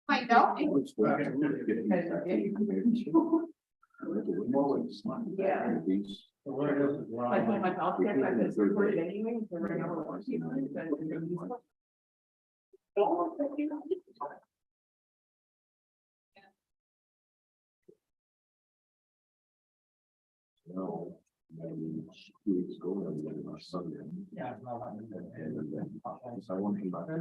Find out. Yeah. I told my house, I could record it anyway, so right now we're watching it. No, 2 weeks ago, I was on Sunday. Yeah. And then, so I want to come back. I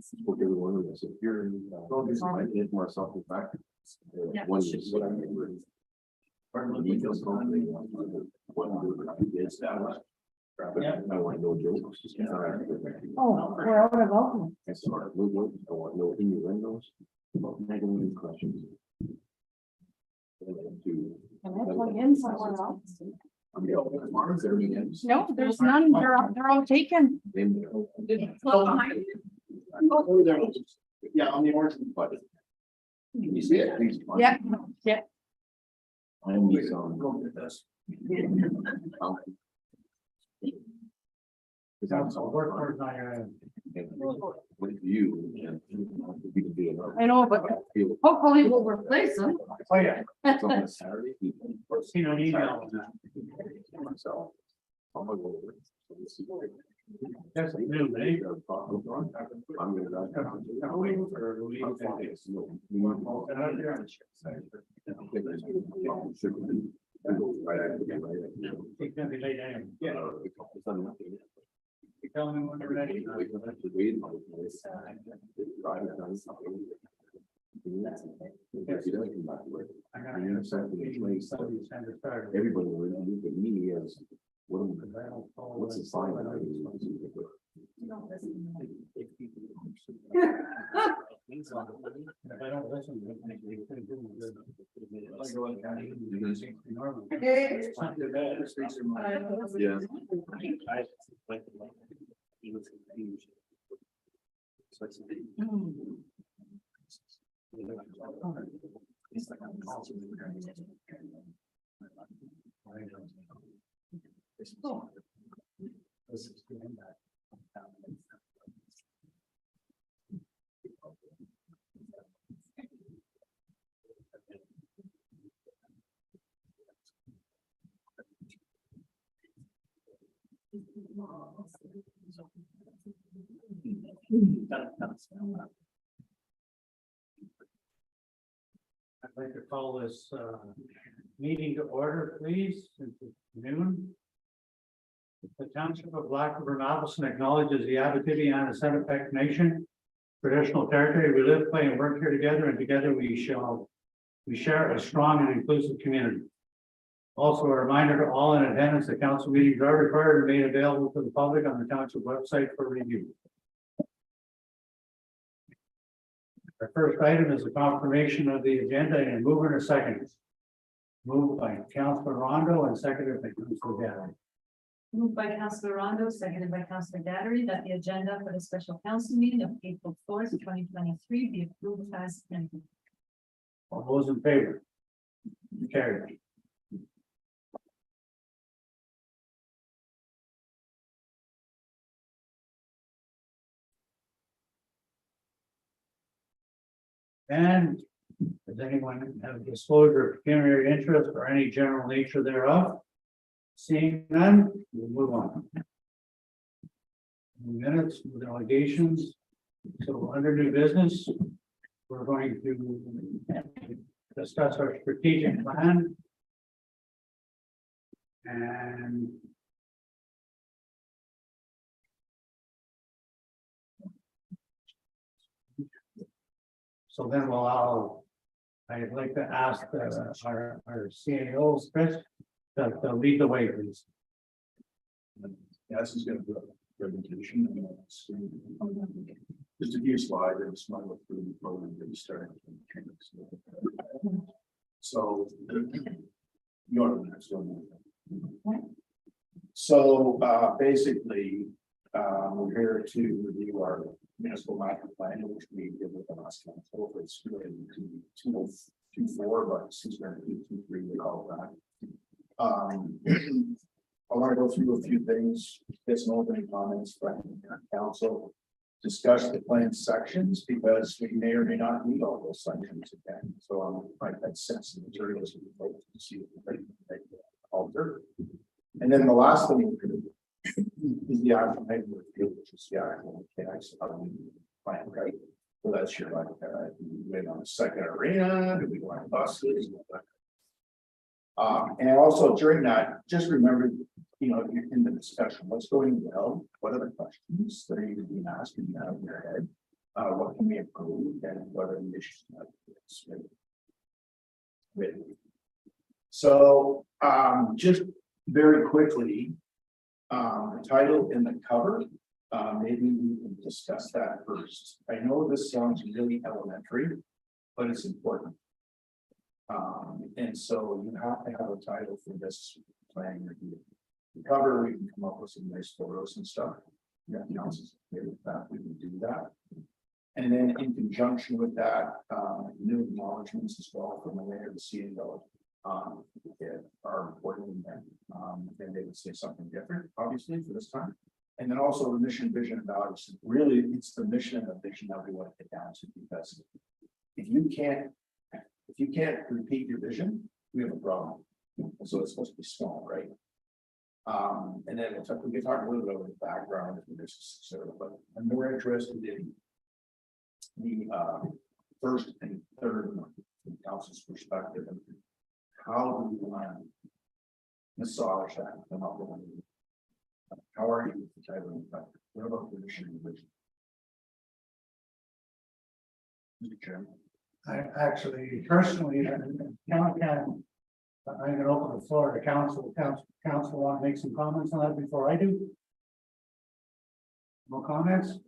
spoke to everyone, and I said, here, I did myself in fact. One is what I remember. The details of what is that. I want no jokes. Oh, we're out of open. I started, no jokes, I want no innuendos, about negative questions. Can I plug in somewhere else? No, No, there's none. They're all taken. Yeah, on the orange budget. You see it, please. Yeah, yeah. I'm the song. That's a work for my, With you, and we can do it. I know, but hopefully we'll replace them. oh, yeah, It's on a Saturday. seen an email. Myself. I'm gonna go over it. That's new, eh? I'm It's gonna be late anyway. gonna. You tell me when they're ready. I gotta have something, somebody send it started. Everybody will look at me as, what's the sign that I use? If I don't listen, they couldn't do it. Yeah. He was confused. I'd like to call this meeting to order, please, since it's noon. The Township of Black River Navajo acknowledges the Abitibi and the Sentapeq Nation traditional territory. We live, play, and work here together, and together we share a strong and inclusive community. Also, a reminder to all in attendance that council meetings are recorded and made available to the public on the township website for review. Our first item is the confirmation of the agenda and mover and a second. Moved by Councilor Rondo and seconded by Councilor Gaddy. Moved by Councilor Rondo, seconded by Councilor Battery, that the agenda for the special council meeting of April 4th, 2023 be approved as amended. All those in favor? Carried. And does anyone have a disclosure of pecuniary interest or any general nature thereof? Seeing none, we'll move on. Minutes, delegations. So under new business, we're going to discuss our strategic plan. And so then I'd like to ask our CAO, Chris, to lead the way, please. Yes, he's gonna do a presentation. Just a few slides, and just want to look through the program that we started. So. You're the next one. So basically, we're here to review our municipal master plan, which we did with the last council, it's really 224, but since we're in 223, we call that. I want to go through a few things, get some opening comments from council, discuss the plan sections, because we may or may not need all those sections again. So I sense the materials we hope to see if we can alter. And then the last thing we're going to do is the actual neighborhood field, which is the actual mechanics of the plan, right? So that's your like, wait on a second arena, do we want buses? And also during that, just remember, you know, you're in the discussion, what's going well, what are the questions that are even being asked in your head? What can we improve and what are the issues like this? Right? So, just very quickly, the title and the cover, maybe we can discuss that first. I know this sounds really elementary, but it's important. And so you have to have a title for this planning review. The cover, we can come up with some nice photos and stuff. Yeah, that we can do that. And then in conjunction with that, new acknowledgements as well from the mayor, the CEO, are important in that. And they would say something different, obviously, for this time. And then also the mission, vision, and values. Really, it's the mission and the vision that we want to get down to, because if you can't repeat your vision, we have a problem. So it's supposed to be small, right? And then we can talk a little bit about the background of this, but I'm more interested in the first and third from council's perspective, and how do we want to massage that? How are you with the title? What about the mission and vision? Mr. Chairman. I actually personally, I'm gonna open the floor to council. Council want to make some comments on that before I do? No comments?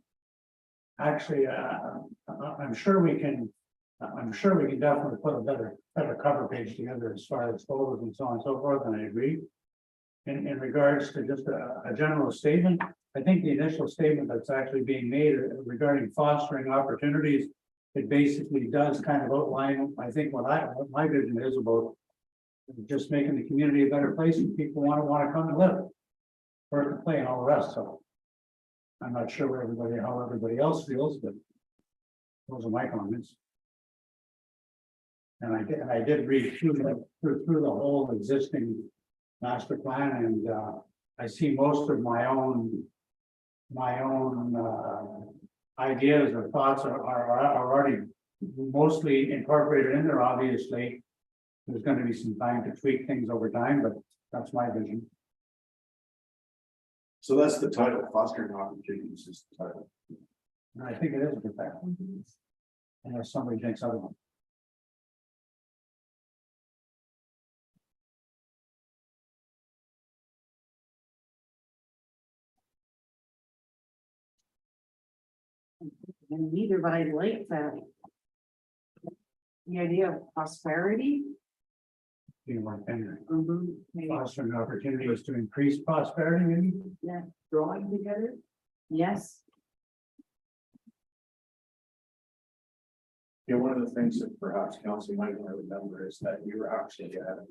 Actually, I'm sure we can definitely put a better cover page together as far as photos and so on and so forth, and I agree. In regards to just a general statement, I think the initial statement that's actually being made regarding fostering opportunities, it basically does kind of outline, I think, what my vision is about just making the community a better place and people want to come and live, work and play and all the rest. So I'm not sure how everybody else feels, but those are my comments. And I did read through the whole existing master plan, and I see most of my own ideas or thoughts are already mostly incorporated in there. Obviously, there's going to be some time to tweak things over time, but that's my vision. So that's the title, fostering opportunities is the title. And I think it is a good fact. Unless somebody thinks otherwise. And neither, but I like that. The idea of prosperity. In my opinion, Maybe, fostering opportunities to increase prosperity, maybe. yeah, drawing together. Yes. Yeah, one of the things that perhaps council might want to remember is that you're actually ahead of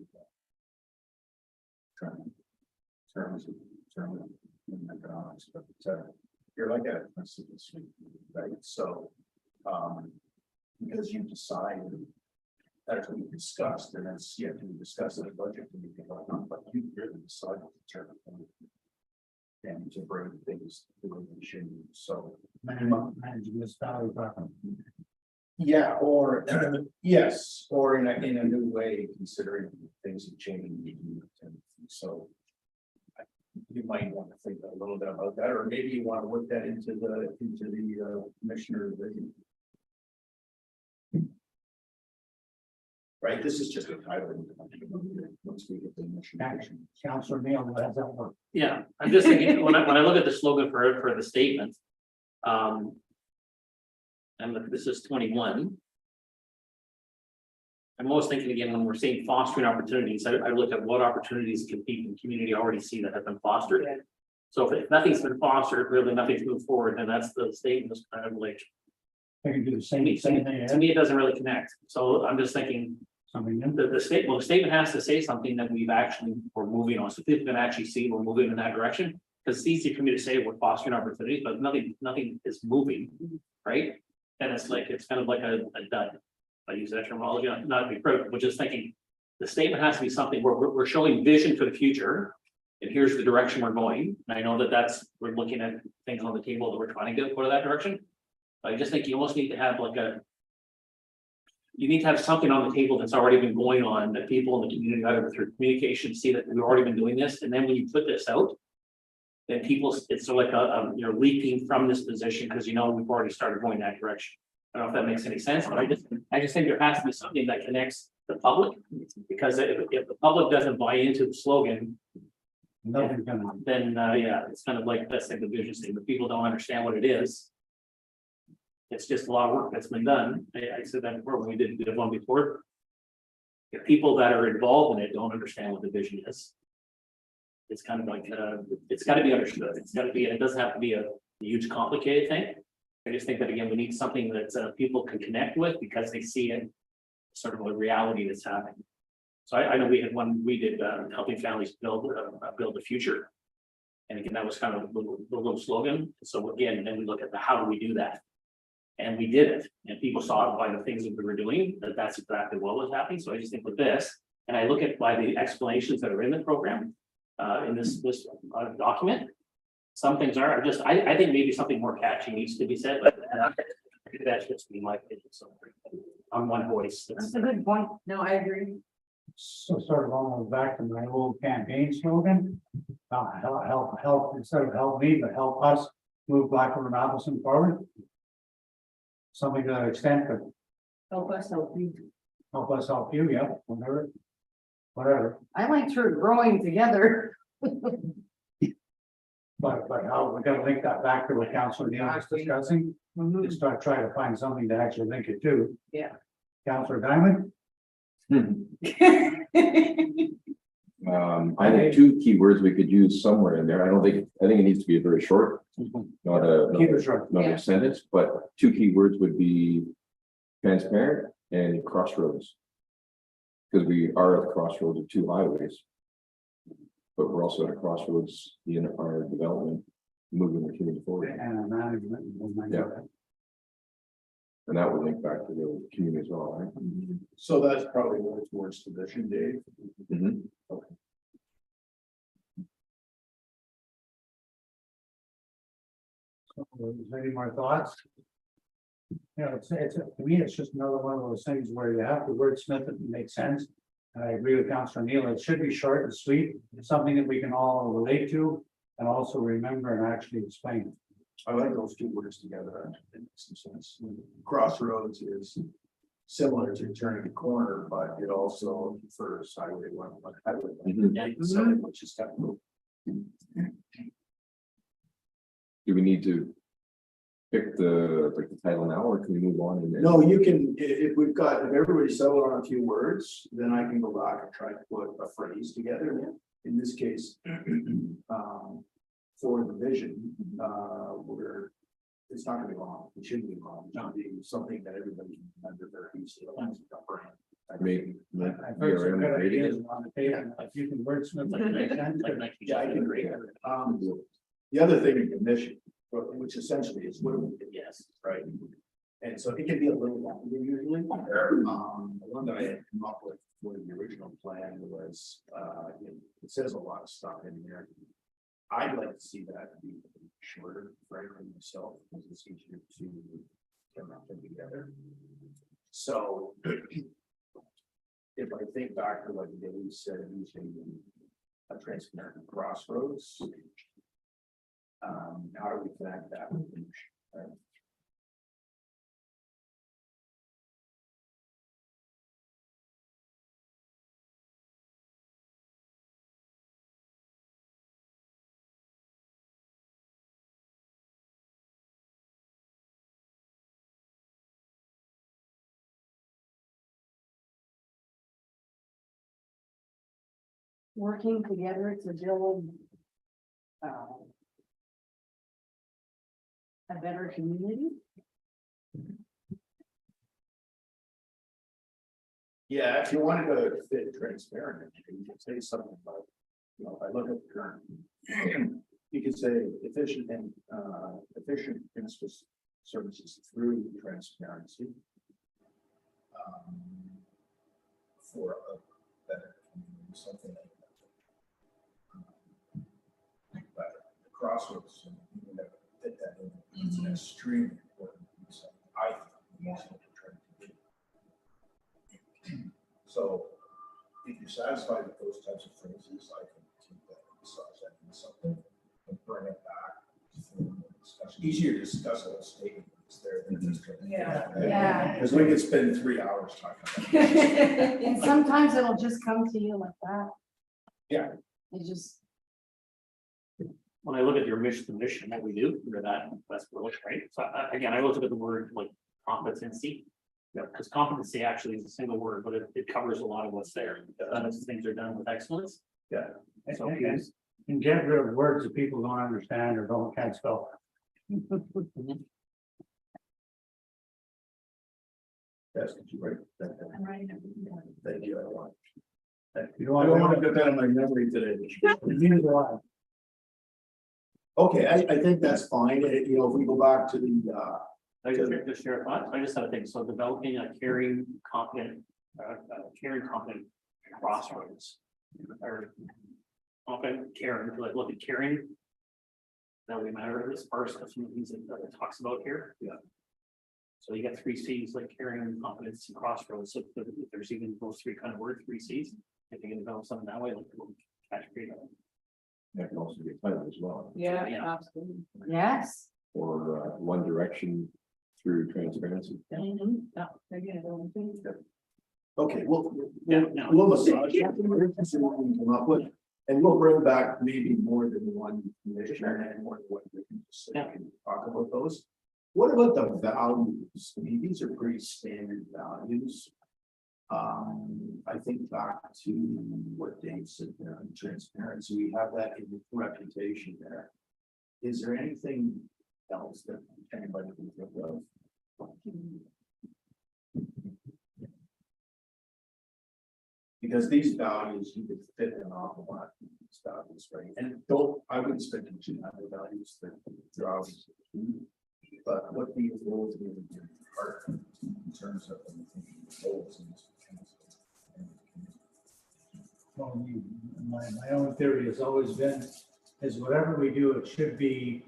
terms of economics, but you're like a right? So because you decide that's what we discussed, and that's yet to be discussed in the budget and you can go on, but you really decided to turn and to bring things to the issue. So Managing this value properly. yeah, or yes, or in a new way, considering things have changed. So you might want to think a little bit about that, or maybe you want to work that into the commissioner vision. Right, this is just a title. Once we get the mission. Councilor Neal, how does that work? Yeah, I'm just thinking, when I look at the slogan for the statement. And look, this is 21. I'm always thinking again, when we're saying fostering opportunities, I look at what opportunities can people in the community already see that have been fostered. So if nothing's been fostered, really nothing's moved forward, then that's the statement is kind of like, They can do the to same, me, same thing, to me, it doesn't really connect. So I'm just thinking, something new. the statement, well, the statement has to say something that we're moving on, so people can actually see we're moving in that direction. Because it's easy for me to say we're fostering opportunities, but nothing is moving, right? And it's like, it's kind of like a dud. I use that terminology, not to be critical, but just thinking, the statement has to be something where we're showing vision for the future. And here's the direction we're going, and I know we're looking at things on the table that we're trying to go that direction. But I just think you almost need to have you need to have something on the table that's already been going on, that people in the community, either through communication, see that we've already been doing this, and then when you put this out. Then people, it's sort of like you're leaping from this position, because we've already started going that direction. I don't know if that makes any sense, but I just think there has to be something that connects the public. Because if the public doesn't buy into the slogan, Nothing's gonna, then yeah, it's kind of like that's like the vision statement. People don't understand what it is. It's just a lot of work that's been done. I said that before when we did one before. If people that are involved in it don't understand what the vision is. It's kind of like, it's got to be understood. It's got to be, and it doesn't have to be a huge complicated thing. I just think that again, we need something that people can connect with because they see it sort of a reality that's happening. So I know we had one, we did helping families build a future. And again, that was kind of the little slogan. So again, then we look at how do we do that? And we did it, and people saw it by the things that we were doing, that's exactly what was happening. So I just think with this, and I look at by the explanations that are in the program. In this document, some things are just, I think maybe something more catchy needs to be said, but that's just me, my opinion, so. I'm one voice. That's a good point. No, I agree. so sort of almost back to my old campaign slogan. Help, instead of help me, but help us move Black River Navajo forward. Something to that extent, but Help us help you. help us help you, yeah, whatever. I like her growing together. But how, we gotta link that back to what Councilor Neal was discussing, and start trying to find something to actually link it to. Yeah. Councilor Diamond? I think two key words we could use somewhere in there. I think it needs to be a very short, not Keep it short. not Yeah. a sentence, but two key words would be transparent and crossroads. Because we are at the crossroads of two highways. But we're also at a crossroads in our development, moving the community forward. And management. Yeah. And that would link back to the community as well, right? So that's probably more towards the vision, Dave. Mhm. Any more thoughts? To me, it's just another one of those things where you have to wordsmith it and make sense. And I agree with Councilor Neal, it should be short and sweet, it's something that we can all relate to and also remember and actually explain. I like those two words together. It makes some sense. Crossroads is similar to turning a corner, but it also refers highway one, highway one. Mhm. Yeah, So, which is kind of. Do we need to pick the title now, or can we move on? And then- No, you can, if everybody settled on a few words, then I can go back and try to put a phrase together. In this case, for the vision, where it's not gonna be long, it shouldn't be long, it's gonna be something that everybody can remember very easily. Maybe. I've heard some good ideas on the table, if you can wordsmith it, make sense. Yeah, I can agree. The other thing is the mission, which essentially is what we did, Yes. right? And so it can be a little longer usually. The one that I had come up with for the original plan was, it says a lot of stuff in here. I'd like to see that be shorter, frankly, myself, because it's easier to come up and together. So if I think back to what Dave said, using a transparent crossroads. How do we connect that with the mission? Working together to build A better community? Yeah, if you wanted to fit transparent, you could say something about, you know, if I look at the current. You could say efficient and efficient municipal services through transparency. For a better community, something like that. But the crossroads, you know, fit that in, it's an extremely important piece of, I think, is what we're trying to do. So if you're satisfied with those types of phrases, I can keep that, massage that into something and bring it back for discussion. Easier to discuss a whole statement that's there than just. Yeah. Because we could spend 3 hours talking about it. And sometimes it'll just come to you like that. Yeah. It just, When I look at your mission, the mission, what we do, under that, that's what it looks right. So again, I look at the word like competency. Yeah, because competency actually is a single word, but it covers a lot of what's there. Things are done with excellence. Yeah. So And get rid of words that people don't understand or can't spell. That's what you write. That- I'm writing everything down. Thank you, I don't want. You don't I don't want want to get that in my memory today. to. Okay, I think that's fine. You know, if we go back to the, I just share a thought. I just had a thing. So developing a caring, competent crossroads. Or competent, caring, like look at caring. That we matter as far as some of the things that it talks about here. Yeah. So you got 3 C's like caring, competence, and crossroads. So if there's even those 3 kind of words, 3 C's, if you can develop something that way, like catch create. That can also be a title as well, yeah, Yeah. absolutely. Yes. or one direction through transparency. Mhm. Yeah, maybe I don't think so. okay, Yeah, no. we'll massage that. We'll see what we can come up with. And we'll bring back maybe more than one commissioner and more than one we can just sit and talk about those. What about the values? I mean, these are pretty standard values. I think back to what Dave said there on transparency, we have that in the reputation there. Is there anything else that anybody can think of? Because these values, you could fit an awful lot of these values, right? And don't, I wouldn't spend too much on the values that they're obviously key. But what these roles in part in terms of goals and. Well, my own theory has always been, is whatever we do, it should be,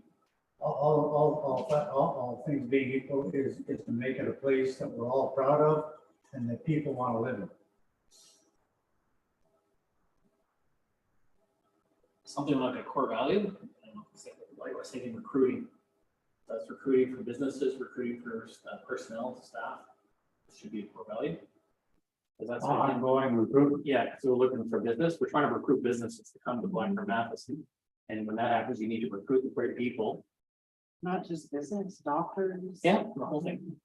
all things being equal, is to make it a place that we're all proud of and that people want to live in. Something like a core value. I don't know, like I was thinking recruiting. That's recruiting for businesses, recruiting for personnel, staff. It should be a core value. Because that's something. Ongoing recruitment. Yeah, because we're looking for business. We're trying to recruit businesses to come to Black River Matheson. And when that happens, you need to recruit the great people. Not just business, doctors. Yeah, the whole thing.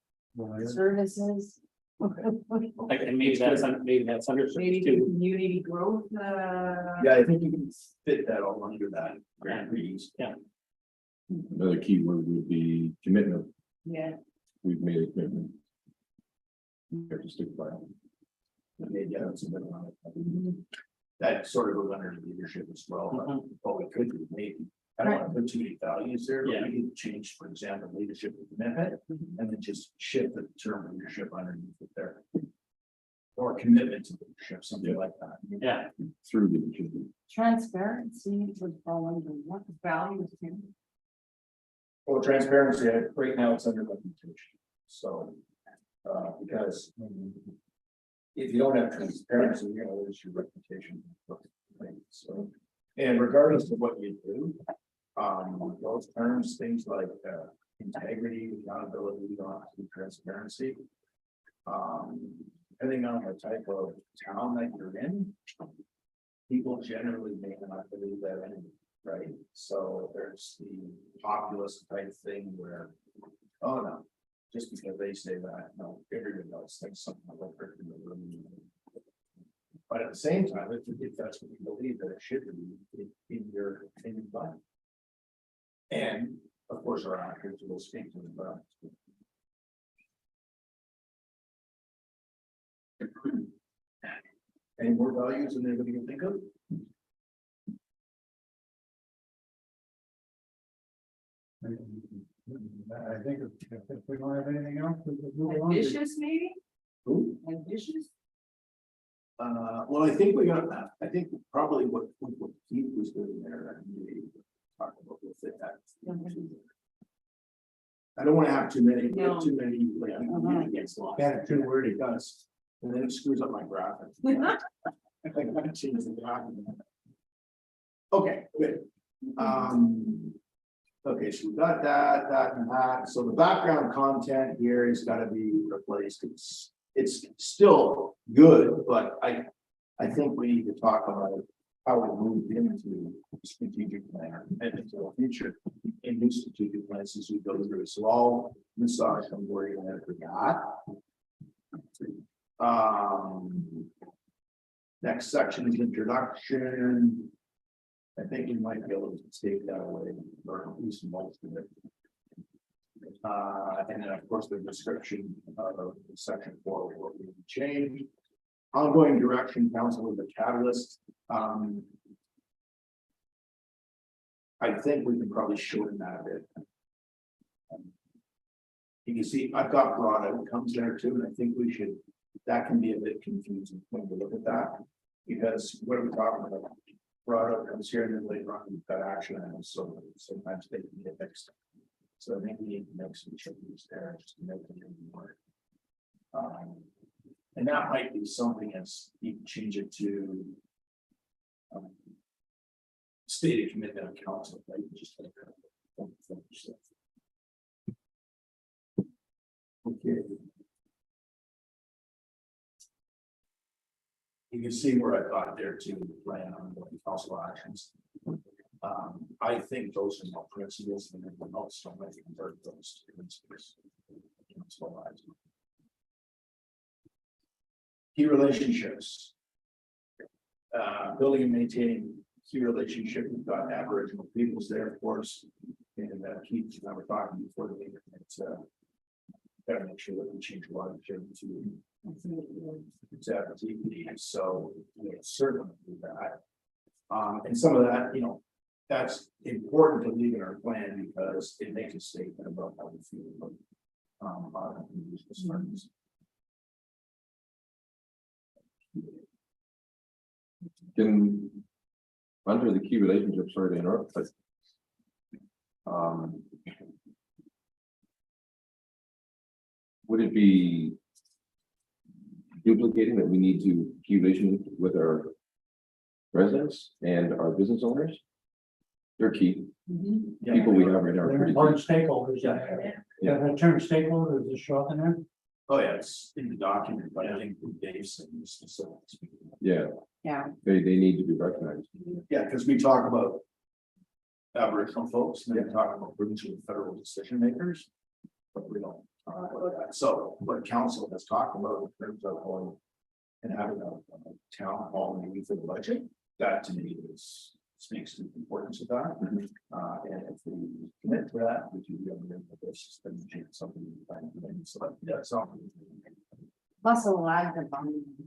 Services. Like, and maybe that's understood Maybe too. community growth, Yeah, I think you can fit that all under that grant reads. Another key word would be commitment. yeah. We've made a commitment. We have to stick by it. Maybe that's a bit on it. That sort of goes under leadership as well, but what we could do, maybe, I don't want to put too many values there, but we can change, for example, leadership and commitment, and then just shift the term leadership underneath it there. Or commitment to leadership, something like that. Yeah, Through the. Transparency would fall under what values. Well, transparency, right now it's under reputation, so, because if you don't have transparency, you're gonna lose your reputation. Right? So, and regardless of what you do, those terms, things like, integrity, accountability, honesty, transparency. Depending on the type of town that you're in, people generally may not believe that anyway, right? So there's the populist type thing where, oh no, just because they say that, no, everybody else thinks something like that in the room. But at the same time, if that's what you believe that it should be in your mind. And of course, our actors will speak to them. Any more values that anybody can think of? I think if we don't have anything else, we could move on. Ambitious, maybe? Who? Ambitious? Well, I think we got that. I think probably what Keith was doing there. And we talked about with it, that. I don't want to have too many, No. like, against law. Yeah, too wordy, it does. And then it screws up my graphic. I think I can change the graphic. Okay, good. Okay, so we got that, and that. So the background content here has got to be replaced. It's still good, but I think we need to talk about how we move into strategic plan and into the future in new strategic plans as we go through. So I'll massage some wording there for that. Next section is introduction. I think we might be able to take that away, or at least most of it. And then, of course, the description of section 4, what we change. Ongoing direction, council with the catalyst. I think we can probably shorten that a bit. You can see, I've got broad outcomes there too, and I think we should, that can be a bit confusing when we look at that. Because what are we talking about? Broad outcomes here, and then later on, we've got action items, so sometimes they can get mixed. So I think we need to make some changes there, just to make them more. And that might be something as you can change it to. Stated commitment of council, right? Just like that. Okay. You can see where I got there to the plan on the council actions. I think those are more principles than anything else, so I might convert those to principles. Key relationships. Building and maintaining key relationship. We've got Aboriginal peoples there, of course, and Keith and I were talking before the meeting. It's gotta make sure that we change a lot of things to exactly. So we certainly do that. And some of that, you know, that's important to leave in our plan because it makes a statement about how we feel about these funds. Can, under the key relationship, sorry to interrupt, but would it be duplicating that we need to key relation with our residents and our business owners? They're key. People we have right now are They're pretty important key. stakeholders. Yeah, the term stakeholder, does it show up in there? Oh, yeah, it's in the document, but I think Dave said this. So Yeah, Yeah. they need to be recognized. yeah, because we talk about Aboriginal folks, and then we talk about provincial and federal decision makers, but we don't talk about that. So what council has talked about in terms of going and having a town hall meeting for the budget, that to me speaks to the importance of that. And if we commit to that, we do this, then we change something. So that's something. Plus a lot of them.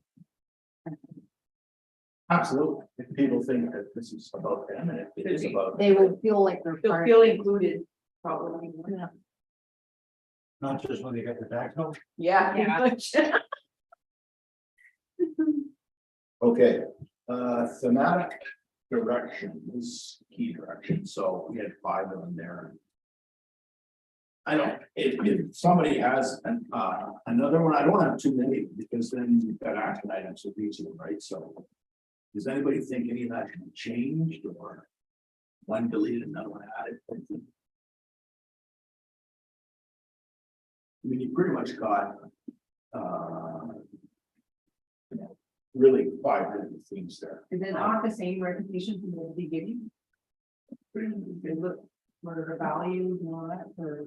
Absolutely. If people think that this is about them and it is about. They will feel like they're. They'll feel included, probably. Not just when they get the tax bill. Yeah. Yeah. Okay, thematic direction is key direction, so we had 5 of them there. I don't, if somebody has another one, I don't have too many, because then you've got action items with each of them, right? So. Does anybody think any of that can be changed or one deleted, another one added? I mean, you pretty much got really 5 different things there. Is it not the same reputation from the beginning? Pretty good look, what are the values and all that, or?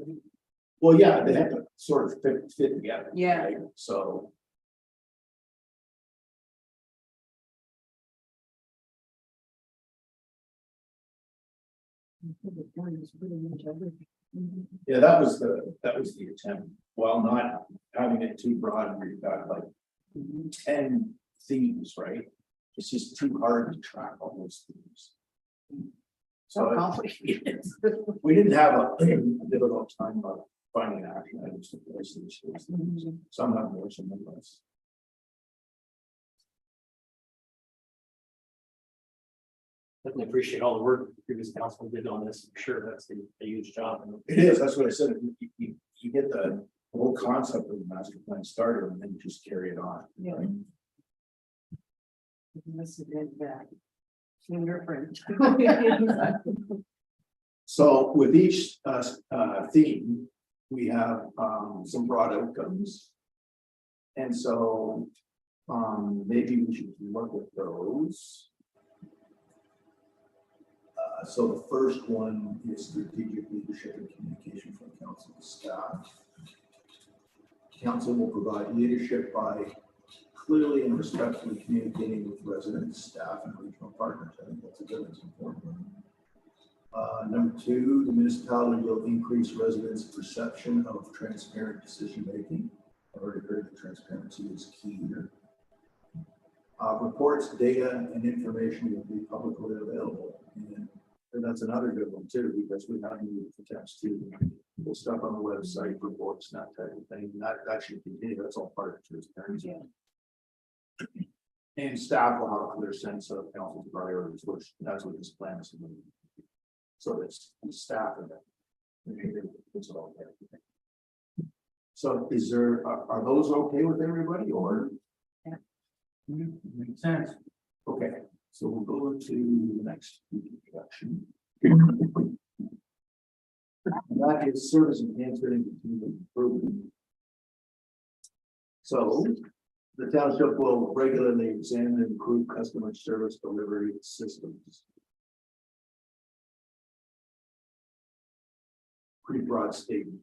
Well, yeah, they have to sort of fit together. Yeah. Right? So. Yeah, that was the attempt, while not having it too broad, where you've got like 10 themes, right? It's just too hard to track all those themes. So complicated. we didn't have a difficult time about finding action items to place these things. Some have more, some have less. Definitely appreciate all the work the previous council did on this. I'm sure that's a huge job. It is, that's what I said, you get the whole concept of the master plan started and then you just carry it on. Yeah. Must have been that. Fingerprint. So with each theme, we have some broad outcomes. And so maybe we should look at those. So the first one is strategic leadership and communication from council to staff. Council will provide leadership by clearly and respectfully communicating with residents, staff, and regional partners. I think that's a good, that's important. Number two, the municipality will increase residents' perception of transparent decision-making. I've already heard that transparency is key here. Reports, data, and information will be publicly available. And that's another good one too, because we have new attempts to put stuff on the website, reports, that type of thing. That should continue. That's all part of transparency. And staff will have a clear sense of council's priorities, which that's what this plan is. So it's staff and it's all there. So is there, are those okay with everybody or? Makes sense. Okay, so we'll go to the next introduction. That is service enhancement and continuous improvement. So the township will regularly examine and improve customer service delivery systems. Pretty broad statement.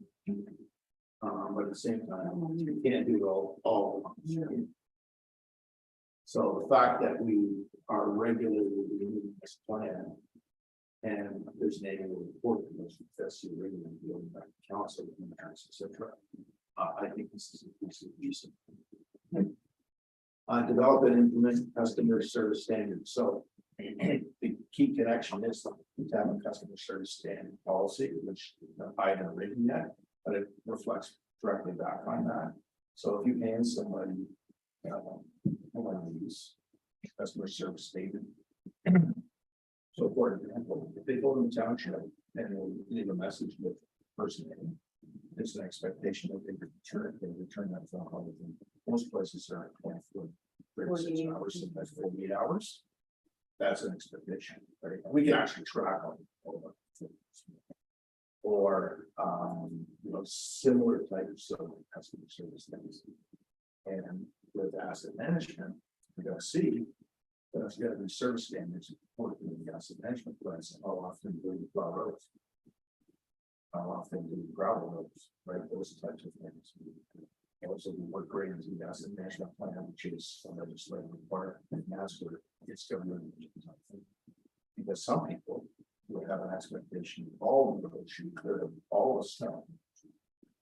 But at the same time, you can't do it all. So the fact that we are regularly reviewing this plan. And there's an annual report that goes with this, you're regularly dealing with the council, etc. I think this is a piece of decent. Develop and implement customer service standards. So the key connection is to have a customer service standard policy, which I haven't written yet, but it reflects directly back on that. So if you hand somebody one of these customer service statement. So for example, if they go to the township and they leave a message with person name, there's an expectation that they return that phone call within most places are 24, 36 hours, sometimes 48 hours. That's an expectation, right? And we can actually track on all of it. Or similar types of customer service things. And with asset management, we're going to see that it's got to be service standards important in the asset management plans. How often do we plow roads? How often do we gravel roads? Right, those types of things. Also, we work great into the asset management plan, which is a legislative requirement, and that's where it's government. Because some people would have an expectation of all of the roads should be cleared of all the snow.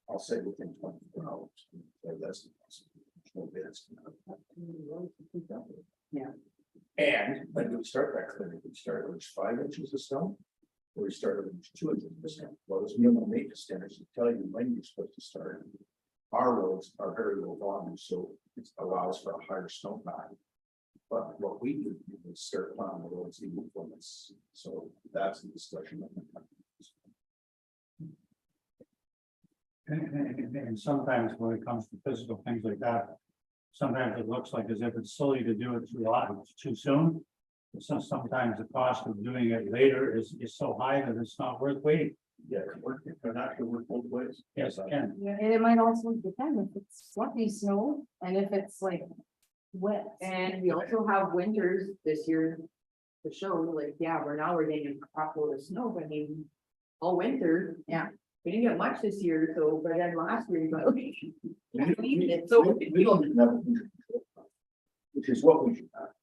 I'll say within 24 hours. So that's the Yeah. And when do we start that clearing? We start with 5 inches of snow, or we start with 2 inches of snow. Well, there's minimum maintenance standards that tell you when you're supposed to start. Our roads are very low volume, so it allows for a higher snowpack. But what we do is start plowing the roads even before this. So that's the discussion. And sometimes when it comes to physical things like that, sometimes it looks like as if it's silly to do it too soon. So sometimes the cost of doing it later is so high that it's not worth waiting. Yeah, it can actually work both ways. Yes, it can. Yeah, and it might also depend if it's fluffy snow and if it's like wet. And we also have winters this year to show, like, yeah, we're getting a crop load of snow, but I mean, all winter, yeah. We didn't get much this year, so, but then last year, but. We don't even have, which is what we should have.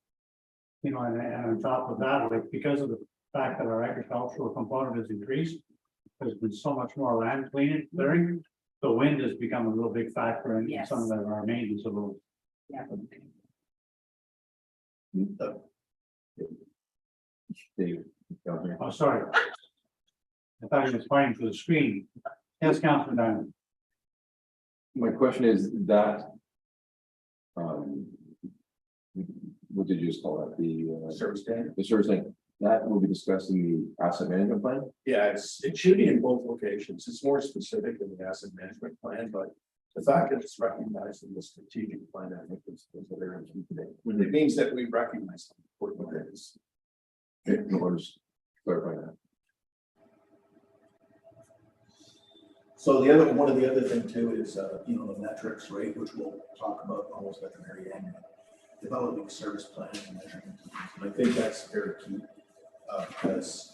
You know, and on top of that, like, because of the fact that our agricultural component has increased, there's been so much more land clearing. The wind has become a real big factor in Yes. some of our maintenance of those. Yeah. Dave, down here. Oh, sorry. I thought he was fighting for the screen. Yes, Councilor Diamond. My question is that. What did you just call it? Service standard. The service thing, that will be discussed in the asset management plan? Yeah, it should be in both locations. It's more specific in the asset management plan, but the fact that it's recognized in the strategic plan, I think is a very key thing. It means that we recognize what it is. Okay, no, I'll just clarify that. So one of the other thing too is, the metrics, right, which we'll talk about almost at the very end. Developing service plan and measurement. And I think that's very key, because,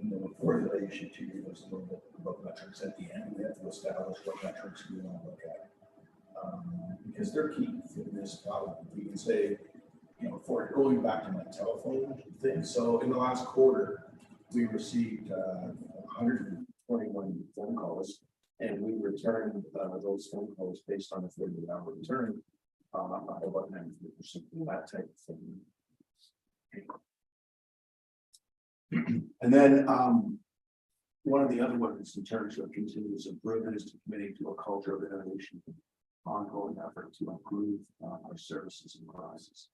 in the report that I issued to you, there's a little bit about metrics at the end. We have to establish what metrics we want to look at. Because they're key for the municipality. We can say, for going back to my telephone thing, so in the last quarter, we received 121 phone calls, and we returned those phone calls based on a 48-hour return, about 90%, that type of thing. And then one of the other ones in terms of continuous improvement is to committing to a culture of innovation, ongoing effort to improve our services and processes.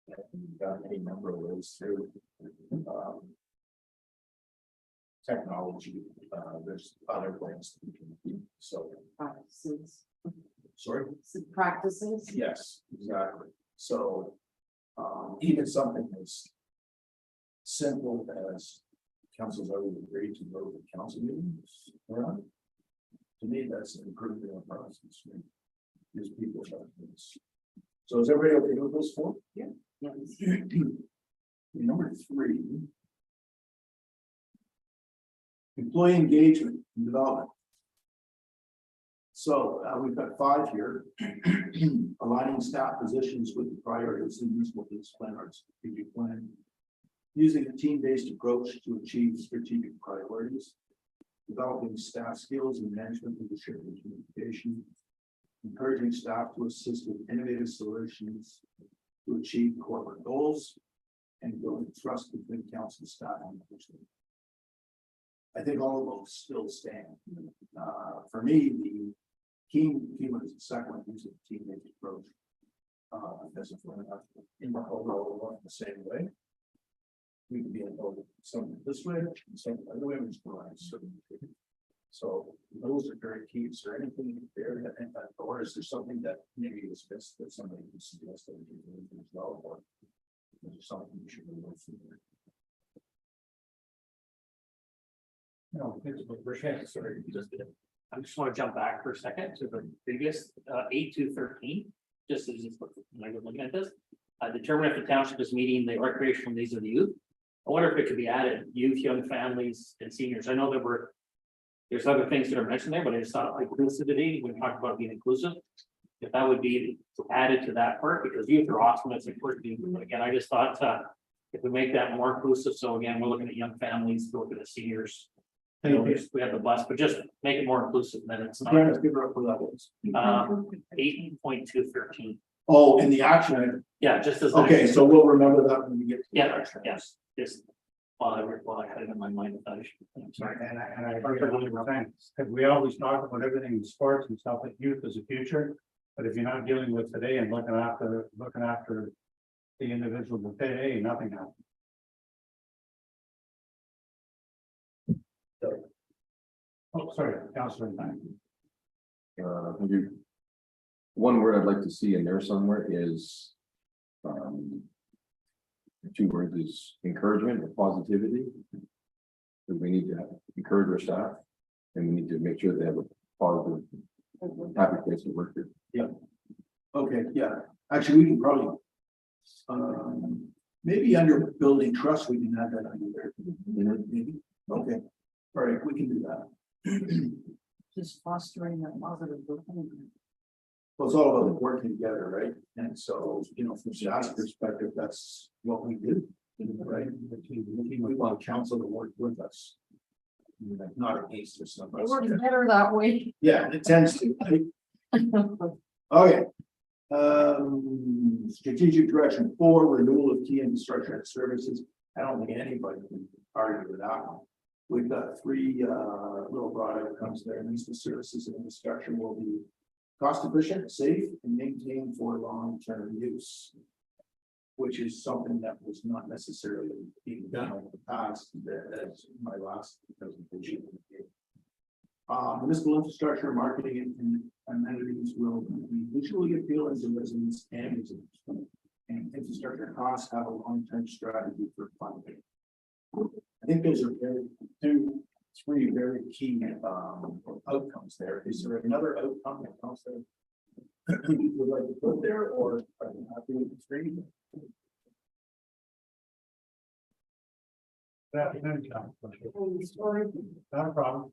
And we've got any number of ways through technology. There's other ways that we can do so. Practices. Sorry? Practices. Yes, exactly. So, even something as simple as council's already agreed to go to council meetings around. To me, that's an improvement in the process. Right? Gives people confidence. So is everybody okay with those four? Yeah. Number 3. Employee engagement and development. So we've got 5 here. Aligning staff positions with the priorities and useful plan our strategic plan. Using a team-based approach to achieve strategic priorities. Developing staff skills in management, leadership, and communication. Encouraging staff to assist with innovative solutions to achieve corporate goals. And building trust between council staff and management. I think all of those still stand. For me, the key one is the second one, using the team-based approach. Doesn't in the overall the same way. We can be involved some this way, some the other way, which provides certain. So those are very key. Is there anything there that, or is there something that maybe is missed that somebody can suggest that we can do as well, or is there something we should really through there? No, it's what we're saying. Sorry, you just did. I just want to jump back for a second to the previous 8 to 13, just as when I was looking at this. Determine if the township is meeting the recreational needs of the youth. I wonder if it could be added, youth, young families, and seniors. I know there's other things that are mentioned there, but I just thought like inclusivity, when we talk about being inclusive, if that would be added to that part, because youth are awesome, it's important. But again, I just thought if we make that more inclusive, so again, we're looking at young families, we're looking at seniors. We have the bus, but just make it more inclusive, then it's not. 8.213. Oh, in the action item. Yeah, just as. Okay, so we'll remember that when we get. To the Yeah, action item. yes, just. While I had it in my mind, I thought I should. I'm sorry. And I agree with what you're saying, because we always talk about everything in sports and stuff, like youth is the future. But if you're not dealing with today and looking after the individuals of today, nothing happens. Oh, sorry, Councilor. Thank you. One word I'd like to see in there somewhere is. The 2 words is encouragement or positivity. Because we need to encourage our staff and we need to make sure they have a positive, happy place to work here. Yeah. Okay, yeah, actually, we can probably. Maybe under building trust, we can add that under there. Maybe, okay, all right, we can do that. Just fostering that positive behavior. Well, it's all about working together, right? And so, from staff's perspective, that's what we do, right? We want council to work with us. not against or something. It works better that way. Yeah, it tends to. Okay. Strategic direction 4, renewal of key infrastructure and services. I don't think anybody can argue with that one. We've got 3 little broad outcomes there. These the services and infrastructure will be cost efficient, safe, and maintained for long-term use. Which is something that was not necessarily being done in the past, as my last presentation. Municipal infrastructure, marketing and amenities will be visually appealing to residents and visitors. And infrastructure costs have a long-term strategy for funding. I think those are 3 very key outcomes there. Is there another outcome that comes there? You would like to put there, or are you happy with the 3? Good afternoon, John. Not a problem.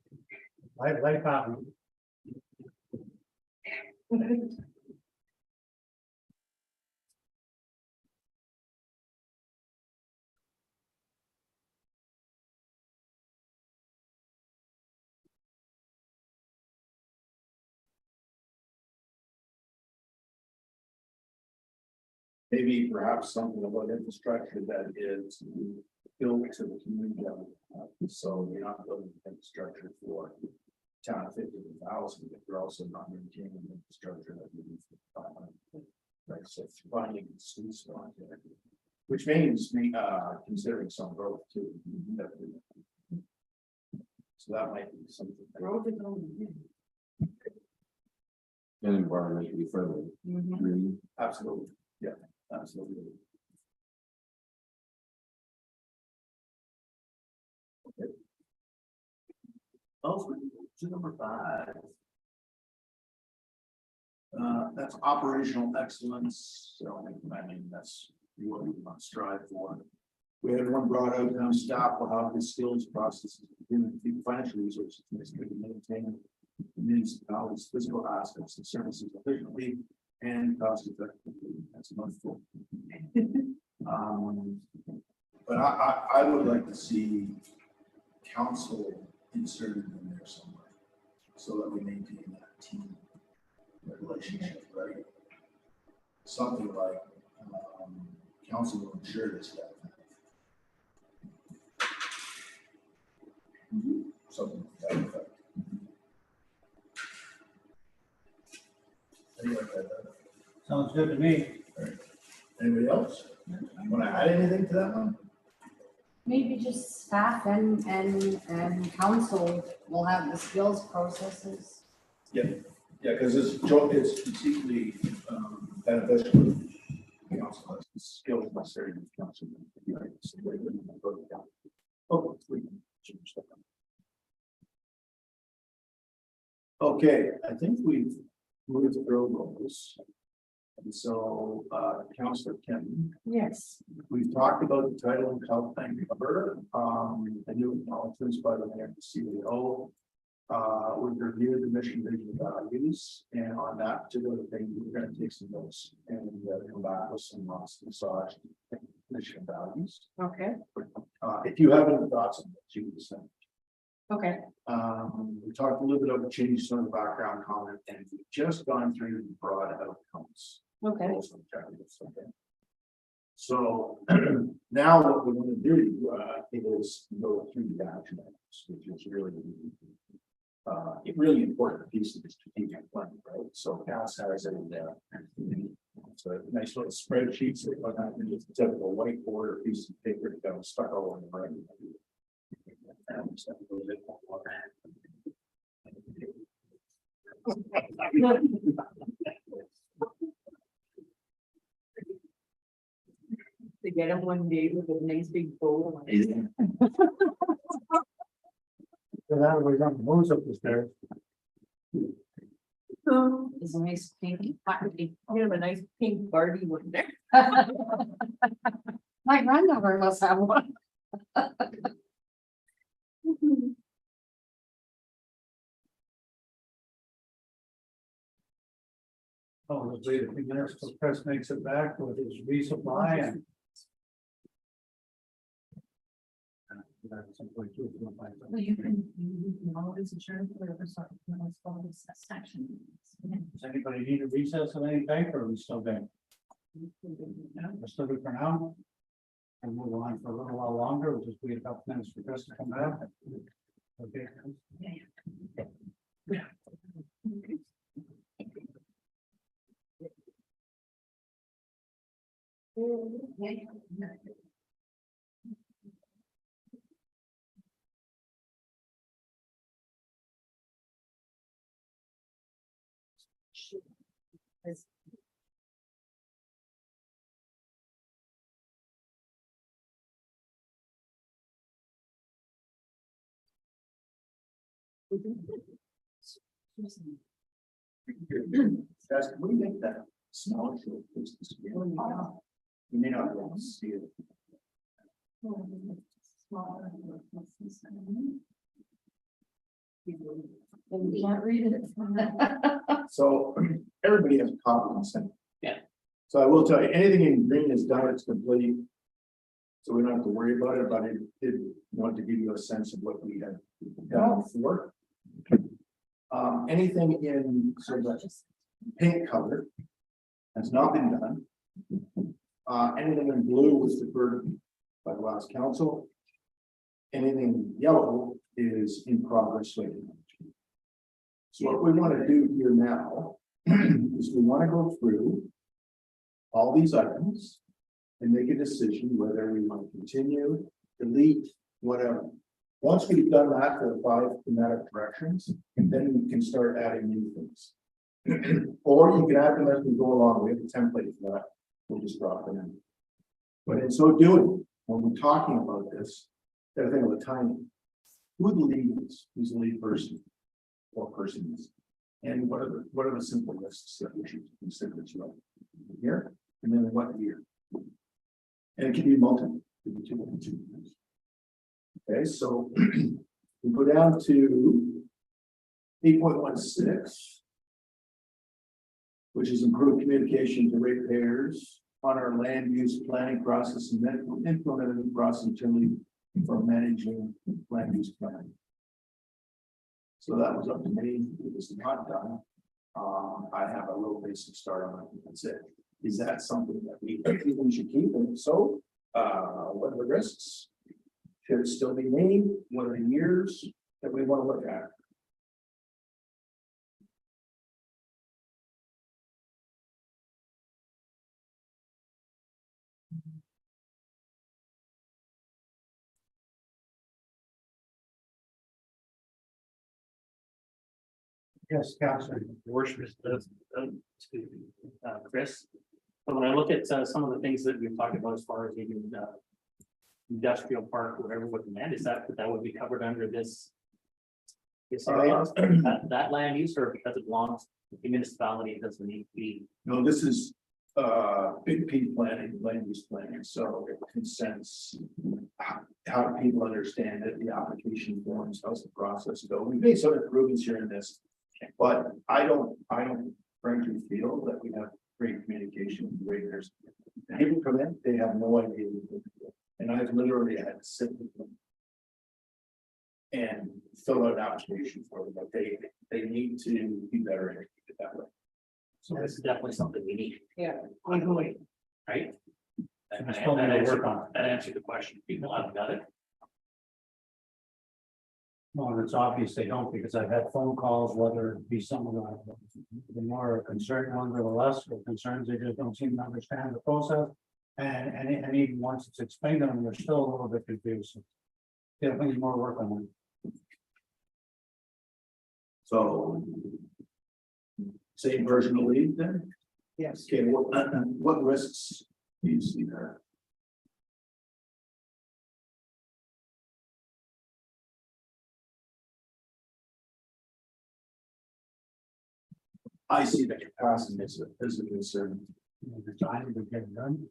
Life happened. Maybe perhaps something about infrastructure that is built to the community. So you're not building infrastructure for town of 50,000, but you're also not maintaining infrastructure that you need for 500. Right, so finding streets on there, which means me considering some growth too. So that might be something. And environmentally friendly. Green. Absolutely, yeah, absolutely. Okay. Also, to number 5. That's operational excellence, so I mean, that's what we want to strive for. We had one brought out, staff will have the skills, processes, and financial resources to maintain the municipality's physical assets and services efficiently and cost effectively. That's wonderful. But I would like to see council inserted in there somewhere, so that we maintain that team relationship, right? Something like council will ensure this stuff. Something like that effect. Anything like that. Sounds good to me. Anybody else? Want to add anything to that one? Maybe just staff and council will have the skills processes. Yeah, because it's equally beneficial. Council has the skills necessary to council. Okay, I think we've moved through those. And so, Councillor Kenton, Yes. we've talked about the title and health thing cover, the new acknowledgements by the mayor and the CEO. We've reviewed the mission, vision, and values, and on that particular thing, we're gonna take some notes and come back with some massage mission and values. Okay, If you have any thoughts on that, you can send. okay. We talked a little bit about changes on the background comment, and we've just gone through the broad outcomes. Okay. Most objectives, okay. So now what we want to do is go through the action items, which is really a really important piece of the strategic plan, right? So Cass has it in there. It's a nice little spreadsheet, so it's a typical whiteboard or piece of paper that got stuck all over the right. To get him one day with a nice big bowl. So now we're going to move up the stairs. Is a nice pink. Get him a nice pink Barbie one there. My granddaughter must have one. Oh, the municipal press makes it back with his resupply and Well, you can always adjourn whatever sort of, let's follow this section. Does anybody need a recess of any type, or are we still there? Yeah, we're still good for now. And move on for a little while longer, we'll just wait a couple minutes for Chris to come back. Okay. Guys, can we make that smaller? So it's this year? You may not be able to see it. And we can't read it. So everybody has a copy of consent. Yeah. So I will tell you, anything in green is done, it's complete. So we don't have to worry about it, but I did want to give you a sense of what we have done before. Anything in sort of that pink color has not been done. Anything in blue was deferred by the last council. Anything in yellow is in progress waiting. So what we want to do here now is we want to go through all these items and make a decision whether we want to continue, delete, whatever. Once we've done that for the 5 thematic directions, then we can start adding new things. Or you can add them as we go along. We have a template for that. We'll just drop them in. But in so doing, when we're talking about this, gotta think of the timing. Who the lead is, who's the lead person or persons, and what are the simple lists that we should consider as well? Here, and then what year? And it can be multiple, it can be two years. Okay, so we go down to 8.16, which is improved communication to ratepayers on our land use planning process and then implement a new process internally for managing land use planning. So that was up to me. It was not done. I have a little basic start on it. That's it. Is that something that we should keep? And if so, what are the risks? Should it still be named? What are the years that we want to look at? Yes, Councilor. Worship Chris. But when I look at some of the things that we've talked about as far as even industrial park, whatever with the land, is that would be covered under this? This area, that land use, or because it belongs to the municipality, it doesn't need to be. No, this is big P planning, land use planning, so it consents. How do people understand it, the application forms, how's the process go? We made some improvements here in this, but I don't frankly feel that we have great communication with the raters. People come in, they have no idea what they're doing. And I've literally had to sit with them and fill out an application for them, but they need to be better educated that way. So this is definitely something we need. Yeah. Ongoing, right? I still need to work on it. That answered the question. People haven't got it. Well, it's obvious they don't, because I've had phone calls, whether it be some of the more concerned ones or the less concerns, they just don't seem to understand the process. And even once it's explained to them, they're still a little bit confused. So definitely need more work on it. So. Same version of lead then? Yes. Okay, what risks do you see there? I see the capacity as a concern. The time to get it done.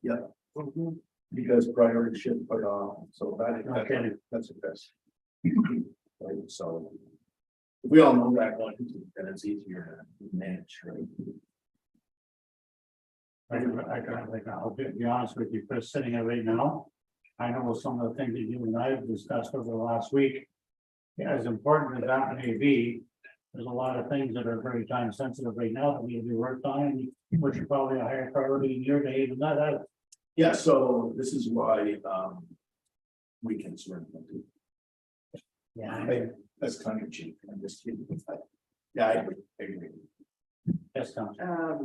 Because priority should put on, so Okay. that's the best. Right, so. We all know that going into it, then it's easier to manage, right? I'll be honest with you, Chris, sitting here right now, I know some of the things that you and I have discussed over the last week. As important as that may be, there's a lot of things that are very time sensitive right now that need to be worked on, which are probably a higher priority in your day than that. Yeah, so this is why, we can sort of. Yeah. That's kind of cheap, I'm just kidding. Yeah, I agree. Yes, Councilor.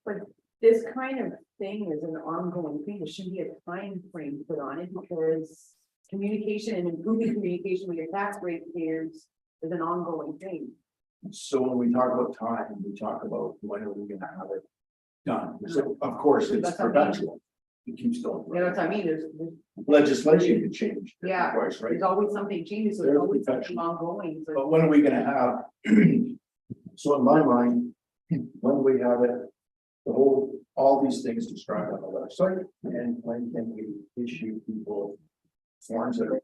But this kind of thing is an ongoing thing. There shouldn't be a time frame put on it because communication and improving communication with your tax ratepayers is an ongoing thing. So when we talk about time, we talk about when are we gonna have it done? So of course, it's That's what I mean. perpetual. It keeps going. You know what I mean? There's Legislation can change. Yeah. Of course, right? there's always something changes, so there's There's always something perfection. ongoing. So But when are we gonna have? So in my mind, when we have it, the whole, all these things described on the website, and when can we issue people forms that are.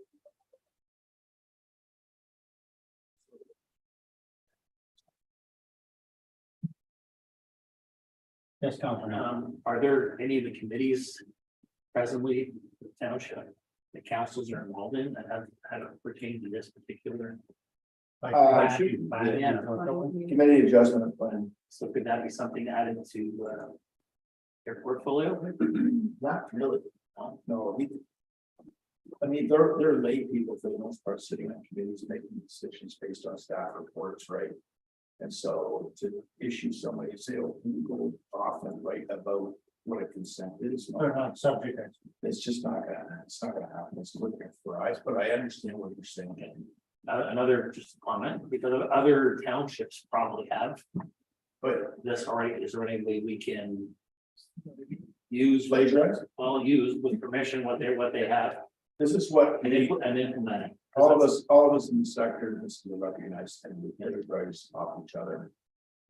Yes, Councilor. Are there any of the committees presently, the township, the councils are involved in that have pertained to this particular? Yeah. Committee adjustment plan, So could that be something added to their portfolio? not really, no, I mean, they're lay people for the most part, sitting on committees, making decisions based on staff reports, right? And so to issue somebody, say, oh, you go off and write about what a consent is. They're not subject. It's just not gonna happen, it's looking for eyes, but I understand what you're saying. Another just comment, because other townships probably have But this already. Is there any way we can use, plagiarize, well, use with permission what they have this is what and implement it? all of us in the sector, this is a recognized thing, we plagiarize off each other.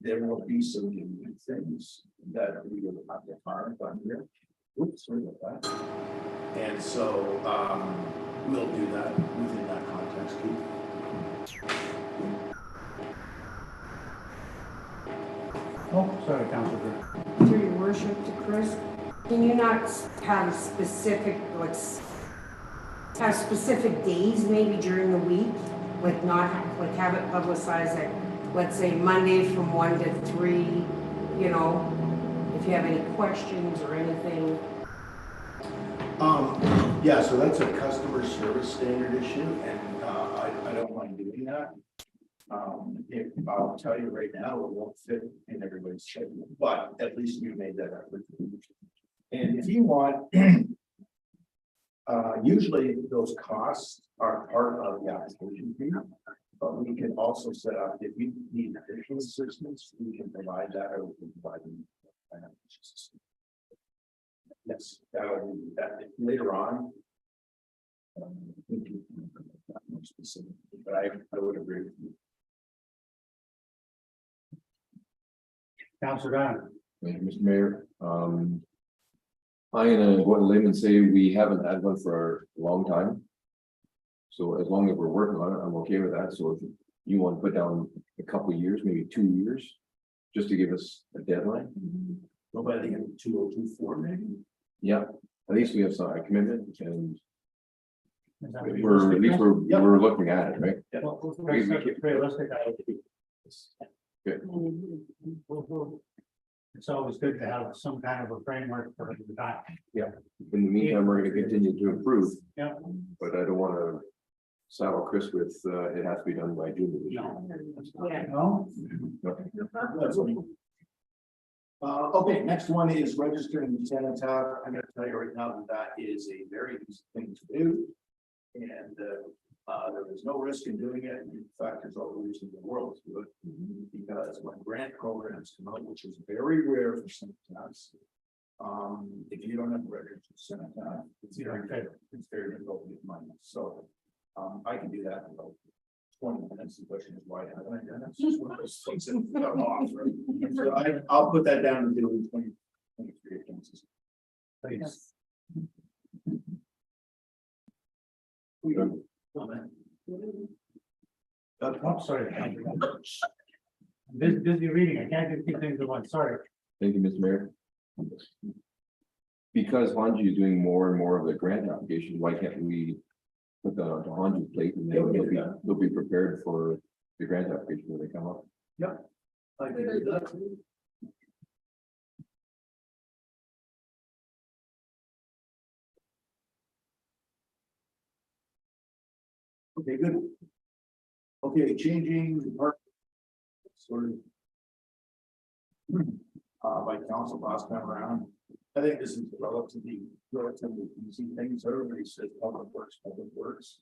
There will be some new things that we will have to find on here. Oops, sorry about that. And so, we'll do that within that context. Oh, sorry, Councilor. Through your worship to Chris, can you not have specific, have specific days maybe during the week? Like not, like have it publicized at, let's say Monday from 1 to 3, you know? If you have any questions or anything. Yeah, so that's a customer service standard issue, and, I don't mind doing that. If I'll tell you right now, it won't fit in everybody's schedule, but at least you made that effort. And if you want, usually those costs are part of the application fee, but we can also set up, if you need additional assistance, we can provide that, or we can provide them. Yes, that will be that later on. We can make that more specific, but I would agree with you. Councilor Gunn. Thank you, Mr. Mayor. I'm gonna go on a limb and say we haven't had one for a long time. So as long as we're working on it, I'm okay with that. So if you want to put down a couple of years, maybe 2 years, just to give us a deadline. Well, by the end of 2024, maybe. Yeah, at least we have some commitment and Is that we're, at least we're looking at it, right? Well, realistic, it's always good to have some kind of a framework for the time. In the meantime, we're gonna continue to improve. Yeah. But I don't wanna saddle Chris with, it has to be done by June. of this year. yeah. No, That's what I mean. Okay, next one is registering the tenant tab. I'm gonna tell you right now that that is a very easy thing to do. And, there is no risk in doing it. In fact, there's all the reason in the world to do it. Because when grant programs come out, which is very rare for some towns. If you don't have a registered tenant tab, it's very difficult to get money. So, I can do that in about 20 minutes. The question is why haven't I done it? It's just one of those things that come off, right? So I'll put that down to do in 2023 offenses. please. Oh, sorry. Busy reading. I can't do two things at once. Sorry. Thank you, Mr. Mayor. because Hanji is doing more and more of the grant applications, why can't we put that onto Hanji's plate and Yeah, we they'll can be, do that. they'll be prepared for the grant application when they come up? I can do that. Okay, good. Okay, changing the part. Sort of. By council last time around. I think this is relatively easy things. Everybody says public works, public works.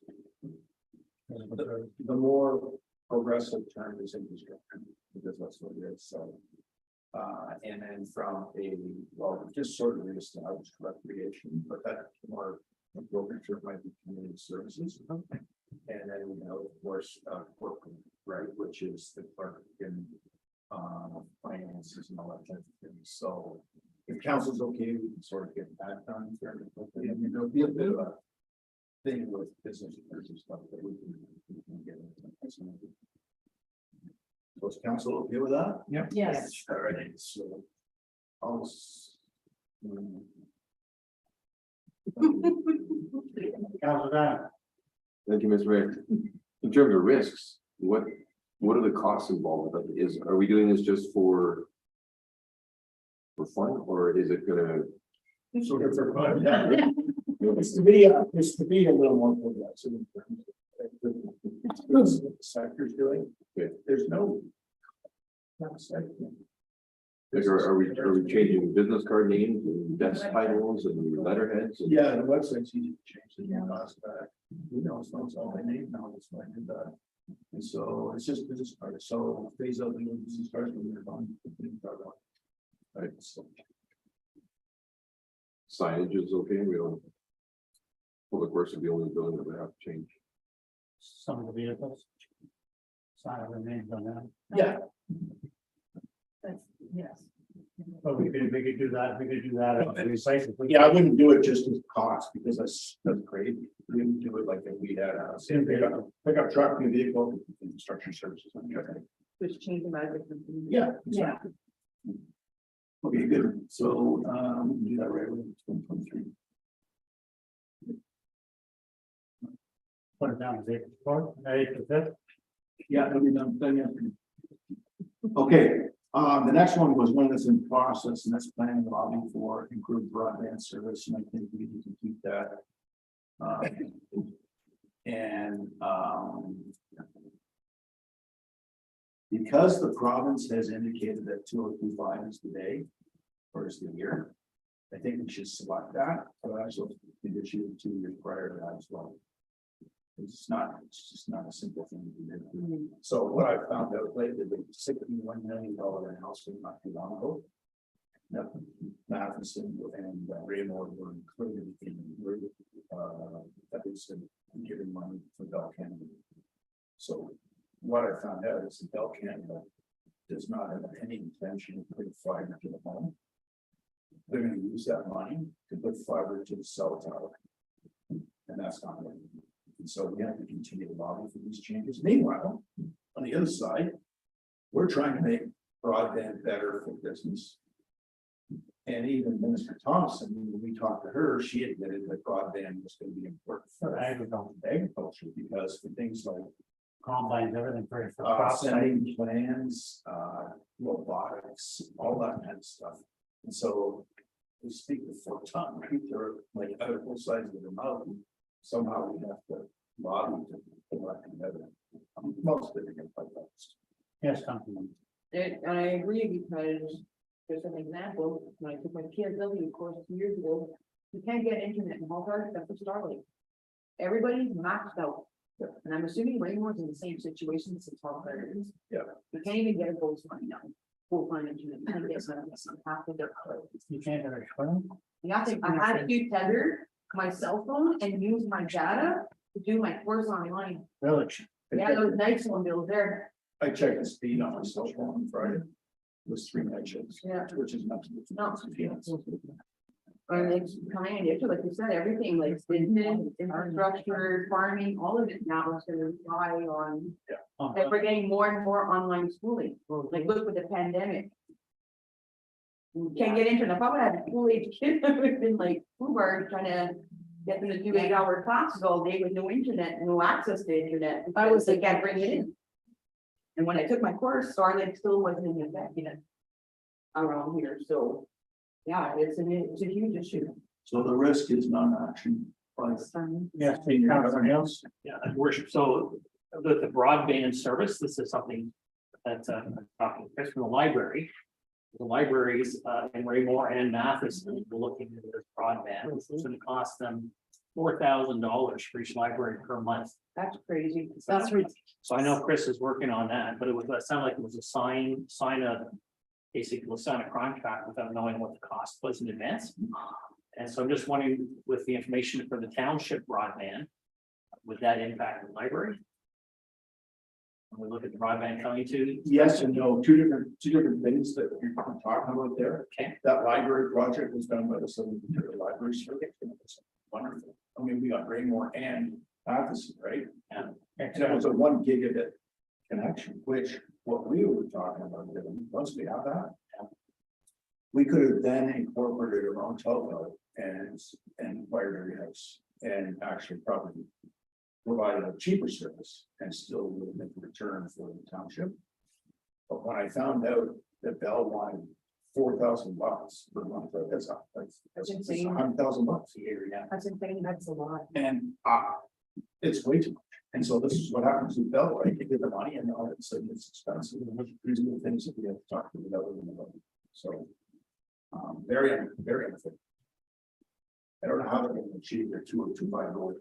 The more progressive term is infrastructure, because that's what it is, so. And then from well, just sort of reestablished recreation, but that more appropriate term might be community services. And then we know, of course, corporate, right, which is the clerk in finances and all that kind of thing. So if council's okay, we can sort of get that done fairly quickly. I mean, there'll be a bit of a thing with business owners and stuff that we can get into. Was council okay with that? Yep. Yes. All right, so. Councilor Down. Thank you, Ms. Ray. In terms of risks, what are the costs involved with it? Are we doing this just for fun, or is it gonna? So if they're fine, yeah. It's to be a little more progressive in terms of what the sector's doing. Okay. There's no. Like, are we changing business card names and desk titles and letterheads? And- Yeah, the website's easy to change, the cost back. You know, it's not all they need now, it's like that. And so it's just business cards, so phase out the new business cards when they're gone. Right, so. Signage is okay, we don't. Public Works is the only building that we have to change. Some of the vehicles. Sign of the names on that. Yeah, That's, yes. But we could do that, at recycle. yeah, I wouldn't do it just as cost, because that's crazy. We wouldn't do it like if we had say pick up truck, new vehicle, construction services. Just change them out of the. Yeah. Yeah. Okay, good. So, we can do that right away. 2023. Put it down as April 4th, April 5th. Yeah, it'll be done. Okay, the next one was one that's in process, and that's planning the lobby for improved broadband service, and I think we need to keep that. Because the province has indicated that 2025 is the day, or is the year, I think we should select that, but I also think it should be 2 years prior to that as well. It's just not a simple thing to do. So what I found out lately, the $61 million announcement not too long ago. Matheson and Raymore were included in that was giving money for Bell Canada. So what I found out is that Bell Canada does not have any intention of putting fiber to the home. They're going to use that money to put fiber to the cell tower. And that's not going to. And so we have to continue to lobby for these changes. Meanwhile, on the other side, we're trying to make broadband better for business. And even Minister Thompson, when we talked to her, she admitted that broadband was going to be important for agriculture because for things like Combines, everything for crop sending plans, robotics, all that kind of stuff. And so we speak with Fort Tom, right? They're like other both sides of the mountain. Somehow we have to lobby to put that together. Most of it again, quite honest. Yes, Councilman. And I agree because there's an example, when I took my PSW course 2 years ago, you can't get internet in Hallmark except for Starlink. Everybody's maxed out. And I'm assuming Raymore's in the same situation as Hallmark is. Yeah. You can't even get a full line now. Full line internet. You can't get some half of their clothes. You can't have a phone? You have to, I had to tether my cell phone and use my data to do my course online. Village. Yeah, those nice one bills there. I checked the speed on my cell phone on Friday. It was 3 megabytes. Yeah. Which is not. And it's kind of, like you said, everything like business, infrastructure, farming, all of it now is gonna rely on. Like we're getting more and more online schooling, like look with the pandemic. Can't get internet. If I would have had a school-age kid, I would have been like, Uber trying to get them to do 8-hour classes all day with no internet, no access to internet. I was like, can't bring it in. And when I took my course, Starlink still wasn't in effect yet around here, so. Yeah, it's a huge issue. So the risk is non-action. But Yes, anything else? Yeah, and worship, so the broadband service, this is something that I'm talking to Chris from the library. The libraries in Raymore and Matheson were looking at this broadband, it's gonna cost them $4,000 for each library per month. That's crazy. That's ridiculous. So I know Chris is working on that, but it was, that sounded like it was a sign a, basically we'll sign a contract without knowing what the cost was in advance. And so I'm just wondering, with the information for the township broadband, would that impact the library? When we look at the broadband coming to. yes and no, two different things that you're talking about there. Okay. That library project was done by the Southern Ontario Library Service. and it was wonderful. I mean, we got Raymore and Matheson, right? Yeah. And it was a 1 gigabit connection, which what we were talking about, once we have that. We could have then incorporated our own telco and wired areas and actually probably provided a cheaper service and still would make a return for the township. But when I found out that Bell wanted $4,000 per month, that's insane. $100,000 a year, yeah. That's insane, that's a lot. And it's way too much. And so this is what happens with Bell, right? You get the money and all of a sudden it's expensive. And these are the things that we have to talk to the government about. So very unfair. I don't know how they're going to achieve their 202.5 goal.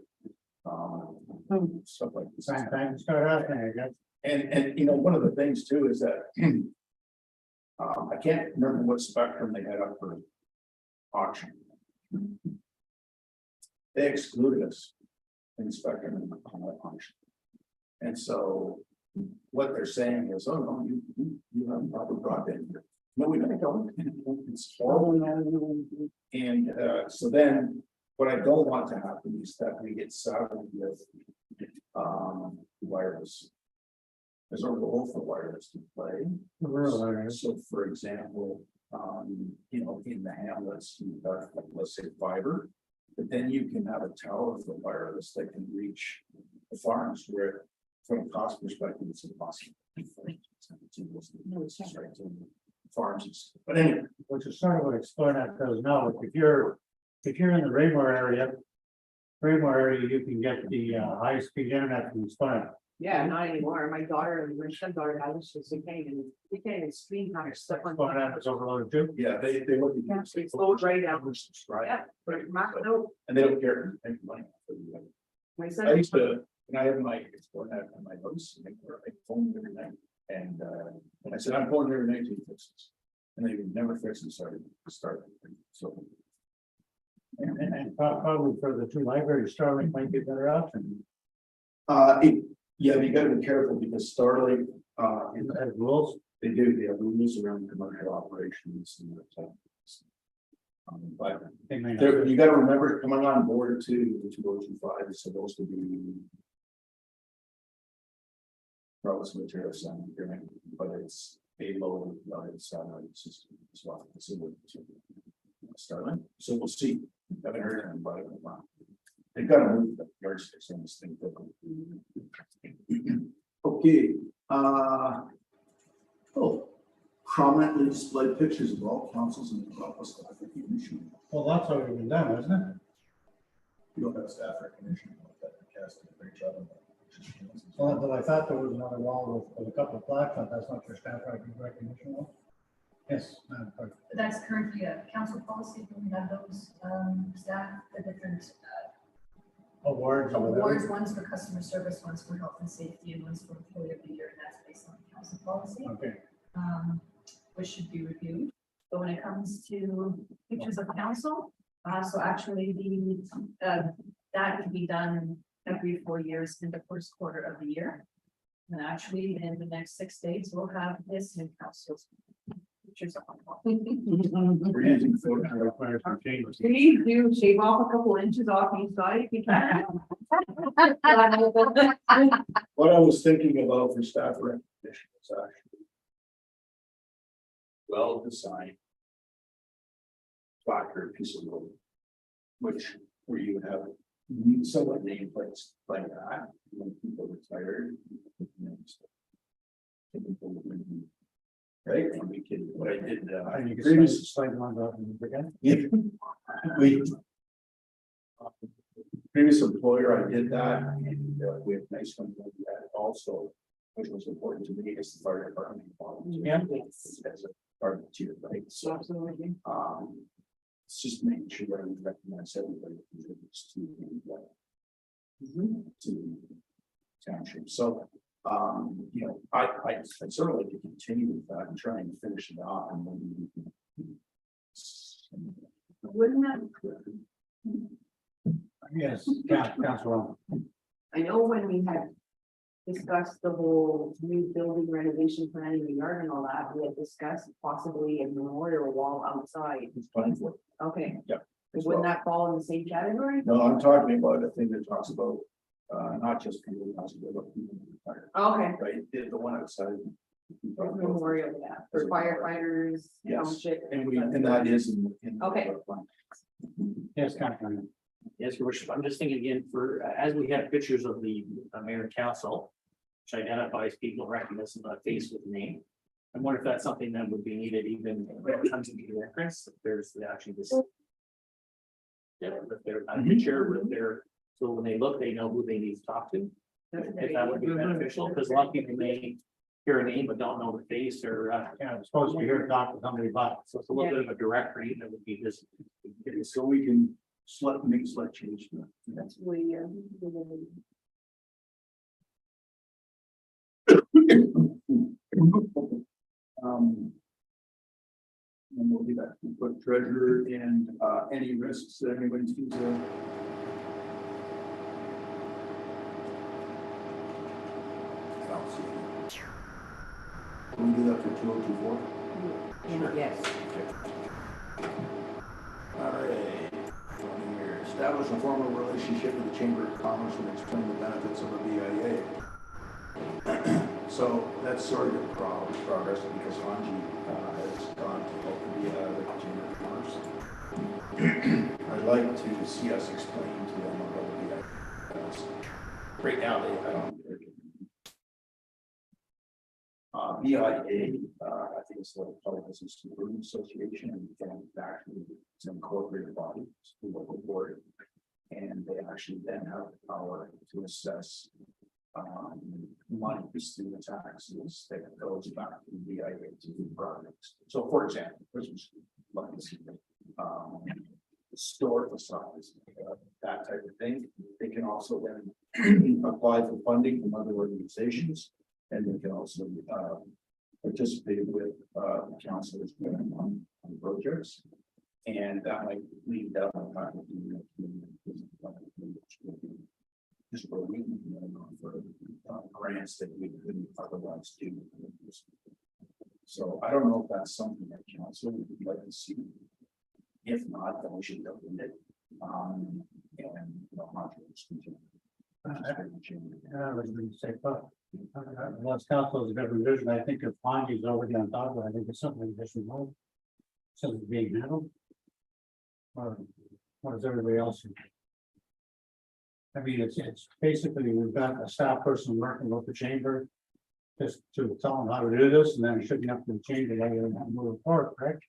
Stuff like this. Thanks, start out there, I guess. And you know, one of the things too is that I can't remember what spectrum they had up for auction. They excluded us in spectrum on that auction. And so what they're saying is, oh no, you have proper broadband here. No, we don't. It's horrible. And so then what I don't want to happen is that we get saddled with wireless. There's a role for wireless to play. So for example, you know, in the hamlets, you've got, let's say, fiber, but then you can have a tower for wireless that can reach the farms where, from a cost perspective, it's impossible. Farms, but anyway, Which is sort of what Explore Net does now, if you're in the Raymore area, you can get the high-speed internet from Explore. Yeah, not anymore. My daughter, my stepdaughter has it, so they can't even screen how to stuff on. Explore Net is overloaded too. yeah, they look. Yeah, it slows right down. Right. Yeah, but no, And they don't care to make money. my I son. used to, when I had my Explore Net on my house, I phoned every night, and I said, I'm phoning every night to fix this. And they would never fix it, started. So. And probably for the two libraries, Starlink might be a better option. Yeah, you gotta be careful because Starlink, It has rules. they have rules around commercial operations and that type of stuff. But They may not. you gotta remember, coming on board too, the 2025 is supposed to be. Relative material sound, but it's a low satellite system as well. Starlink, so we'll see. Haven't heard anything about it in a while. They've got to move the yardsticks on this thing. Okay, prominently displayed pictures of all councils and office staff recognition. Well, that's already been done, isn't it? You don't have staff recognition, that cast a great job on that. Well, but I thought there was another wall with a couple of plaques, but that's not your staff recognition wall? Yes, Madam Clerk. That's currently a council policy, we have those, staff, the different Awards or whatever. awards, one's for customer service, one's for health and safety, and one's for employee of the year, and that's based on council policy. Okay. Which should be reviewed. But when it comes to pictures of council, so actually that can be done every 4 years in the first quarter of the year. And actually, in the next 6 days, we'll have this new council's pictures of. We're using photo. Requires some changes. Please do shave off a couple inches off each side if you can. What I was thinking about for staff recognition is actually well designed Blackbird piece of road. Which, where you would have somewhat nameplates like that, when people retired. Right, and we can, what I did, And you can previous, slide one up and again. we. Previous employer, I did that, and we have nice one like that also, which was important to me as the fire department. Yeah. As a part of the tier, right, so, Absolutely. it's just making sure that we recognize everybody who contributes to the township, so, you know, I'd sort of like to continue with that and try and finish it off and maybe we can. Wouldn't that, Yes, Councilor. I know when we had discussed the whole new building renovation plan in the yard and all that, we had discussed possibly a memorial wall outside. It's fine for. Okay. Yep. Wouldn't that fall in the same category? No, I'm talking about a thing that talks about, not just people, but people who retire, Okay. right, the one outside. Memorial, yeah, for firefighters, Yes. township. And that is in. Okay. Yes, Councilor. Yes, Your Worship, I'm just thinking again for, as we have pictures of the mayor and council, which identifies people, recognize the face with name. I wonder if that's something that would be needed even when it comes to the entrance, if there's actually this. Yeah, if they're a picture with their, so when they look, they know who they need to talk to. If that would be beneficial, because a lot of people may hear a name but don't know the face or, Yeah, I'm supposed to be here to talk to somebody, but so it's a little bit of a directory that would be this. So we can make a slight change. to that. That's we, And we'll do that, we'll put treasurer and, any risks that anybody sees. Can we do that for 2024? yes. All right. One here. Establish a formal relationship with the Chamber of Commerce and explain the benefits of a BIA. So that's sort of in progress because Hanji has gone to help the Chamber of Commerce. I'd like to see us explain to them about the BIA. Because right now they BIA, I think it's the Public Business Improvement Association, and actually it's an incorporated body, it's a local board, and they actually then have the power to assess money through the taxes that goes back to the BIA to do projects. So, for example, Christmas lights, store facades, that type of thing. They can also then apply for funding from other organizations. And they can also participate with councilors on projects. And that might lead down the path of just for grants that we couldn't otherwise do. So I don't know if that's something that council would like to see. If not, then we should look at it. And you know, not unless council is a different vision, I think if Ponji's already on top of it, I think it's something additional. Mode. Something being handled. Or what does everybody else think? I mean, it's basically, we've got a staff person working with the chamber. Just to tell them how to do this, and then it should be up to the chamber to move forward, correct?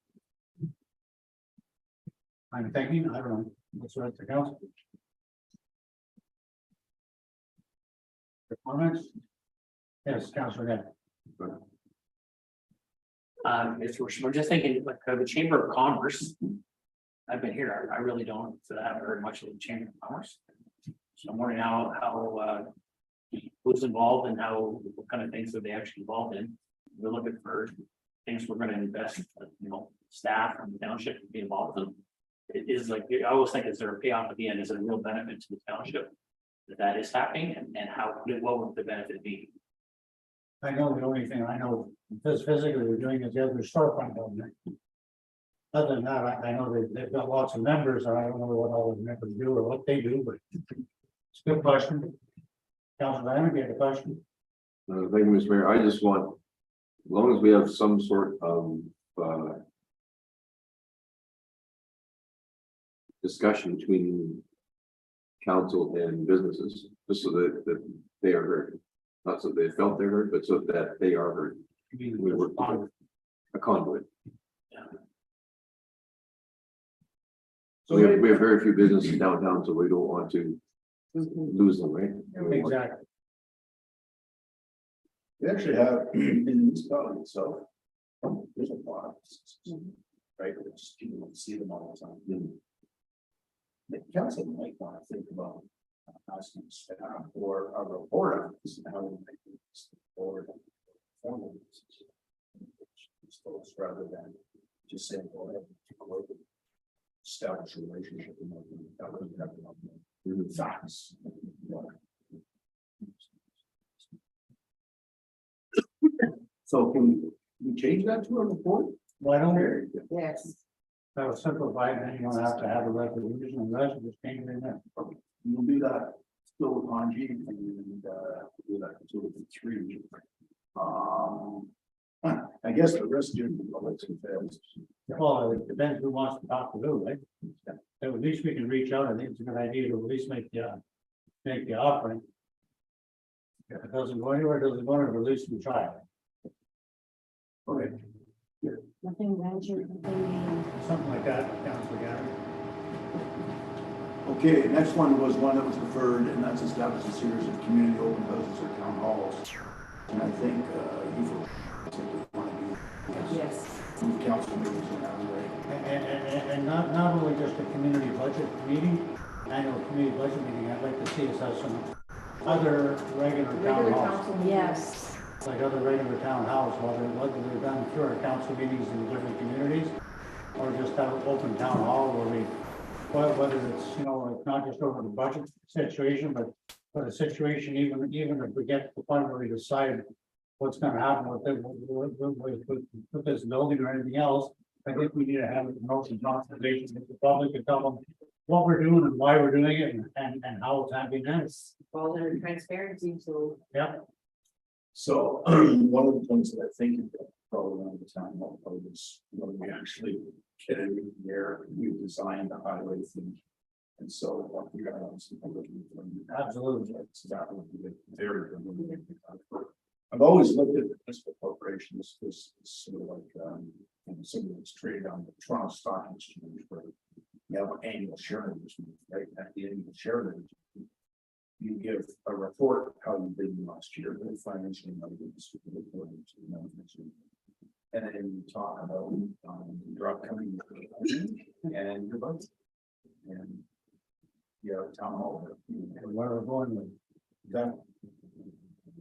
I'm thinking, I don't know, what's right to council. The comments? Yes, Councilor Net. We're just thinking like the Chamber of Commerce. I've been here, I really don't have very much of the Chamber of Commerce. So I'm wondering how who's involved and what kind of things are they actually involved in? We're looking for things we're gonna invest, you know, staff and the township to be involved in. It is like, I always think, is there a payoff at the end? Is it a real benefit to the township? That is happening and what would the benefit be? I know the only thing I know physically we're doing is the other storefront down there. Other than that, I know they've got lots of members, and I don't know what all the members do or what they do, but it's a good question. Councilor Lambert, you have a question? Thank you, Mr. Mayor. I just want, as long as we have some sort of discussion between council and businesses, just so that they are heard. Not so they felt they're heard, but so that they are heard. We work together. A conduit. So we have very few businesses downtown, so we don't want to lose them, right? Exactly. We actually have in the municipality itself, there's a lot of businesses, right? Which people don't see them all the time. The council might want to think about asking staff or a report on this and how we make this forward. Formal business. Folks, rather than just saying, go ahead, establish a relationship and that would have facts. So can we change that to a report? Why don't we? Yes. That was simplified, and you don't have to have a resolution, and that's just came in there. We'll do that still with Hanji and do that until the 3. I guess the rest of the public fails. Well, it depends who wants to talk to who, right? So at least we can reach out. I think it's a good idea to at least make the offering. If it doesn't go anywhere, it doesn't go anywhere, at least we try. Okay. Nothing ventured, nothing Something like that, Councilor Gary. Okay, next one was one that was deferred, and that's establish a series of community open houses or town halls. And I think you want to do. Yes. Move council meetings around, right? And not only just a community budget meeting, annual community budget meeting, I'd like to see us have some other regular town Regular halls. council new. meetings. Yes. Like other regular town halls, whether they're done through our council meetings in different communities, or just have an open town hall where we, whether it's, you know, it's not just over the budget situation, but a situation, even if we get to the point where we decide what's gonna happen with this building or anything else, I think we need to have an open conversation with the public and tell them what we're doing and why we're doing it and how it's happening next. All the transparency, so. Yeah. So one of the things that I think is probably around the time is when we actually get in there, we designed the highway thing. And so what we got on some looking for. Absolutely. So that would be very good. I've always looked at municipal corporations as sort of like something that's traded on the Toronto Stock Exchange where you have an annual shareholders meeting, right? At the end of the shareholders meeting, you give a report how you did last year, the financial numbers, and then you talk about your upcoming year and your budget. And yeah, town hall. And where we're going with. That.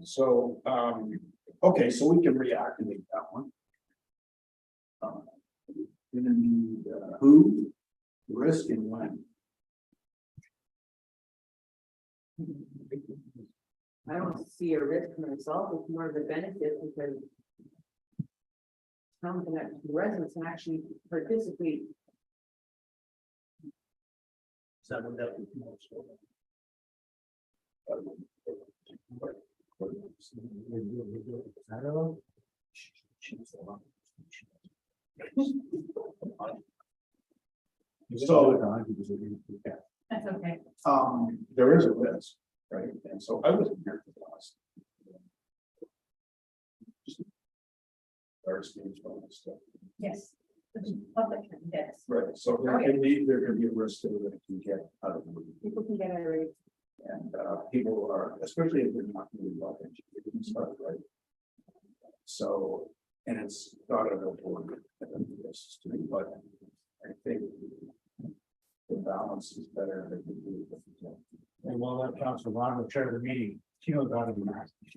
So, okay, so we can reactivate that one. Then who, risk, and when. I don't see a risk myself, it's more of a benefit because something that residents can actually participate. That's okay. There is a risk, right? And so I wasn't here for the last. Our stage all this stuff. Yes. The public, yes. Right, so there can be a risk that it can get out of the movie. People can get irate. And people are, especially if they're not really well educated and stuff, right? So, and it's not a board, this to me, but I think the balance is better than we do. And we'll let Council Ron chair the meeting. She knows how to do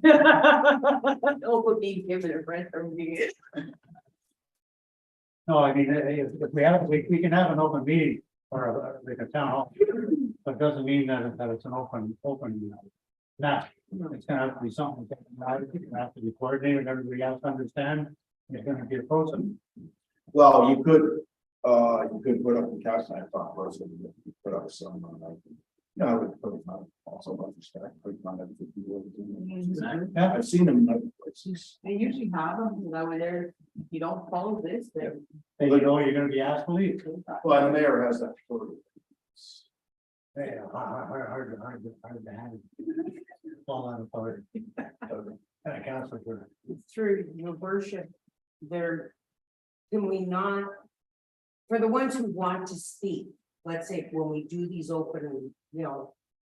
that. Open being given a friend from me. No, I mean, if we have, we can have an open meeting or like a town hall. But it doesn't mean that it's an open. Now, it's gonna have to be something that it's gonna have to be coordinated, everybody has to understand. It's gonna be a process. Well, you could put up the cash and I thought was put up some, I would put them also understand, put on everything. Yeah. I've seen them in other places. They usually have them, because over there, if you don't follow this, they're. And you know, you're gonna be asked to leave. Well, the mayor has that authority. Yeah, hard to handle. Fall out of part. Council for. Through your worship, there, can we not? For the ones who want to speak, let's say when we do these open,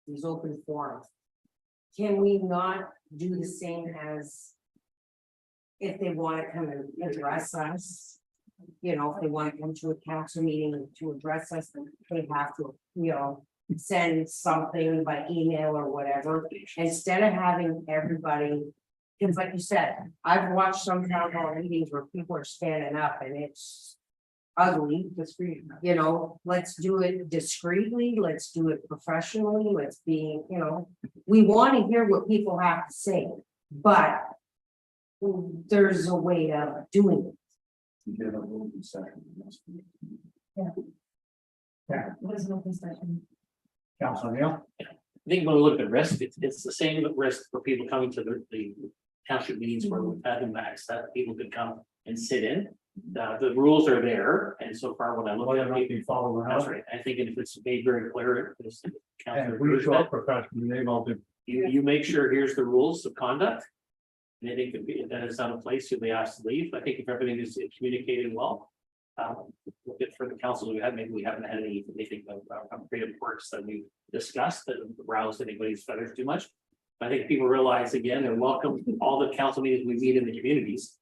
these open forums. Can we not do the same as? If they want to come and address us? If they want to come to a council meeting to address us, they have to, send something by email or whatever, instead of having everybody. Because like you said, I've watched some town hall meetings where people are standing up and it's ugly. Let's do it discreetly, let's do it professionally, let's be, we want to hear what people have to say, but there's a way of doing it. You get a little concession. What is an open session? Council Neil? I think when we look at risk, it's the same risk for people coming to the township meetings where we've had them max, that people could come and sit in. The rules are there, and so far when I look Whether at or not it, they follow that's around. right. I think if it's made very clear, it's And Councilor if we Cruz show that up professionally, they've all been. you make sure here's the rules of conduct. And I think if that is out of place, you'll be asked to leave. I think if everything is communicated well. Look at for the council we had, maybe we haven't had anything of great importance that we discussed that roused anybody's feathers too much. I think people realize again, they're welcome, all the council meetings we meet in the communities.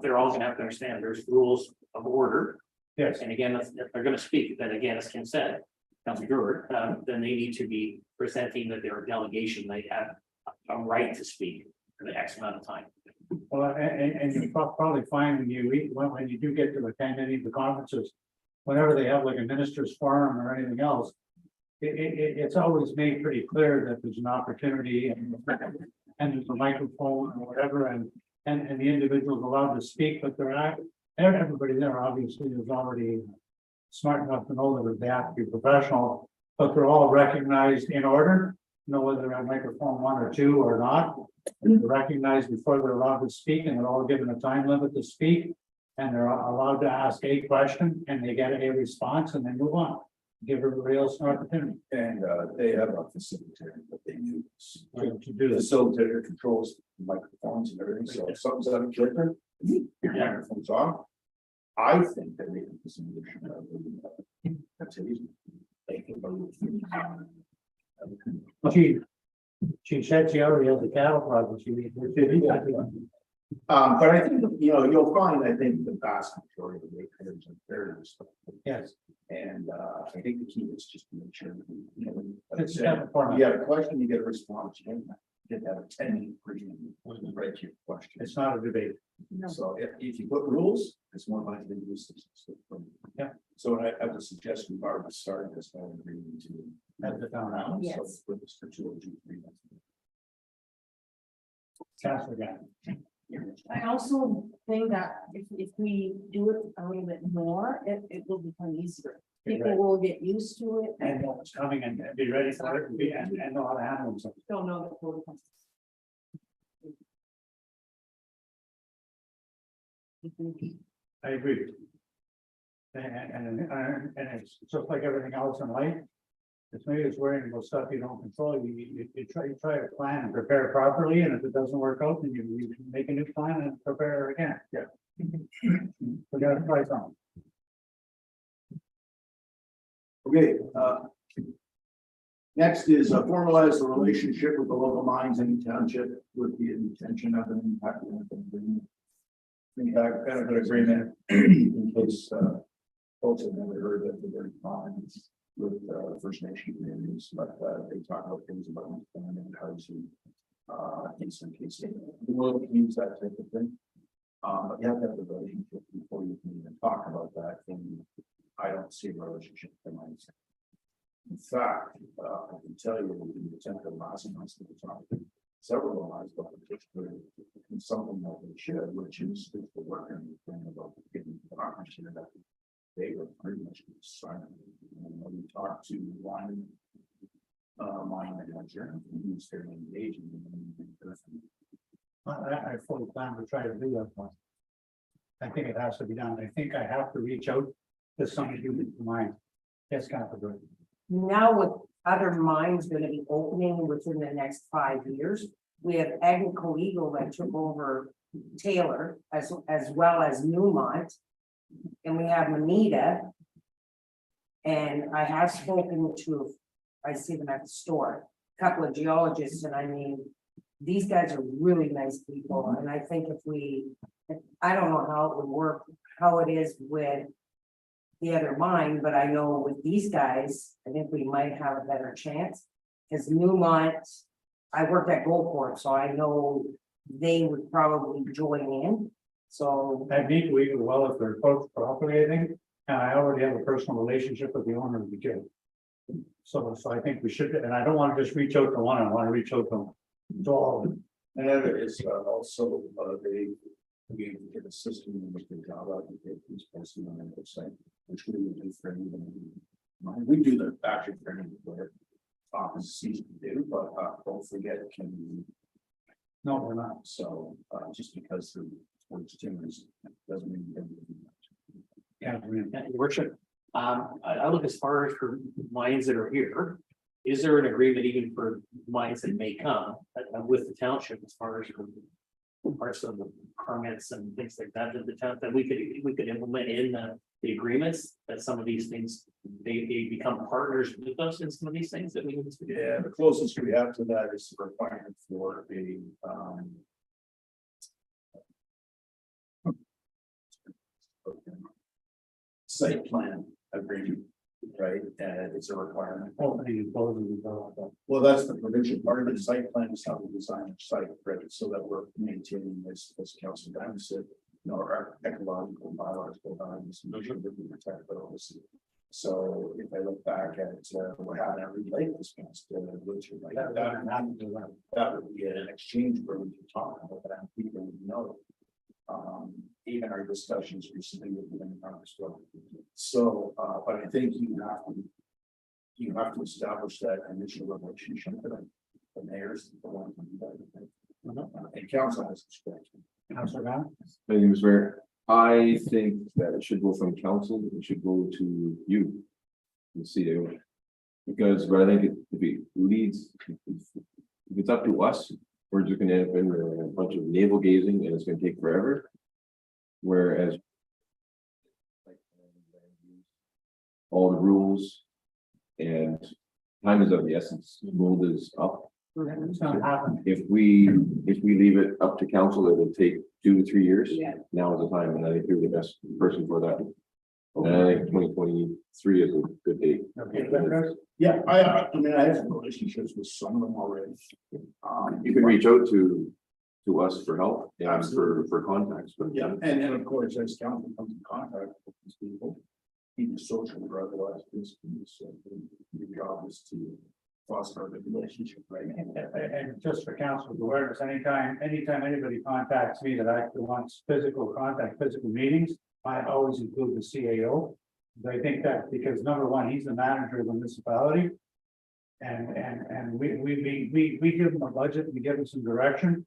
They're all gonna have to understand there's rules of order. Yes. And again, if they're gonna speak, then again, as Kim said, Councilor Brewer, then they need to be presenting that they're a delegation, they have a right to speak for the X amount of time. Well, and you probably find when you do get to attend any of the conferences, whenever they have like a minister's forum or anything else. It's always made pretty clear that there's an opportunity and there's a microphone or whatever, and the individual's allowed to speak, but everybody there obviously is already smart enough to know that they have to be professional, but they're all recognized in order, whether they're on microphone 1 or 2 or not. They're recognized before they're allowed to speak, and they're all given a time limit to speak, and they're allowed to ask a question, and they get a response, and they move on. Give everybody else an opportunity And they have a facilitator that they use. to do The this. facilitator controls the microphones and everything, so if something's out of kilter, your microphone's off. I think that we can facilitate. That's easy. She said she already has a cattle project. But I think, you'll find, I think the vast majority of the ratepayers are very respectful. Yes. And I think the key is just to make sure, that like I It's said, kind of format. you have a question, you get a response, you get that attending briefing, right to your question. It's not a debate. So if you put rules, it's more likely to use this. Yeah. So I would suggest we Barbara started this whole agreement to. At the town hall. So Yes. put this for 2 or 2, 3 months. Councilor Gann. I also think that if we do it a little bit more, it will become easier. People will get used to it And know what's coming and be ready for it and know how to handle themselves. don't know the protocol. I agree. And it's just like everything else in life. It's maybe it's worrying about stuff you don't control. You try to plan and prepare properly, and if it doesn't work out, then you can make a new plan and prepare again. Yeah. We gotta try something. Okay, next is formalize the relationship with the local mines in the township with the intention of an impact benefit agreement in case folks have never heard of the very mines with First Nation communities, but they talk about things about land and how to in some cases, we'll use that type of thing. But you have to have the relationship before you can even talk about that, and I don't see a relationship with the mines. In fact, I can tell you, we attempted last month to talk to several of us, but it's something that we should, which is the work and the thing about getting the partnership that they were pretty much silent. And when we talked to one mine manager, he was fairly engaging. I fully plan to try to do that one. I think it has to be done. I think I have to reach out to somebody who is mine. Yes, Councilor. now with other mines gonna be opening within the next 5 years, we have Agnico Eagle that took over Taylor as well as Newmont. And we have Manita. And I have spoken to, I see them at the store, a couple of geologists, and I mean, these guys are really nice people, and I think if we, I don't know how it would work, how it is with the other mine, but I know with these guys, I think we might have a better chance. Because Newmont, I worked at Goldcorp, so I know they would probably join in, so. I meet we well if they're approached properly, I think, and I already have a personal relationship with the owner of the gym. So I think we should, and I don't want to just reach out to one, I want to reach out to all of them. And there is also, we get a system in which the job out and get these posted on the website, which we would do for anyone. We do the factory training where office season do, but don't forget can be. No, we're not. So just because the sports team doesn't mean. Yeah, I mean, Yeah, Your worship, I look as far as for mines that are here. Is there an agreement even for mines that may come with the township as far as parts of the permits and things like that, that the town, that we could implement in the agreements, that some of these things, they become partners with us in some of these things that we need to do? Yeah, the closest we have to that is the requirement for a site plan agreement, right? And it's a requirement. opening and closing and all that. Well, that's the provision. Part of the site plan is how we design our site, right? So that we're maintaining this, as Council Diamond said, you know, our ecological bylaws go on, this mission that we protect, but obviously. So if I look back at what happened at Reed Lake this past winter, like that would be an exchange where we can talk about that, and people would know. Even our discussions recently with the as well. So, but I think you have to establish that initial relationship with the mayors, the one and council has discretion. Councilor Brown? Thank you, Mr. Mayor. I think that it should go from council, it should go to you. The CEO. Because, but I think if it leads, if it's up to us, we're just gonna end up in a bunch of navel gazing and it's gonna take forever. Whereas. All the rules. And time is of the essence, mold is up. It's gonna happen. If we leave it up to council, it will take 2 to 3 years. Yeah. Now is the time, and I think you're the best person for that. And I think 2023 is a good date. Okay, Chris? Yeah, I mean, I have relationships with some of them already. You can reach out to us for help and Absolutely. for contacts, but Yeah, and of course, as council comes in contact with these people, either social or otherwise, this, your job is to foster a good relationship, right? And just for council's awareness, anytime anybody contacts me that actually wants physical contact, physical meetings, I always include the CAO. I think that because number one, he's the manager of the municipality. And we give him a budget, we give him some direction.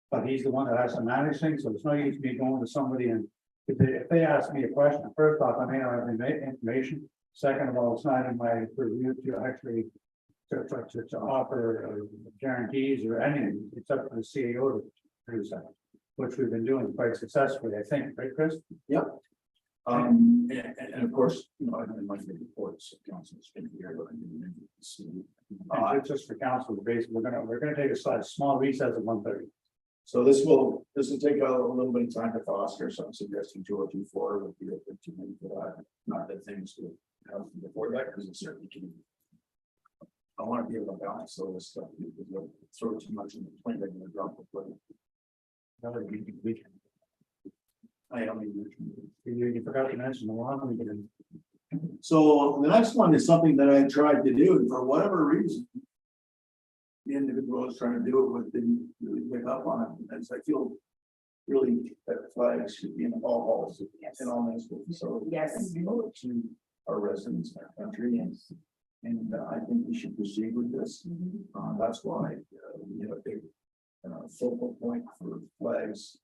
But he's the one that has to manage things, so it's no use me going to somebody and if they ask me a question, first off, I may not have the information. Second of all, it's not in my purview to actually to offer guarantees or anything. It's up to the CEO to produce that, which we've been doing quite successfully, I think, right, Chris? And of course, you know, in my reports, council's been here. And just for council, basically, we're gonna take a small recess at 1:30. So this will take a little bit of time to foster, so I'm suggesting 2 or 2 4 would be a good to move for that. Not that things will happen before that, because it certainly can. I want to be able to balance all this stuff, because we'll throw too much in the plane, they're gonna drop the plane. Another weekend. I only mentioned it. You forgot to mention the one weekend. So the next one is something that I tried to do, and for whatever reason. The individual I was trying to do it with didn't really pick up on it, and so I feel really that flags should be in all halls and all municipal facilities. Yes. To our residents in our country, and I think we should proceed with this. That's why we have a big focal point for flags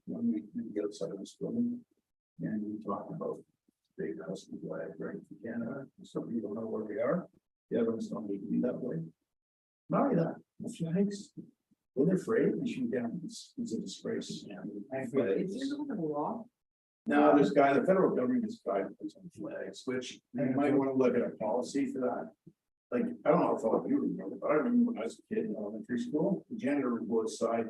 when we get outside of this building. And we talked about big husky flag, right, in Canada, some people don't know where they are, the other ones don't need to be that way. Not only that, the flags, when they're afraid, they shoot down, it's a disgrace. Is there no law? Now, this guy, the federal government is guiding us on flags, which you might want to look at a policy for that. Like, I don't know if all of you remember, but I remember when I was a kid in elementary school, the janitor would go outside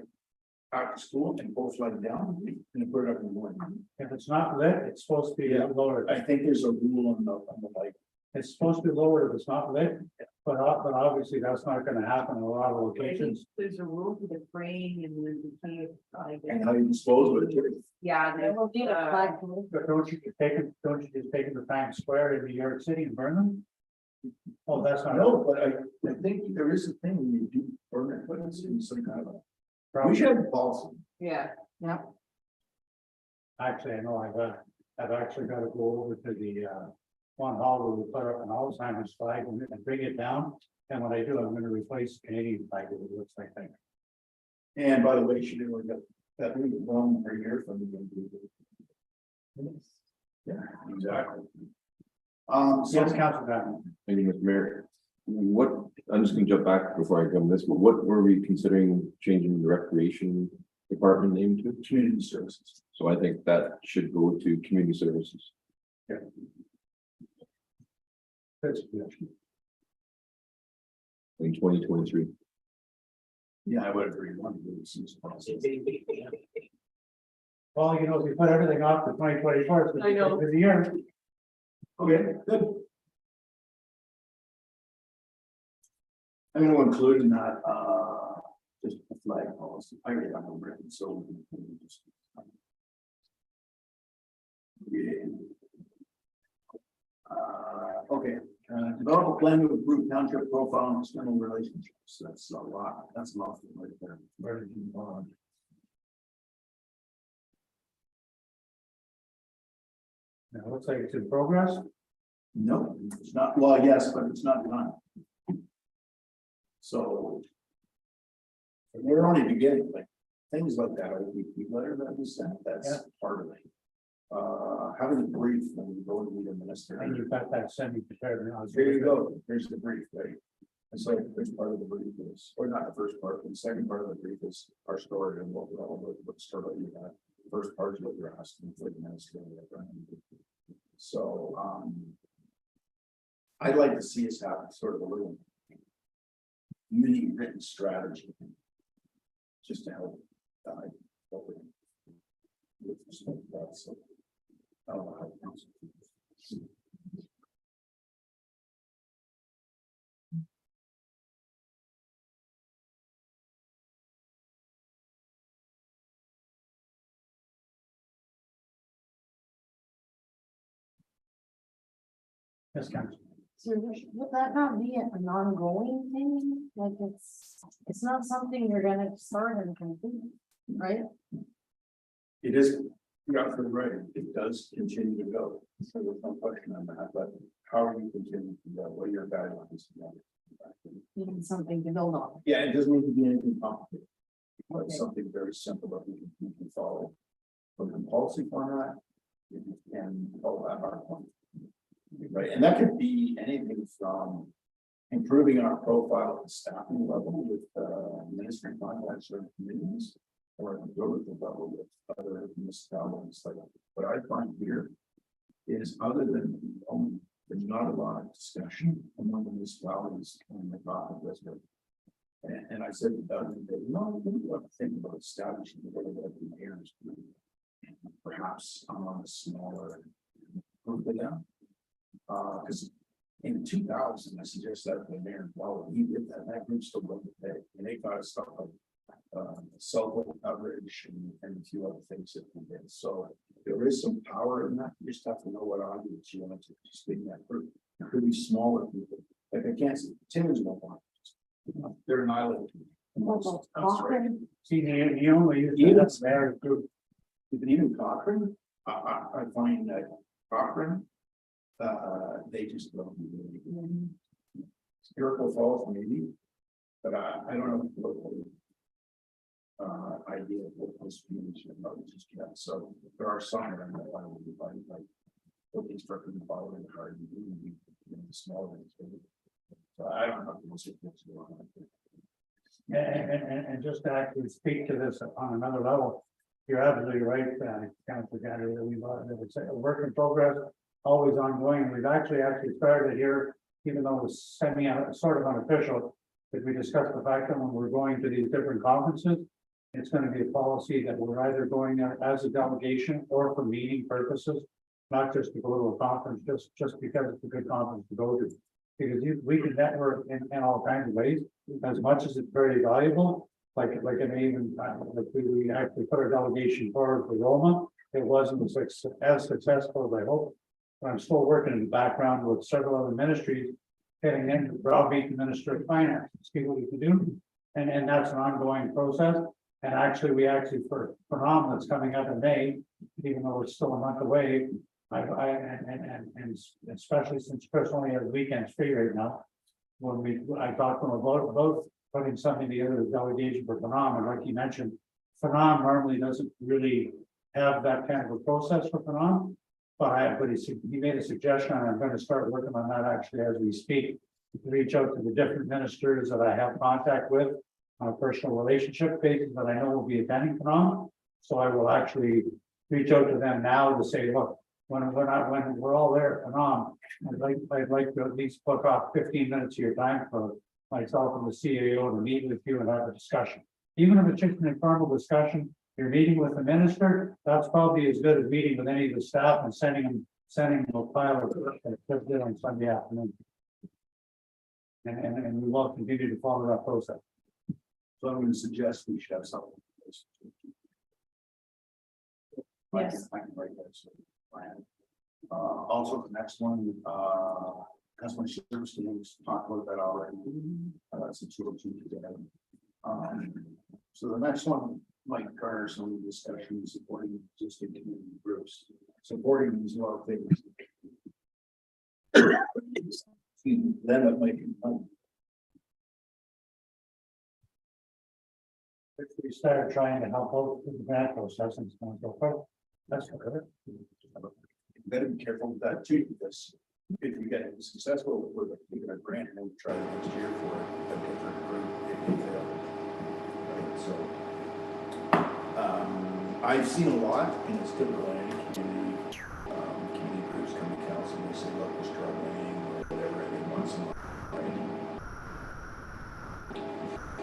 after school and pull flag down and put it up in the morning. If it's not lit, it's supposed to be Yeah. lowered. I think there's a rule on the light. It's supposed to be lowered if it's not lit, but obviously that's not gonna happen in a lot of I think locations. there's a rule for the frame and the key. And how you dispose of it. Yeah, There will be a flag. But don't you just take it to Times Square in New York City and burn them? Oh, that's not. No, but I think there is a thing when you do burn it, but it's in some kind of. We should have a policy. Yeah. Actually, I know I've actually got to go over to the, one hall where we put up an Alzheimer's flag and bring it down. And when I do, I'm gonna replace the Canadian flag with it looks like that. And by the way, she didn't get that really long per year from the. Yeah, exactly. So Yes, Council Brown. Thank you, Mr. Mayor. What, I'm just gonna jump back before I come to this, but what were we considering changing the recreation department name to? community services. So I think that should go to community services. That's good. In 2023. Yeah, I would agree. One of those is policy. Well, you know, if you put everything off to 2024, it's I know. the year. Okay, good. I'm gonna include in that, just a flag policy. I already have them written, so. we can just- Yeah. Okay, develop a plan to improve township profile and external relationships. That's a lot. That's a lot right there. Where did you bond? It looks like it's in progress. No, it's not, well, yes, but it's not done. So. We're only beginning, like, things like that, our weekly letter that we sent, that's part of it. Having a brief when we go to meet a minister. And you've got that semi-prepared now. There you go, there's the brief, right? And so the first part of the brief is, or not the first part, but the second part of the brief is our story and what we're all about, what story you got. The first part is what you're asking for the minister. So, I'd like to see us have sort of a little mini written strategy. Just to help guide. what we're- with respect to that, so, I don't know how it comes. Yes, Council. So would that not be an ongoing thing? Like it's not something you're gonna start and complete, right? It is, you're absolutely right, it does continue to go, so there's no question on that, but how are you continuing to go, what are your guidelines? Even something to build on. Yeah, it doesn't need to be anything complicated. But Okay. something very simple that we can follow. From the policy format. And all that our point. Right, and that could be anything from. Improving our profile at the staffing level with ministry contacts or communities. Or at the local level with other municipalities, like what I find here. Is other than, there's not a lot of discussion among the municipalities on the topic of this. And I said, no, we want to think about establishing the way that the mayors. Perhaps on a smaller. Group of them. Because in 2000, I suggest that the mayor, well, he did that group still went to pay, and they got stuff like. Cell phone coverage and a few other things that we did, so there is some power in that, you just have to know what audience you want to speak in that group. It could be smaller people, like I can't see, Timmins won't want. They're an island. Cochrane? See, you only use Yeah. that's very good. Even Cochrane, I find that Cochrane, they just don't. Spherical Falls maybe, but I don't know. What idea of what those communities are about just yet, so there are some around that I will be like They instructed the following hard, the small ones. So I don't know. What's going on. And just to actually speak to this on another level, you're absolutely right, Councilor Gandhi, that it's a work in progress, always ongoing. We've actually started here, even though it's sort of unofficial, that we discussed the fact that when we're going to these different conferences, it's going to be a policy that we're either going there as a delegation or for meeting purposes, not just to go to a conference, just because it's a good conference to go to. Because we can network in all kinds of ways, as much as it's very valuable, like it even, like we actually put our delegation forward for Roma. It wasn't as successful as I hoped. But I'm still working in the background with several other ministries, getting into browbeat the Minister of Finance, see what we can do. And that's an ongoing process. And actually, for Phenom that's coming up in May, even though it's still a month away, and especially since Chris only has weekends free right now. I talked to him about putting something together as delegation for Phenom, and like you mentioned, Phenom normally doesn't really have that kind of a process for Phenom. But he made a suggestion, and I'm going to start working on that actually as we speak. To reach out to the different ministers that I have contact with on a personal relationship basis that I know will be attending Phenom. So I will actually reach out to them now to say, look, when we're all there at Phenom, I'd like to at least book off 15 minutes of your time for myself and the CAO to meet with you and have a discussion. Even if it's just an informal discussion, you're meeting with the minister, that's probably as good as meeting with any of the staff and sending them a file of work that Chris did on Sunday afternoon. And we will continue to follow that process. So I'm going to suggest we should have something. Yes. I can write that. So, plan. Also, the next one, customer service, we talked about that already. That's a 202 together. So the next one might garner some discussion supporting existing community groups, supporting these lot of things. Then it might be fun. If we started trying to help out with the grant process and so on and so forth, that's good. You better be careful with that too, because if you get successful, we're taking a grant and then we try next year for a different group if you fail. Right, so I've seen a lot, and it's typical in any community. Community groups come to council and they say, look, we're struggling or whatever, and they want some money.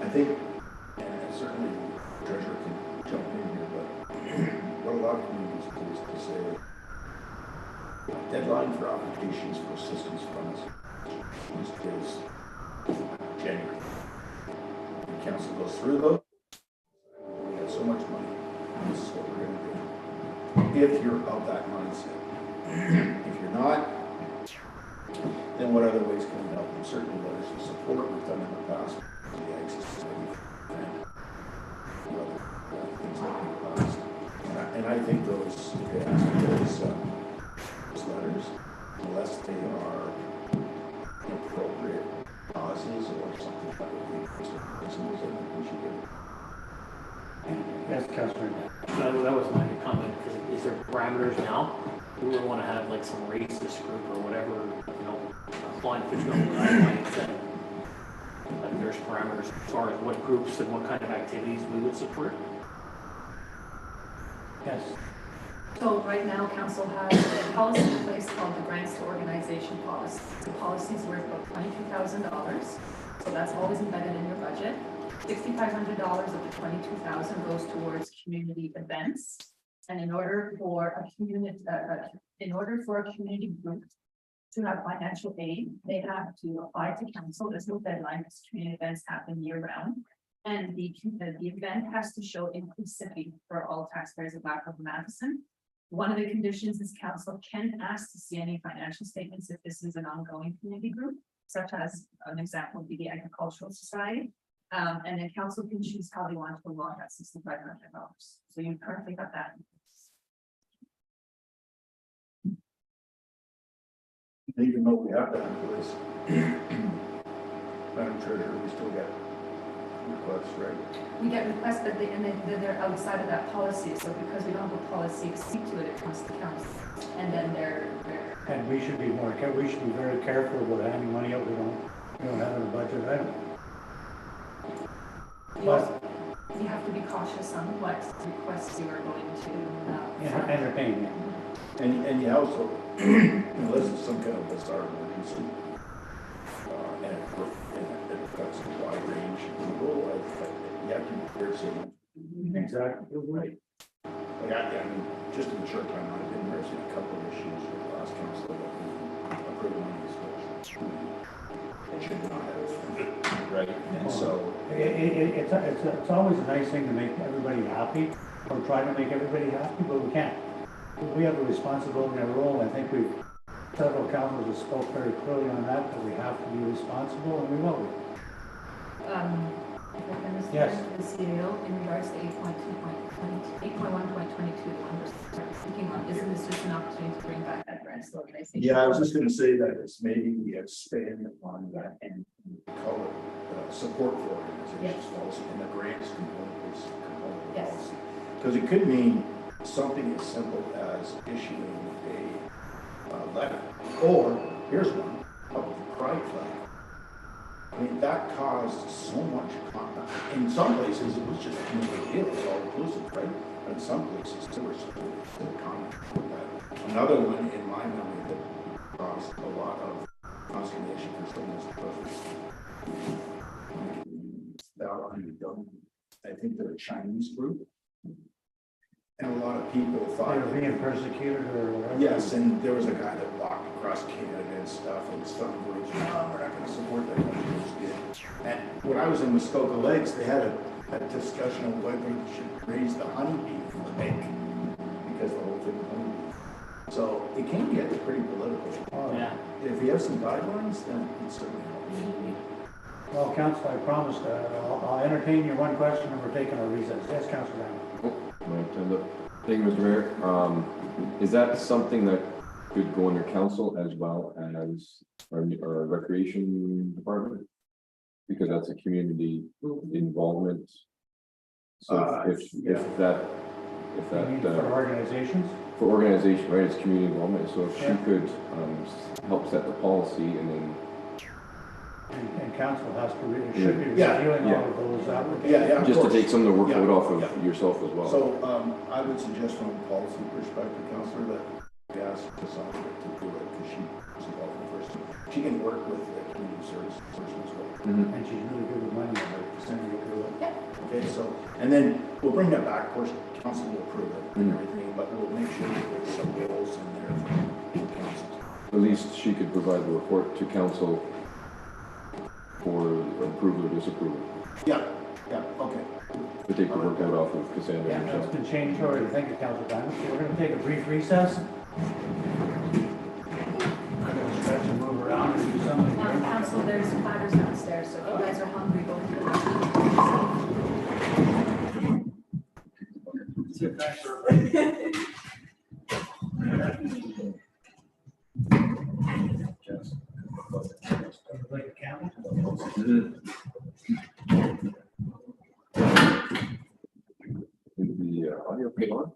I think, and certainly the treasurer can jump in here, but what a lot of communities do is to say, deadline for applications for assistance funds is January. The council goes through those. We have so much money. This is what we're going to do. If you're of that mindset, if you're not, then what other ways can we help them? Certainly letters of support we've done in the past. The access and other things like that. And I think those letters, unless they are appropriate causes or something that would be we should do. Yes, Councilor. That was my comment, because is there parameters now? We would want to have like some racist group or whatever, applying for guidelines and there's parameters as far as what groups and what kind of activities we would support. Yes. So right now, council has a policy in place called the grants to organization policy. The policy is worth about $22,000. So that's always embedded in your budget. $6,500 of the $22,000 goes towards community events. And in order for a community group to have financial aid, they have to apply to council. There's no deadline because community events happen year round. And the event has to show inclusivity for all taxpayers of Black River Madison. One of the conditions is council can ask to see any financial statements if this is an ongoing community group, such as an example would be the Agricultural Society. And then council can choose how they want to allot that $6,500. So you currently got that. Even though we have that in place, Madam Treasurer, we still get requests, right? We get requests, but they're outside of that policy, so because we don't have a policy to speak to it, it comes to council. And then they're, And we should be we should be very careful about handing money out we don't have in the budget item. you also, you have to be cautious on what requests you are going to, Entertain, And you also, unless it's some kind of bizarre emergency, and it affects a wide range of people, you have to be very safe. exactly. Right. Like, I mean, just in the short time I've been there, I've seen a couple of issues with the last council that we approved on these, it should not have, right? And so, It's always a nice thing to make everybody happy, or try to make everybody happy, but we can't. We have a responsibility and a role, I think several councils have spoke very clearly on that we have to be responsible, and we will be. if I can just Yes. turn to the CAO in regards to 8.1.22, the one we're speaking on, isn't this just an opportunity to bring back that grants organization? yeah, I was just gonna say that it's maybe we expand on that and call it support for organizations policy, and the grants component is component of the Yes. policy. Because it could mean something as simple as issuing a letter, or here's one, up the pride flag. I mean, that caused so much contact. In some places, it was just a big deal, it was all inclusive, right? But in some places, there was still comment with that. Another one in my memory that caused a lot of consternation for some of those I think they're a Chinese group. And a lot of people thought. They're being persecuted or whatever. Yes, and there was a guy that walked across Canada and stuff, and some groups, no, we're not gonna support that. And when I was in Muskoka Lakes, they had a discussion of whether we should raise the honeybee from the lake, because the whole thing was honeybee. So it can get pretty political. Yeah. If you have some guidelines, then it certainly helps. Well, Council, I promised, I'll entertain your one question and we're taking our recess. Yes, Councilor Brown. Thank you, Mr. Mayor. Is that something that could go under council as well as our recreation department? Because that's a community involvement. So if that, You mean for organizations? for organization, right, it's community involvement. So if she Yeah. could help set the policy and then And council has to, should be Yeah. reviewing Yeah. all of those applications. Yeah, of just to course. take some of the workload Yeah. off of Yeah. yourself as well. So, I would suggest from a policy perspective, Counselor, that we ask Cassandra to do it, because she was involved in the first one. She can work with the community service person as well. Mhm. And she's really good with money, Cassandra will do it. Okay, so, and then we'll bring that back, of course, council will approve it and Mhm. everything, but we'll make sure that there's some goals in there for council. At least she could provide the report to council for approval or disapproval, Yeah, okay. Uh, to take the workload off of Cassandra Yeah, herself. that's been changed already. Thank you, Councilor Brown. So we're gonna take a brief recess. I'm gonna stretch and move around and do something. Council, there's platters downstairs, so if you guys are hungry, go to the. Like a camel. Is the audio came on?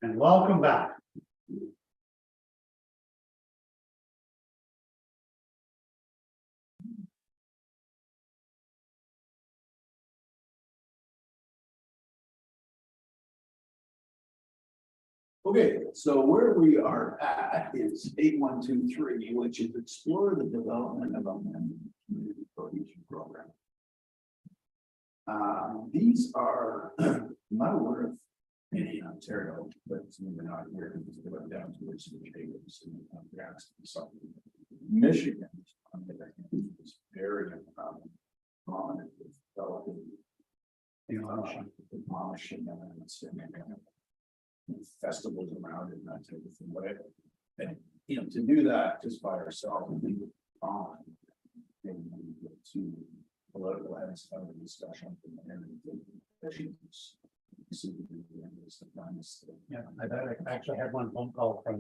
And welcome back. Okay, so where we are at is 8123, which is explore the development of a community cohesion program. These are, I'm not aware of any in Ontario, but it's maybe not here because they went down to where it's in Jacobs and grants and something. Michigan is very prominent with developing. Demolishing and festivals around it and that type of thing, whatever. And, you know, to do that just by ourselves, we would on. And to political ends of the discussion. Yeah, I actually had one phone call from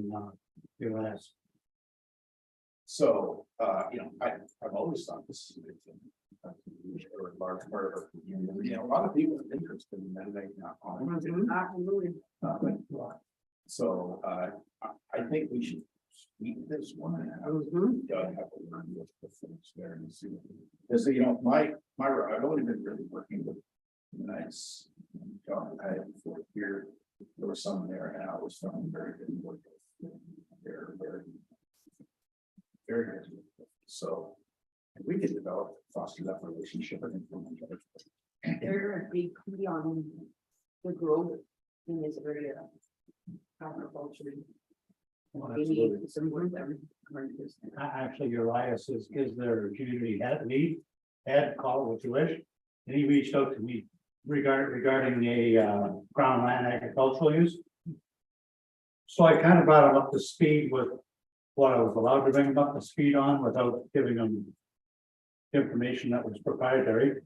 US. So, you know, I've always thought this is a good thing. Or a large part of our community, you know, a lot of people are interested in that, like, not on. Absolutely. So, I think we should speak this one. And have to learn what the folks there and see. Because, you know, I've only been really working with nice job I had before here. There was some there and I was feeling very good work. They're very good. So we could develop, foster that relationship. I think. They're a big key on the growth in this area. Agriculture. They need to support them. Actually, Urias is their community head call, what you wish. And he reached out to me regarding a ground land agricultural use. So I kind of brought him up to speed with what I was allowed to bring him up to speed on without giving him information that was proprietary.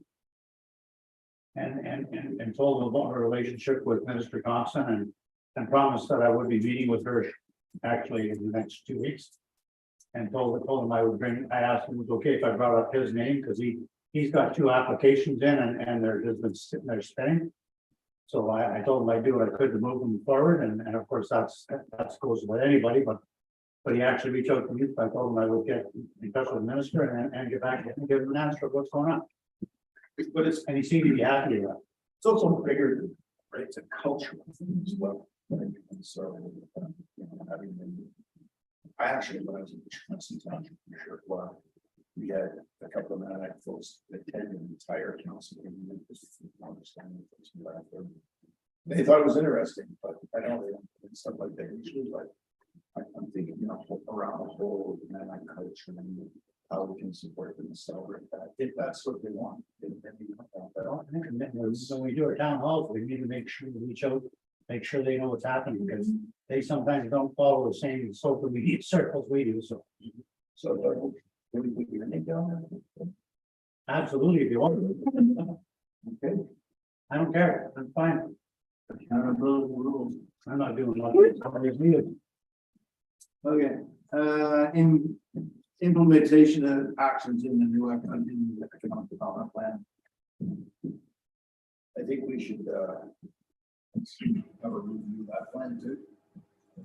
And told him about her relationship with Minister Thompson and promised that I would be meeting with her actually in the next 2 weeks. And told him I asked him if it was okay if I brought up his name, because he's got 2 applications in and they're just been sitting there spinning. So I told him I'd do what I could to move them forward, and of course that goes with anybody, but he actually reached out to me. I told him I would get in touch with the minister and get back and give him an answer of what's going on. But And he seemed to be happy with that. it's also bigger, right? It's a cultural thing as well. And so, you know, having been, I actually, when I was in Wisconsin Township, for sure, well, we had a couple of Mennonite folks that attended the entire council. Meeting, they thought it was interesting, but I know they stuff like that usually, like I'm thinking, you know, around the whole Mennonite culture and how we can support them and celebrate that, if that's what they want. When we do our town halls, we need to make sure we reach out, make sure they know what's happening, because they sometimes don't follow the same social media circles we do, so. Really put your name down there? Absolutely, if you want. Okay. I don't care, I'm fine, Accountability rules. I'm not doing nothing, somebody's needed. Okay, in implementation of actions in the new economic development plan. I think we should Have a review of that plan too.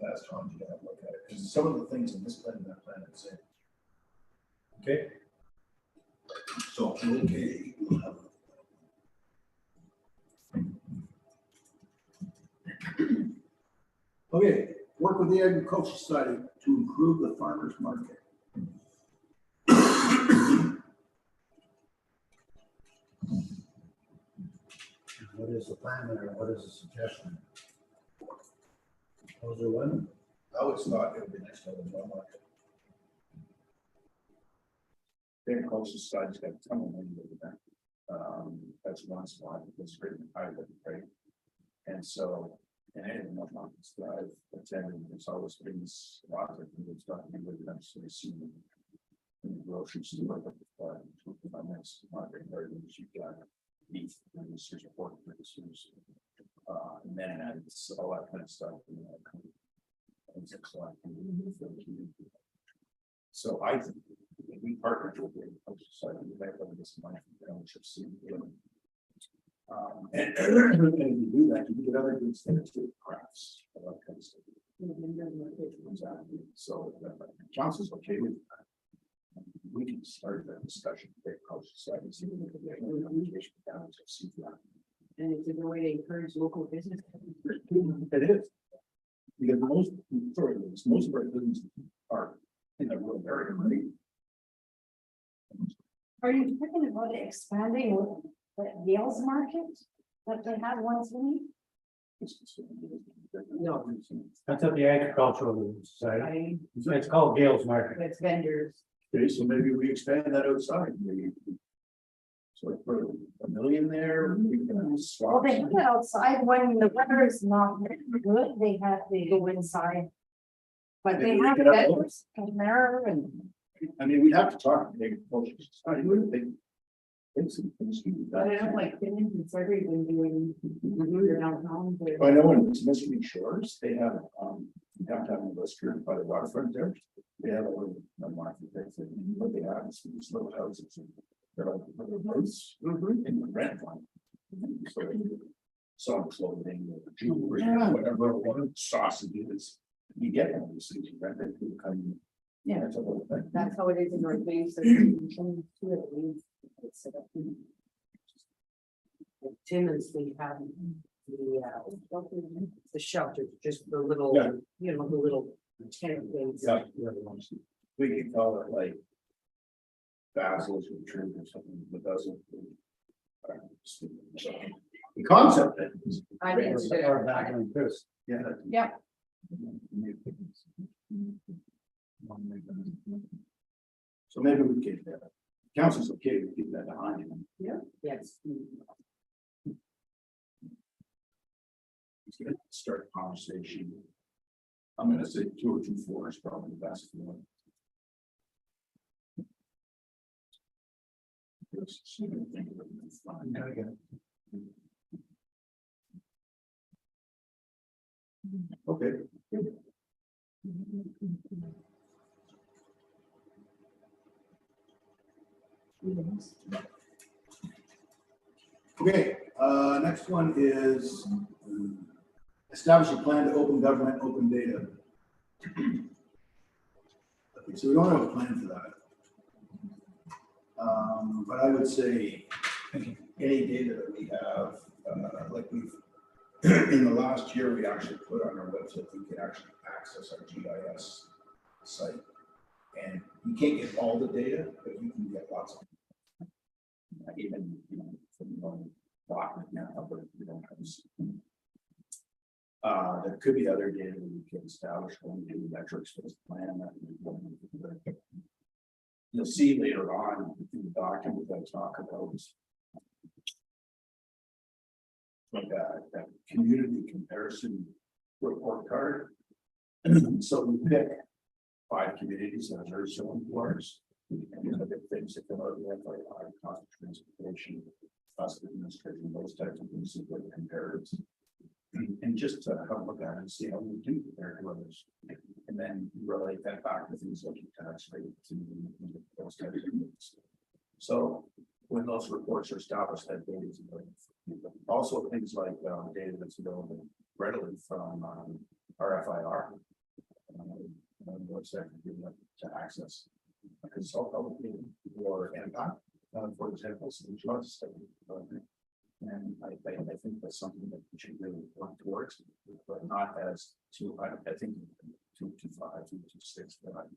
That's Tom to have a look at it, because some of the things in this plan and that plan are the same. Okay. So, okay. We'll have Okay, work with the Agricultural Society to improve the farmers market. What is the plan there, what is the suggestion? Those are one. I always thought it would be nice to have a farm market. Their cultural society's got a ton of money over there. That's one spot that's written highly, right? And so, and anyone wants to drive, attending, there's always been this lot of people talking with them, so they see them. In the grocery store, but my next market gardens, you've got beef producers, pork producers. And then it's all that kind of stuff. So I think if we partnered with the society, we might have this money from the township. And if you do that, you can get other good things too, crafts, all that kind of stuff. Exactly. So council's okay with that. We can start that discussion. See that. And it's a good way to encourage local business. It is. Because most of our businesses are in the rural area, right? Are you talking about expanding with the Gales Market that they have once a week? No. That's at the agricultural society. It's called Gales Market. It's vendors. Okay, so maybe we expand that outside, maybe. So like for $1 million there, we can Well, swap. they have it outside when the weather is not good, they go inside. But they Maybe we have could have vendors in there and. I mean, we have to talk to maybe culture society, wouldn't they? It's interesting. But I know like Finland and Surrey been doing their downtown. I know in Michigan Shores, they have, you have to have a restaurant by the waterfront there. They have a little market there, what they have is these little houses. And they're like little boats in the rent one. So some clothing, or jewelry, whatever, one sausages. You get one of these things, you rent it, people come. Yeah. That's a little thing. That's how it is in North Bay. So it's set up. Timmins, they have the shelter, just the little, Yeah. you know, the little tent things. Yeah. We can call it like Basil's retreat or something, but doesn't. The concept is. I think it's good. Or back on Chris. Yeah. Yeah. So maybe we can, council's okay, we keep that behind. Yes. He's gonna start a conversation. I'm gonna say 2 or 2 4 is probably the best one. Okay. Okay, next one is establish a plan to open government, open data. Okay, so we don't have a plan for that. But I would say any data that we have, like we've, in the last year, we actually put on our website, we can actually access our GIS site. And you can't get all the data, but you can get lots of. Even, you know, from one document now, but we don't have this. There could be other data that we can establish when we do metrics for this plan. That you'll see later on in the document that I talk about. Like that community comparison report card. So we pick 5 communities that are showing for us. And you look at things that come out of like cost of transportation, cost of administration, those types of things, like comparatives. And just to have a look at it and see how we do compare to others. And then relate that back to things like tax rate and those types of things. So when those reports are established, that data is available. Also things like data that's available readily from RFIR. Website to access. Because all or impact, for example, some drugs study. And I think that's something that we should really work towards, but not as I think 225, 226, but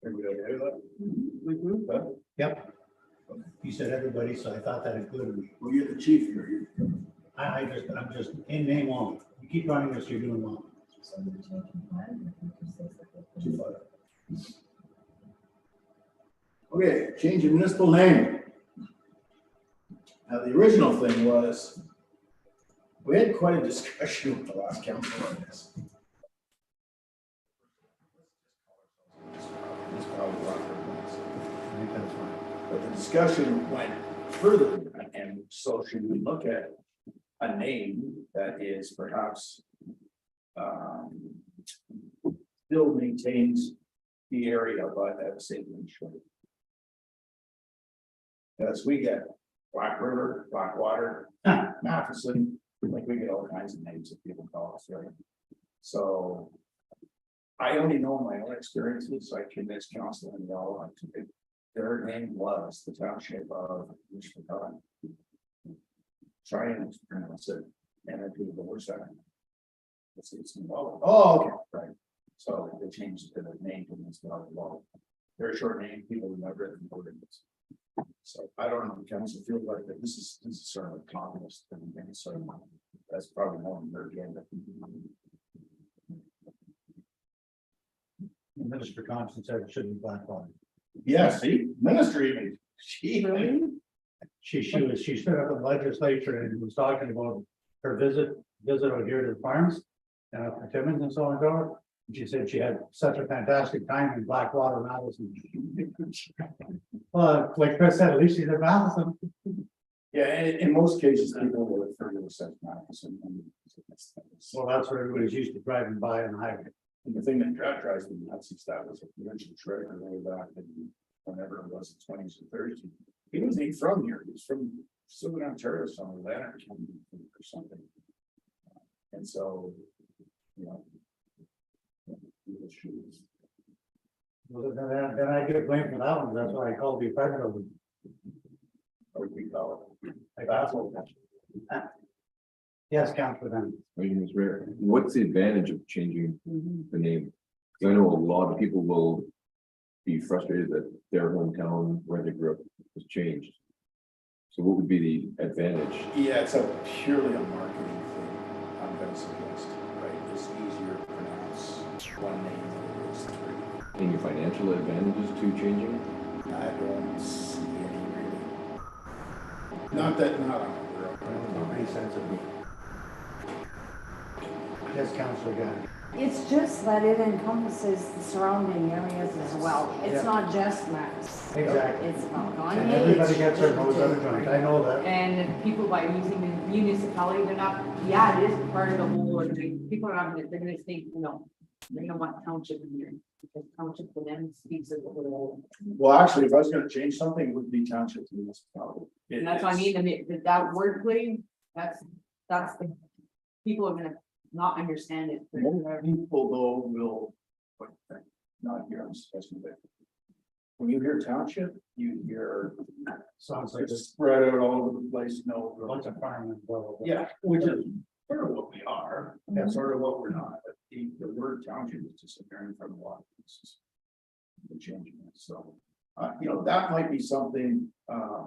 everybody okay with that? Yep. You said everybody, so I thought that included me. Well, you're the chief here. I'm just in name only. You keep running this, you're doing well. Okay, change your municipal name. Now, the original thing was, we had quite a discussion with the last council on this. I think that's fine. But the discussion went further than that, and so should we look at a name that is perhaps still maintains the area, but at the same time. Because we get Black River, Blackwater, Matheson, like we get all kinds of names that people call us, right? So. I only know my own experiences, I convinced council and y'all, their name was the township of Michigan. Try and pronounce it, and I do the worst. It's involved. Oh, okay, right. So they changed the name to this law. Very short name, people remember it and voted it. So I don't know, the council feels like that this is sort of a communist thing, and so that's probably more than their agenda. Minister Thompson said it shouldn't be Blackwater. Yeah, see, ministry, she, She stood up in the legislature and was talking about her visit out here to the farms. For Timmins and so on and so forth. And she said she had such a fantastic time in Blackwater, Madison. Well, like Chris said, at least she's in Madison. yeah, and in most cases, people will refer to us as Madison. Well, that's where everybody's used to driving by on the highway. And the thing that drives me nuts is that was a provincial treasurer way back in whenever it was the 20s and 30s. He wasn't from here, he was from Southern Ontario, somewhere, Lanark County or something. And so, you know. Well, then I get blamed for that one. That's why I called the federal. Or we call it. I got it. Yes, count for them. What's the advantage of changing the name? 'Cause I know a lot of people will be frustrated that their hometown where they grew up was changed. So what would be the advantage? Yeah, it's a purely a marketing thing, I'm gonna suggest, right? It's easier to pronounce one name than it is three. Any financial advantages to changing? I don't see any really. Not that, not I'm aware of. Pretty sensitive. Yes, Councilor Guy. It's just that it encompasses the surrounding areas as well. It's Yeah. not just Max. Exactly. It's not And Gagne. everybody gets their nose on a joint. I know that. And people by using the municipality, they're not, yeah, it is part of the whole, people are not, they're gonna think, no, they don't want township in here. Because township for them speaks of the whole. Well, actually, if I was gonna change something, it would be township to municipality. And that's what I mean, that wordplay, that's the, people are gonna not understand it. Most people though will, not here, I'm discussing that. When you hear township, you hear Sounds like it's it's spread out all over the place, no. a bunch of firemen. Blah, blah, blah. Yeah, which is sort of what we are, and sort of what we're not, but the word township is disappearing from a lot of places. We're changing it, so, you know, that might be something,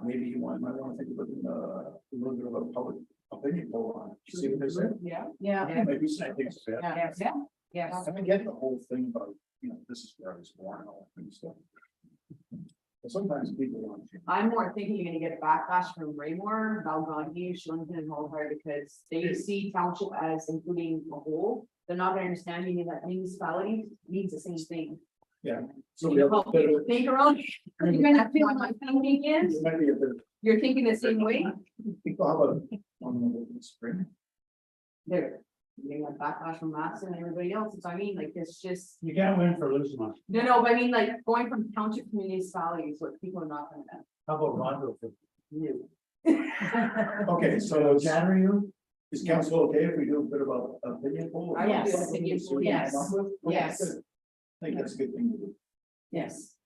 maybe you might want to think about a little bit of a public opinion poll on it. See what they say? Yeah. Yeah. Maybe some things. Yes. Yes. I mean, get the whole thing about, you know, this is where I was born and all that kind of stuff. But sometimes people want to. I'm more thinking you're gonna get a backlash from Raymore, Valgogny, Shillington and Mulhart because they see township as including a whole. They're not gonna understand meaning that municipality means the same thing. So You know, think around, you're gonna feel my thinking is, It might be a bit, you're thinking the same way. people have a, on the spring. They're getting a backlash from Matson and everybody else. So I mean, like, it's just, You can't win for losing one. no, but I mean, like, going from township to municipality is what people are not gonna How about Rondo? do. Okay, so Chatter you? is council okay if we do a bit of a opinion poll? I would do Yes. an opinion poll, Yes. Okay, Yes. good. I think that's a good thing to do. Yes.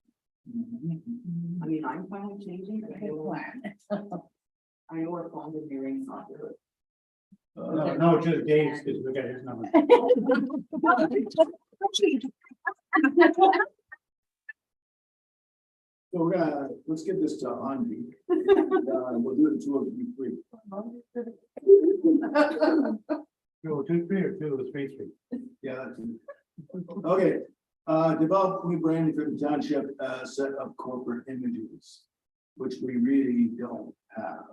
I mean, I'm fine with changing. But I know we're fond of hearing not do it. No, just Dave's because we got his number. So we're gonna, let's get this to Andy. We'll do it 2 of you 3. Two, 3 or 3. Yeah. Okay, develop new branding for the township, set up corporate images, which we really don't have.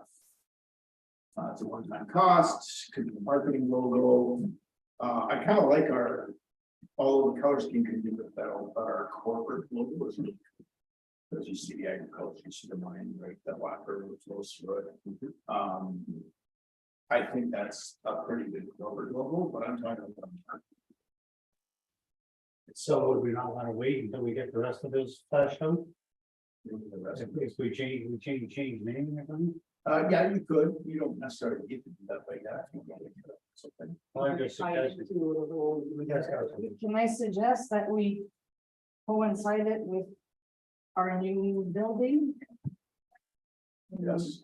It's a one-time cost, could be a marketing logo. I kind of like all of the color scheme can do with that, our corporate logo is. As you see the agriculture, you see the mine, right, that water flows through it. I think that's a pretty good corporate logo, but I'm talking about. So would we not want to wait until we get the rest of this fleshed out? The rest of If we change name or something? Yeah, you could, you don't necessarily need to do that like that. Something. Well, I'm just Tie it suggesting. to the whole- Yes, Councilor. Can I suggest that we coincide it with our new building? Yes.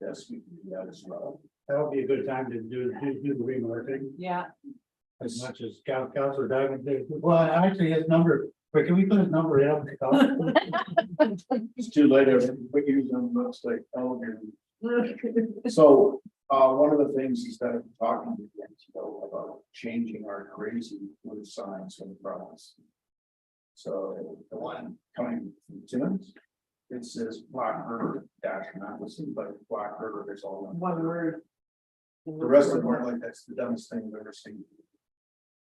Yes, we can do that as well. That would be a good time to do the remarketing, Yeah. as much as Councilor Doug, well, actually, his number, but can we put his number in? It's too late, we use them, looks like, oh, so, one of the things is that I'm talking to them, about changing our crazy blue signs for the province. So the one coming from Timmins, it says Black River dash Madison, but Black River, there's all one. One word. The rest of them are like, that's the dumbest thing I've ever seen.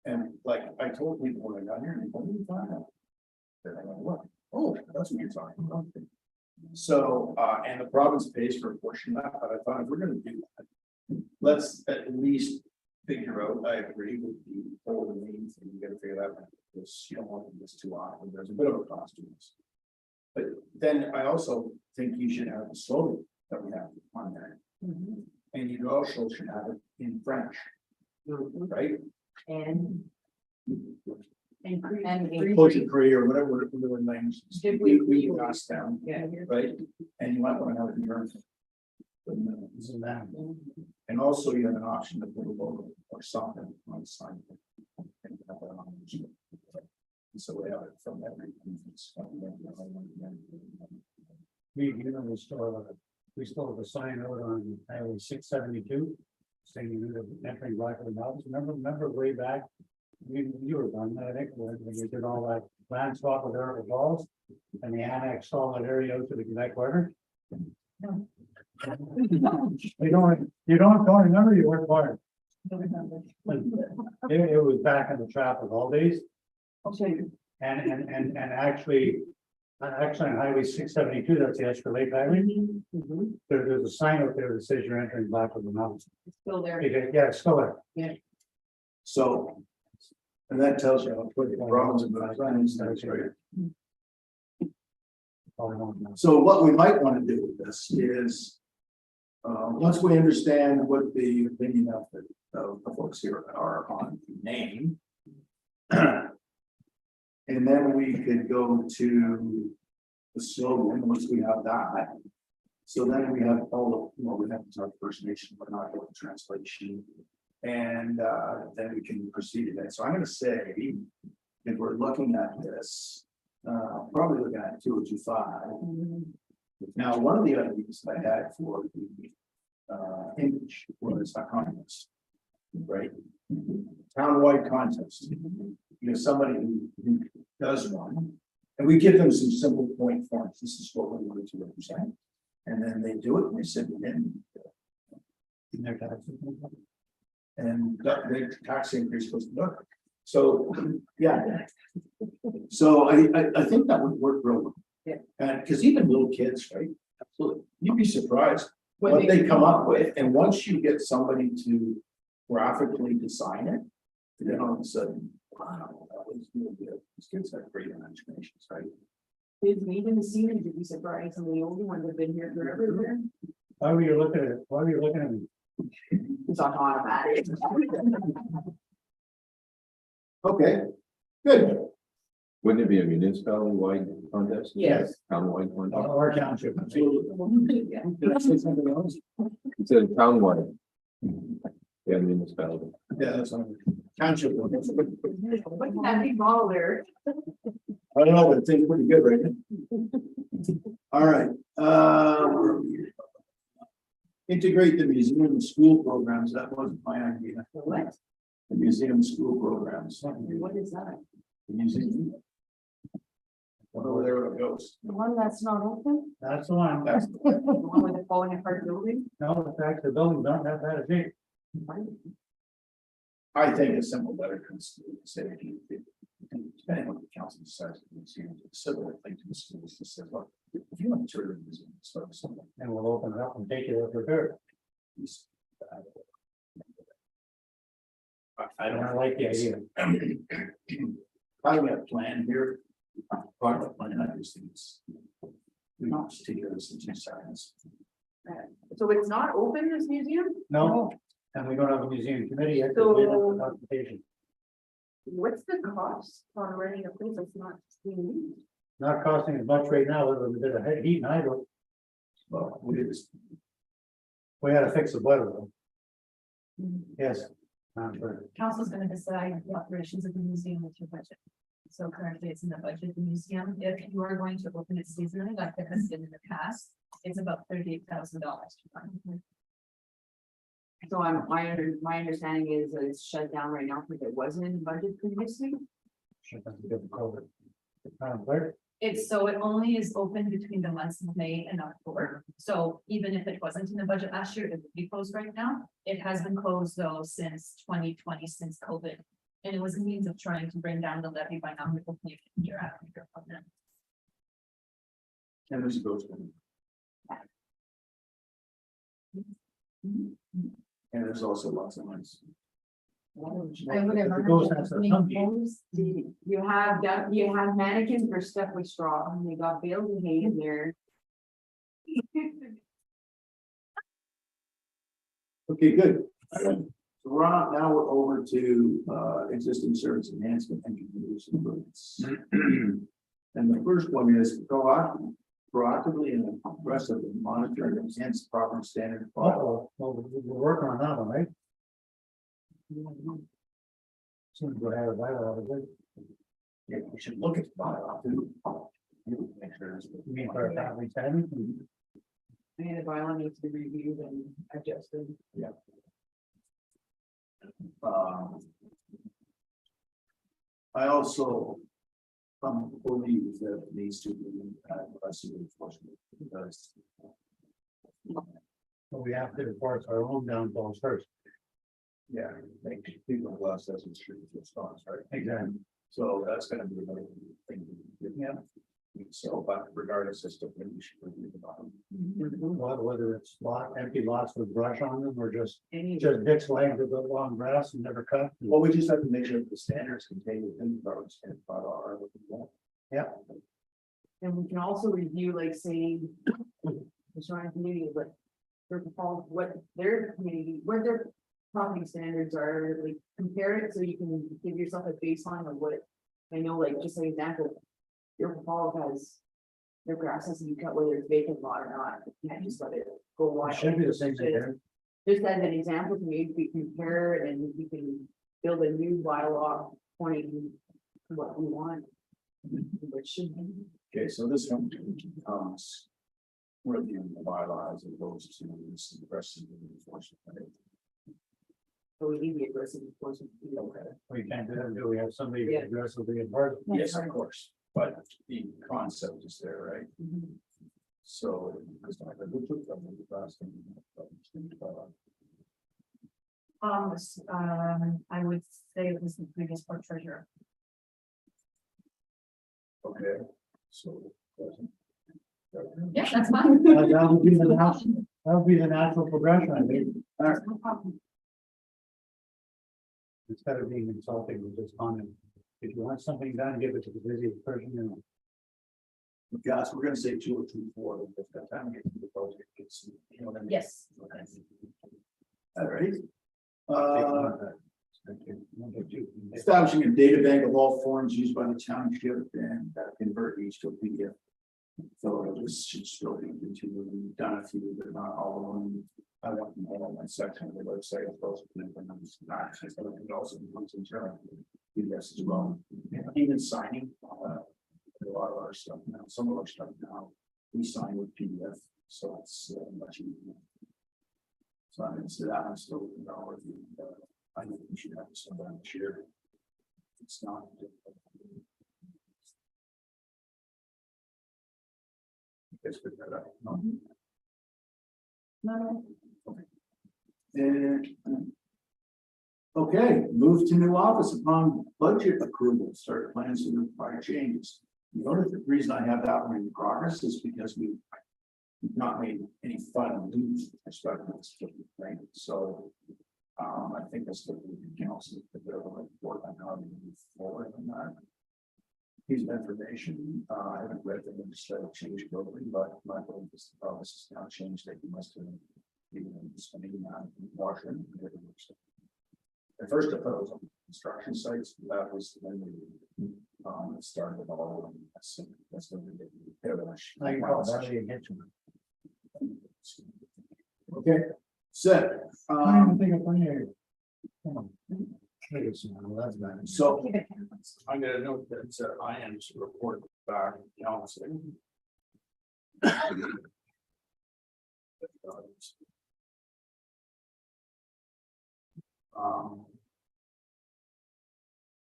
And like, I told people when I got here, and what are you talking about? Then I went, what? Oh, that's what you're talking about. So, and the province pays for a portion of that, but I thought if we're gonna do that, let's at least figure out, I agree with the whole main thing, you gotta figure that out. Because you don't want this too often, there's a bit of a cost to this. But then I also think you should have the slogan that we have on there. And you also should have it in French, right? And. And. Poetry or whatever language. Did We asked them, Yeah. right? And you might want to have it in German. Isn't that? And also you have an option to put a logo or something on the sign. So we have it from every. We still have a sign out on Highway 672. Saying you're entering Blackwood Mountains. Remember way back? You were on that, I think, when we did all that land swap with Eric Falls. And they annexed all that area out to the Quebec border. You don't remember, you weren't part. It was back in the traffic all days. Okay. And actually on Highway 672, that's the Esper Lake Highway. There's a sign up there that says you're entering Blackwood Mountains. It's still there. Yeah, it's still there. So. And that tells you how quick the problems about that's right. So what we might want to do with this is. Once we understand what the opinion of the folks here are on the name. And then we could go to the slogan, once we have that. So then we have all of, we have to talk First Nation, but not about the translation. And then we can proceed to that. So I'm gonna say, if we're looking at this, probably looking at 2025. Now, one of the ideas that I had for the image was a contest, right? Townwide contest. You know, somebody who does one, and we give them some simple point forms. This is what we want to represent. And then they do it and they send it in. In their taxes. And the tax increase goes to look. So, yeah. So I think that would work real well. Yeah. And because even little kids, right? Absolutely. You'd be surprised what they come up with. And once you get somebody to graphically design it, then all of a sudden, wow, that was really good. These kids have great imaginations, right? Even the seniors would be surprised, and the older ones have been here forever. Why were you looking at me? It's on automatic. Okay, good. Wouldn't it be a municipality-wide contest? Yes. Town-wide contest? Our township. Yeah. Did I say something else? It said town-wide. Yeah, municipality. Yeah, that's on township. one. Wouldn't that be baller? I don't know, but it's pretty good, right? All right, where are we? Integrate the museum and school programs. That wasn't my idea. What? The museum and school programs. What is that? The museum. Over there it goes. The one that's not open? That's the one. That's The one with the falling apart building? No, in fact, the building don't have that shape. I think a simple letter can say, depending on what the council decides, it's a civil thing to the schools that says, look, if you want to turn it into start something. And we'll open it up and take it over there. I don't I like the idea. How do we have a plan here? Part of the plan, I just think it's. We don't just take it as 2 seconds. So it's not open, this museum? No, and we don't have a museum committee yet. 'cause So- we don't have an application. What's the cost on renting a place that's not being used? Not costing as much right now, other than a bit of heat and hydro. Well, we did this, We had to fix the boiler though. Yes. Sure. Council's gonna decide the operations of the museum with your budget. So currently it's in the budget of the museum. If you are going to open it seasonally, like it has been in the past, it's about $38,000 to run. So my understanding is that it's shut down right now because it wasn't in the budget previously. Should have been COVID. Clerk? It's so it only is open between the months of May and October. So even if it wasn't in the budget last year, it would be closed right now. It has been closed though since 2020, since COVID. And it was a means of trying to bring down the levy by not opening it year after year from them. and this goes. And there's also lots of months. I would have. The ghost has to come to you. Closed. You have mannequins for stuff with straw, and you got bales of hay in there. Okay, good. So we're on, now we're over to existing service enhancement and continuous improvements. And the first one is proactively and aggressively monitor and enhance property standard. Uh-oh, well, we're working on that one, right? Seems to have a bylaw, is it? Yeah, we should look at the bylaw too. Make sure it's- You mean for a family standard? I mean, the bylaw needs to be reviewed and adjusted. I also believe that it needs to be aggressive enforcement because But we have to enforce our own downfalls first. yeah, make people less as street response, right? Exactly. So that's gonna be another thing. Yeah. So, but regardless, it's still, we should review the bottom. Whether it's empty lots with brush on them or just Any, ditch length with the long grass and never cut. Well, we just have to make sure that the standards contained within the roads and are what we want. and we can also review, like, say, the surrounding community, but for Falls, what their community, what their property standards are, like, compare it so you can give yourself a baseline of what. I know, like, just an example, your Falls has their grass has to be cut whether it's vacant lot or not. You can't just let it go It wild. should be the same thing there. Just as an example, to maybe we compare it and we can build a new bylaw pointing to what we want. What should be. Okay, so this one comes. Reviewing the bylaws as opposed to the rest of the enforcement. Right? So we need the aggressive enforcement. Okay. We can't do that until we have somebody Yeah. aggressively enforced. Yes, of course, but the concept is there, right? Mhm. So. It's not like we took them in the last thing, I would say it was the previous court treasurer. Okay, so. Yeah, that's fine. That would be the natural progression, I think. No problem. Instead of being insulting, we just comment. If you want something done, give it to the busiest person, you know. Guys, we're gonna say 2 or 2, 4, if that time we get to the project, it's, you know what I mean? Yes. All right. Establishing a data bank of all forms used by the township and convert each to a PDF. So this should still be continuing, we've done a few, but not all of them. I want them all on my section of the website, as well as it also becomes internal PDFs as well. Even signing, a lot of our stuff now, some of our stuff now, we sign with PDF, so it's much easier. So I'm gonna say that I'm still, I think we should have some share. It's not. Let's put that up. No, And, okay, move to new office upon budget approval, start plans to require changes. Notice the reason I have that one in progress is because we've not made any final moves with respect to this, right? So, I think that's the council, that they're going to work on how to move forward on that. piece of information. I haven't read the legislative change globally, but my belief is the province has now changed that you must have even spending on Washington. At first, I thought it was on construction sites, but that was when we started it all. And that's when we did the I can call that again. Okay, set. I don't think I'm here. Come on. That's bad. So I'm gonna note that I am to report back to council.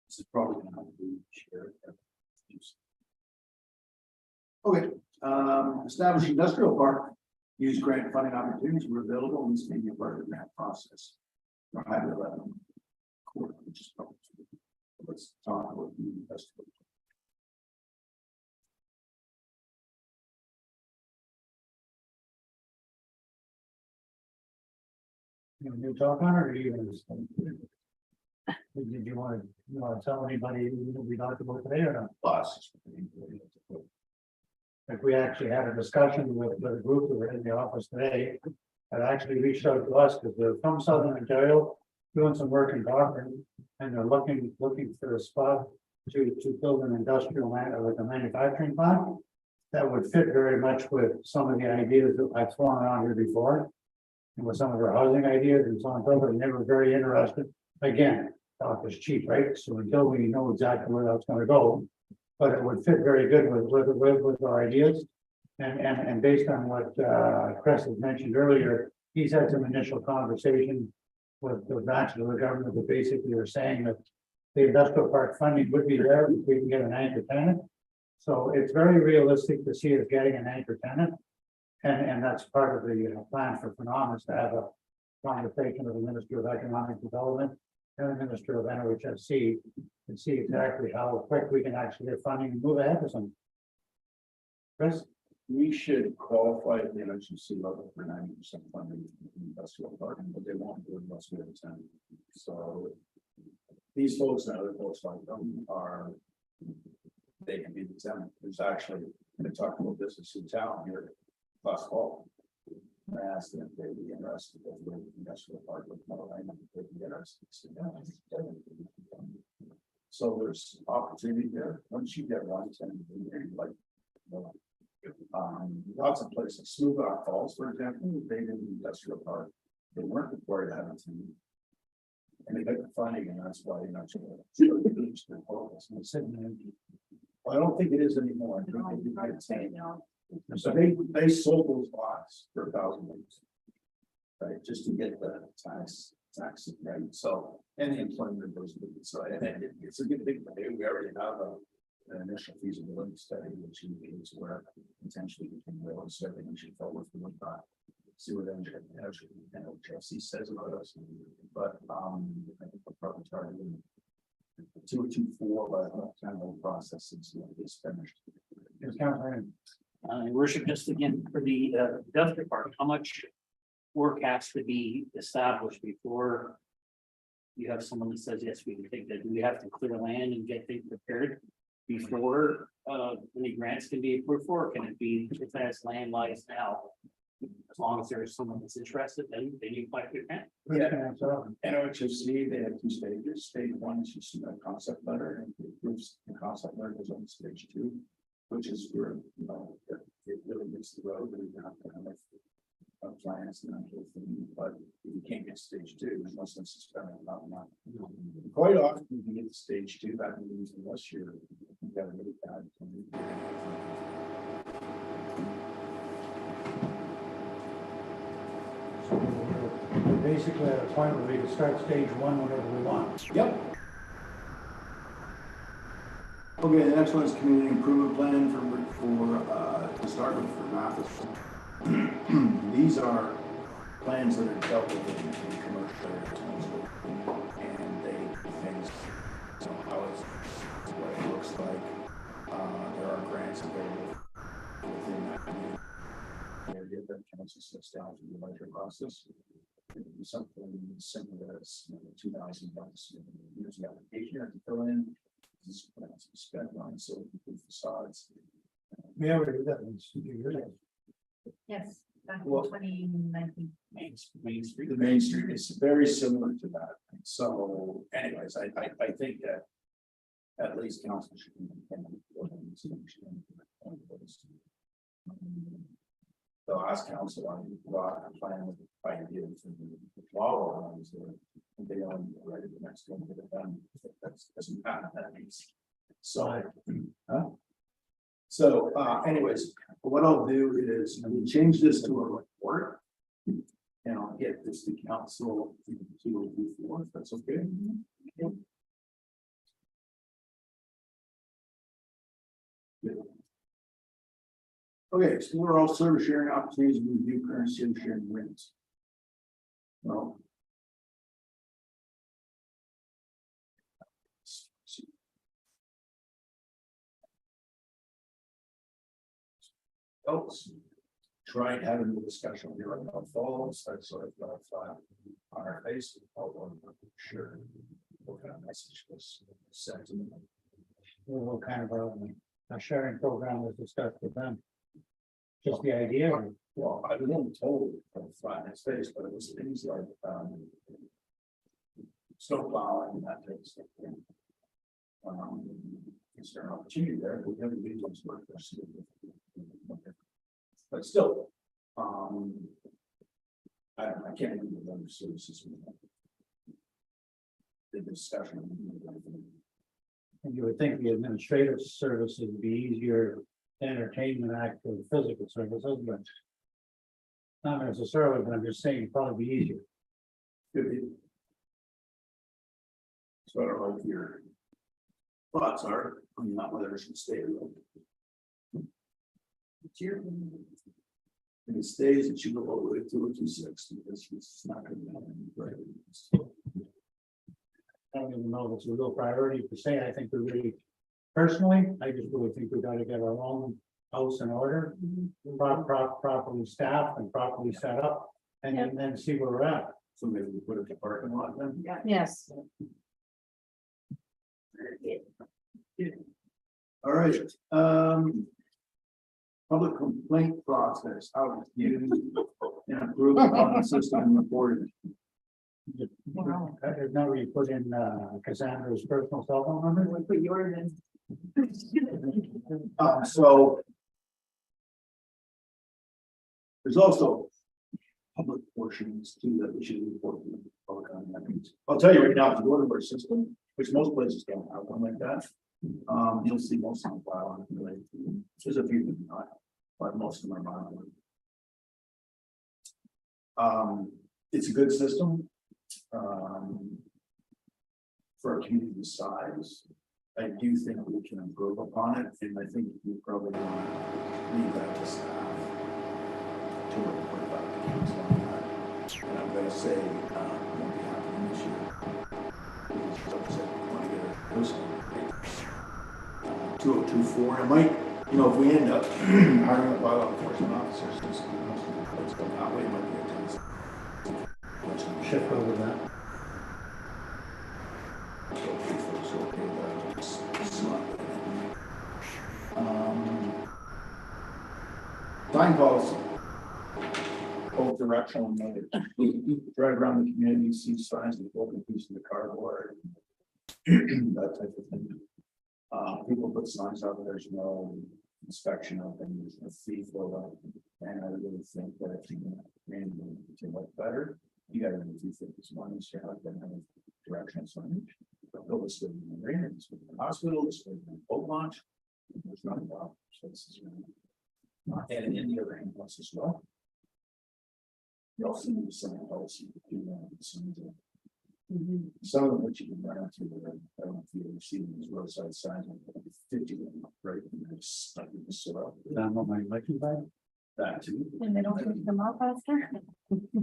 This is probably gonna have to be shared. Okay, establish industrial park, use grant funding opportunities were available, and this may be part of the grant process. For Highway 11. Which is probably. Let's talk about the industrial. You talk on it, or you gonna? Did you want to tell anybody what we talked about today or not? Bus. If we actually had a discussion with a group that were in the office today, that actually reached out to us because they're from Southern Ontario, doing some work in Cochrane, and they're looking for a spot to build an industrial like a manufacturing plant. That would fit very much with some of the ideas that I've thrown around here before. And with some of their housing ideas and so on, and they were very interested. Again, talk is cheap, right? So until we know exactly where that's gonna go. But it would fit very good with our ideas. And based on what Chris had mentioned earlier, he's had some initial conversation with the branches of the government that basically are saying that the industrial park funding would be there if we can get an anchor tenant. So it's very realistic to see us getting an anchor tenant. And that's part of the plan for Phnom is to have a conversation with the Minister of Economic Development and the Minister of NHSC and see exactly how quick we can actually get funding and move ahead with some. Chris? We should qualify at the NHC level for 90% funding in the industrial park, but they won't do it unless we have a tenant. So these folks and other folks like them are, they can be the tenant. There's actually, been talking about business in town here last fall. I asked them if they'd be interested in the industrial park with more land, if they'd be interested. So there's opportunity there. Once you get one tenant, like, lots of places, Smoothdock Falls, for example, they did an industrial park. They weren't required to have a team. And they got the funding, and that's why you're not sure. I don't think it is anymore. I think they do get a team. So they sold those lots for $1,000. Right, just to get the tax right. So, and the employment goes with it. So, and it's a good thing to do. We already have an initial feasibility study, which indicates where potentially we can go. So I think we should follow through with that. See what NHSC says about us. But I think we're probably targeting 224 by the time the process is finished. Yes, Councilor. Your worship, just again, for the industrial park, how much work has to be established before you have someone that says, yes, we can take that? Do we have to clear land and get things prepared before any grants can be approved for? Or can it be if as land lies now? As long as there's someone that's interested, then you apply for the grant. Yeah. NHSC, they have 2 stages. Stage 1 is you submit a concept letter, and it approves the concept letter goes on to stage 2, which is where, you know, it really gets the road, and you have to have plans and that whole thing. But you can't get stage 2 unless it's spending a lot of money. Quite often, you can get to stage 2, that means unless you've got a really bad. We're basically at a point where we can start stage 1 whenever we want. Yep. Okay, the next one is community improvement plan to start with for Matheson. These are plans that are dealt with in commercial areas, and they things, so how it's what it looks like. There are grants available within that area that council sits down to the budget process. It would be something similar as $2,000. Here's the application you have to fill in. Spent on so facades. We already did that. Yes, back in Well- 2019. Main Street. The Main Street is very similar to that. So anyways, I think that at least council should. So ask council on brought a plan with ideas and the follow on. They are ready the next one to get done. That's doesn't happen that means. So. So anyways, what I'll do is I'm gonna change this to a report. And I'll get this to council before, if that's okay. Good. Okay, so we're all service sharing opportunities and review current service sharing agreements. Well. Else. Tried having a discussion here about falls, that's sort of on our face, although I'm not sure what kind of message was sent to them. What kind of a sharing program was discussed with them? Just the idea. Well, I wasn't told from his face, but it was things like snow plowing and that type of stuff. Is there an opportunity there? We haven't been to work for. But still, I can't remember the other services. The discussion. And you would think the administrative services would be easier to entertain than actual physical services, but. Not necessarily, but I'm just saying it'd probably be easier. Could be. So I don't know what your thoughts are on that, whether it should stay or not. It's your. If it stays, it should go all the way to 226 because it's not going to happen. Right. I don't even know if it's a real priority per se. I think we really, personally, I just really think we gotta get our own house in order. Properly staffed and properly set up, and then see where we're at. So maybe we put it in the parking lot then. Yes. All right, public complaint process, how it's used and approved on the system and reported. Now where you put in Cassandra's personal cell phone number. We put yours in. So. There's also public portions too that we should report. To the public on that. I'll tell you right now, if you go to our system, which most places don't have one like that, you'll see most of them file on it. Really. There's a few that do not, but most of them are not. It's a good system. For a community size, I do think we can improve upon it, and I think we probably want to leave that to staff. To report back to council on that. And I'm gonna say, won't be happening this year. Because like I said, we want to get a person. 2024, it might, if we end up hiring a bylaw enforcement officers, just, let's go that way, it might be a tense. Shift over that. Sign policy. Both directional mode. Drive around the community, see signs with open piece of the cardboard. That type of thing. People put signs out, there's no inspection of them, there's no fee for them. And I really think that if you to look better, you gotta do 2 things. One is you have to have directional signage. But this with the marina, this with the hospital, this with the boat launch. There's not a problem. So this is and in the other hand, as well. You also need to send a policy to do that. Some of them which you can run into, I don't know if you've ever seen these roadside signs, 50 of them, right? And they're stuck in the soil. Down on my election bag. That too. And they don't pick them up after?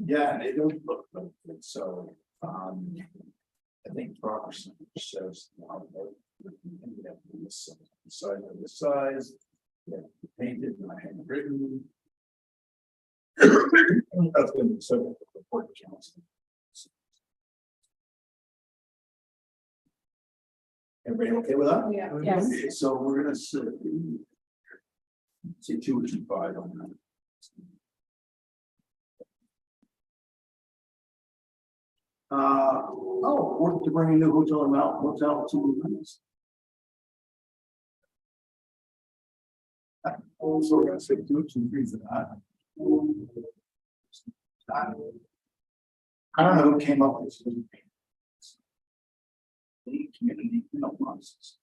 Yeah, and they don't look like it, so, I think proper signage says. This size of this size, yeah, painted, not handwritten. That's been subject to report to council. Everybody okay with that? Yeah. Yes. Okay, so we're gonna say 2 or 2.5 on that. Work to bring a new hotel to. Also, we're gonna say 2 or 2.3 for that. I don't know who came up with this. The community process.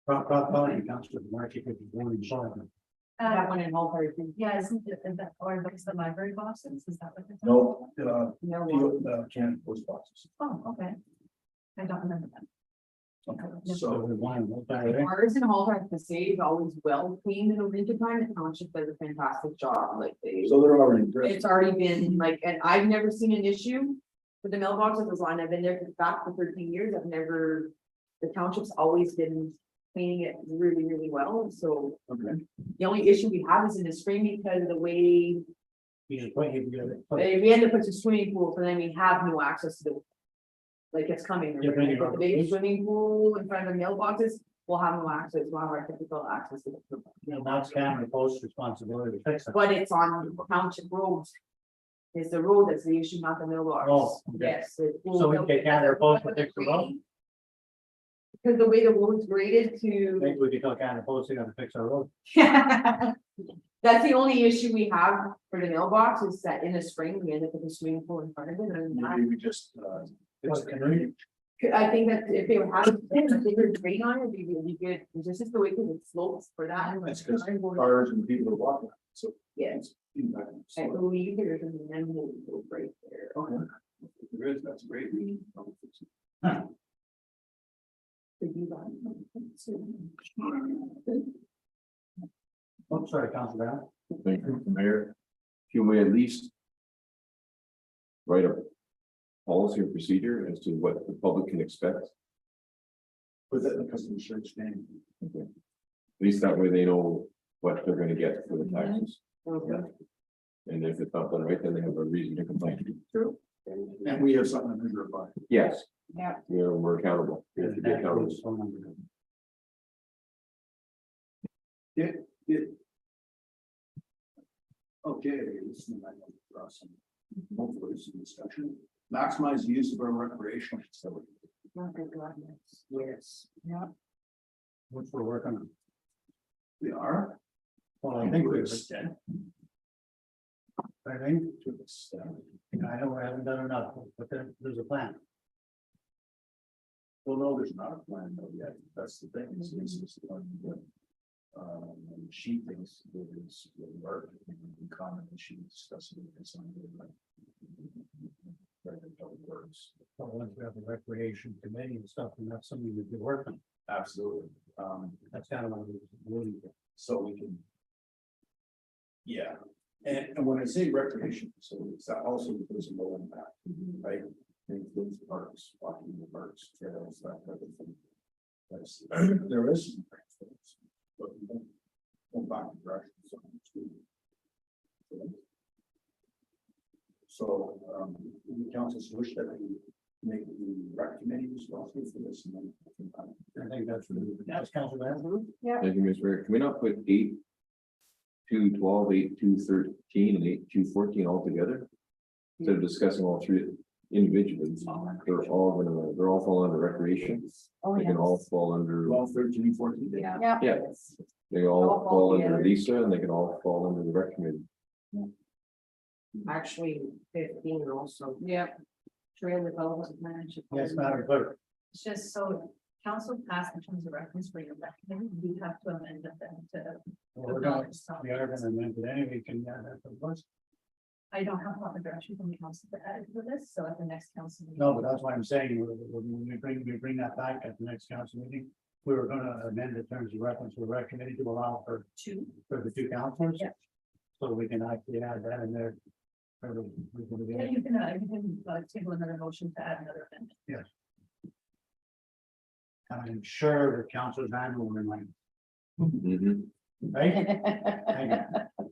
Probably Councilor Markey could be one in Charlotte. That one in Whole Foods. Yeah, isn't it, is that, or is the library boxes, is that what it's? No, No, can post boxes. Oh, okay. I don't remember that. Okay, So so we want to multi. ours in Whole Foods, the city is always well cleaned in the winter time, the township does a fantastic job, like they. they're already dressed. It's already been like, and I've never seen an issue with the mailboxes as long as I've been there back for 13 years. I've never, the township's always been cleaning it really, really well. So Okay. the only issue we have is in the spring because of the way You just put you together. we end up with a swimming pool, so then we have no access to the. Like it's coming, Yeah, we're bring gonna it put on. the big swimming pool in front of the mailboxes, we'll have no access, we'll have our typical access to the. That's Cameron Post's responsibility to fix it. But it's on township roads. It's the road that's the issue, not the mailbox. Oh, okay. Yes. So we take Canada Post to fix the road? Because the way the road's graded to, Maybe we could tell Canada Post they gotta fix our road. that's the only issue we have for the mailbox is that in the spring, we end up with a swimming pool in front of it and that. Maybe we just, What can we- I think that if they would have a bigger drain on it, it'd be really good. It's just the way that it slopes for that. that's because cars and people are walking, so. Yes, I So, believe there's an amendment right there. okay. If there is, that's great. Could you run? Oh, sorry, Councilor Brown. Thank you, Mayor. Can we at least write a policy or procedure as to what the public can expect? With it, because of the church name. At least that way they know what they're gonna get for the taxes. Okay. And if it's not done right, then they have a reason to complain. True. And we have something to measure by. Yes. Yeah. We're accountable. We have to be accountable. Okay, this is my note for us. Hopefully some discussion. Maximize the use of our recreational facility. Yes. Yeah. Which we're working on. We are. Well, I think we've. extent. I think, To extent. I know we haven't done enough, but there's a plan. Well, no, there's not a plan though yet. That's the thing. It's just one. She thinks it is work in common and she discussed it with some. Words. But once we have a recreation committee and stuff, and that's something to be working. Absolutely. That's kind of what we're doing. So we can. Yeah, and when I say recreation facilities, that also includes a low impact, right? It includes parks, walking in the parks, trails, that type of thing. That's, there is some. things, But we don't go back to direction. So, the council's wish that we make the rec committee responsible for this and then. I think that's Councilor Van. Thank you, Mr. Mayor. Can we not put 8-2-12, 8-2-13, and 8-2-14 all together? Instead of discussing all three individually, they're all fall under recreation. Oh, They can all fall under, 12, 13, and 14. Yeah. yeah, they all All fall fall under together. Lisa and they can all fall under the rec committee. Actually, 15 also. Yeah. Trail development plan. should Yes, probably- Madam Clerk. It's just so council passed in terms of reference for your recommendation, we have to amend them to. We're going, we are going to amend it anyway. Can, that's the first. I don't have proper direction from the council to add to this, so at the next council. meeting- No, but that's why I'm saying, when we bring that back at the next council meeting, we were gonna amend the terms of reference for rec committee to allow for Two. the two councilors. Yeah. So we can actually add that in there. Yeah, you can table another motion to add another amendment. I'm sure the council's hand will remind, Mhm. right? Thank you.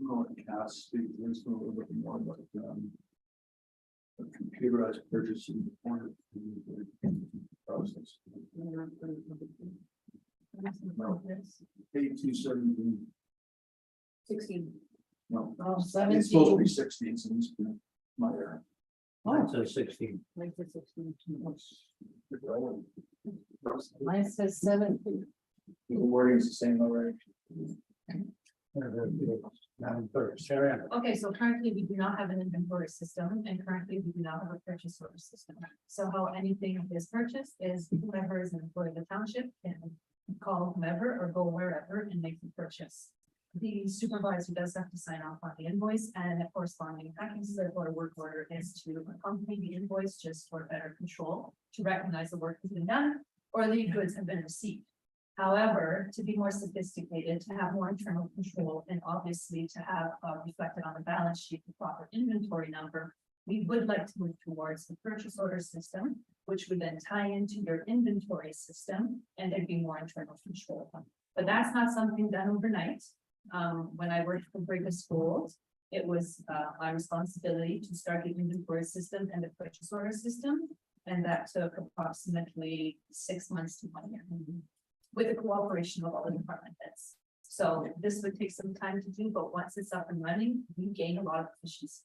No, it can speak to this a little bit more, but, Computerized purchasing. Process. Page 217, 16. no, Oh, it's supposed to 17. be 16, so it's been my error. Mine says 16. Mine says 16. Mine says 17. The wording is the same already. Madam Clerk, Sarah. Okay, so currently we do not have an inventory system and currently we do not have a purchase order system. So how anything is purchased is whoever is an employee of the township can call whomever or go wherever and make the purchase. The supervisor does have to sign off on the invoice and a corresponding packing slip or work order is to accompany the invoice just for better control, to recognize the work has been done or the goods have been received. However, to be more sophisticated, to have more internal control, and obviously to have reflected on the balance sheet, the proper inventory number, we would like to move towards the purchase order system, which would then tie into your inventory system, and there'd be more internal control. But that's not something done overnight. When I worked for Brigham Schools, it was my responsibility to start the inventory system and the purchase order system, and that took approximately 6 months to 1 year. With the cooperation of all the department heads. So this would take some time to do, but once it's up and running, we gain a lot of efficiencies.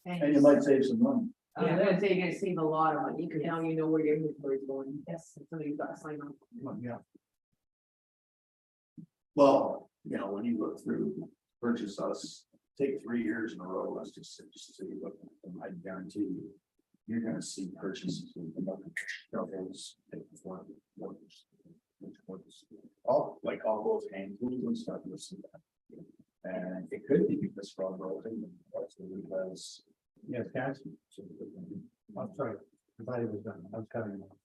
And you might save some money. I was gonna say, you're gonna save a lot of money, because now you know where your inventory is going. Yes. So you've got to sign off. Yeah. Well, you know, when you look through purchase us, take 3 years in a row, let's just say you look, I guarantee you. You're gonna see purchases. All those hand tools and stuff, you'll see that. And it could be because from rolling, because. Yes, guys. I'm sorry. I thought it was done. I was cutting it off.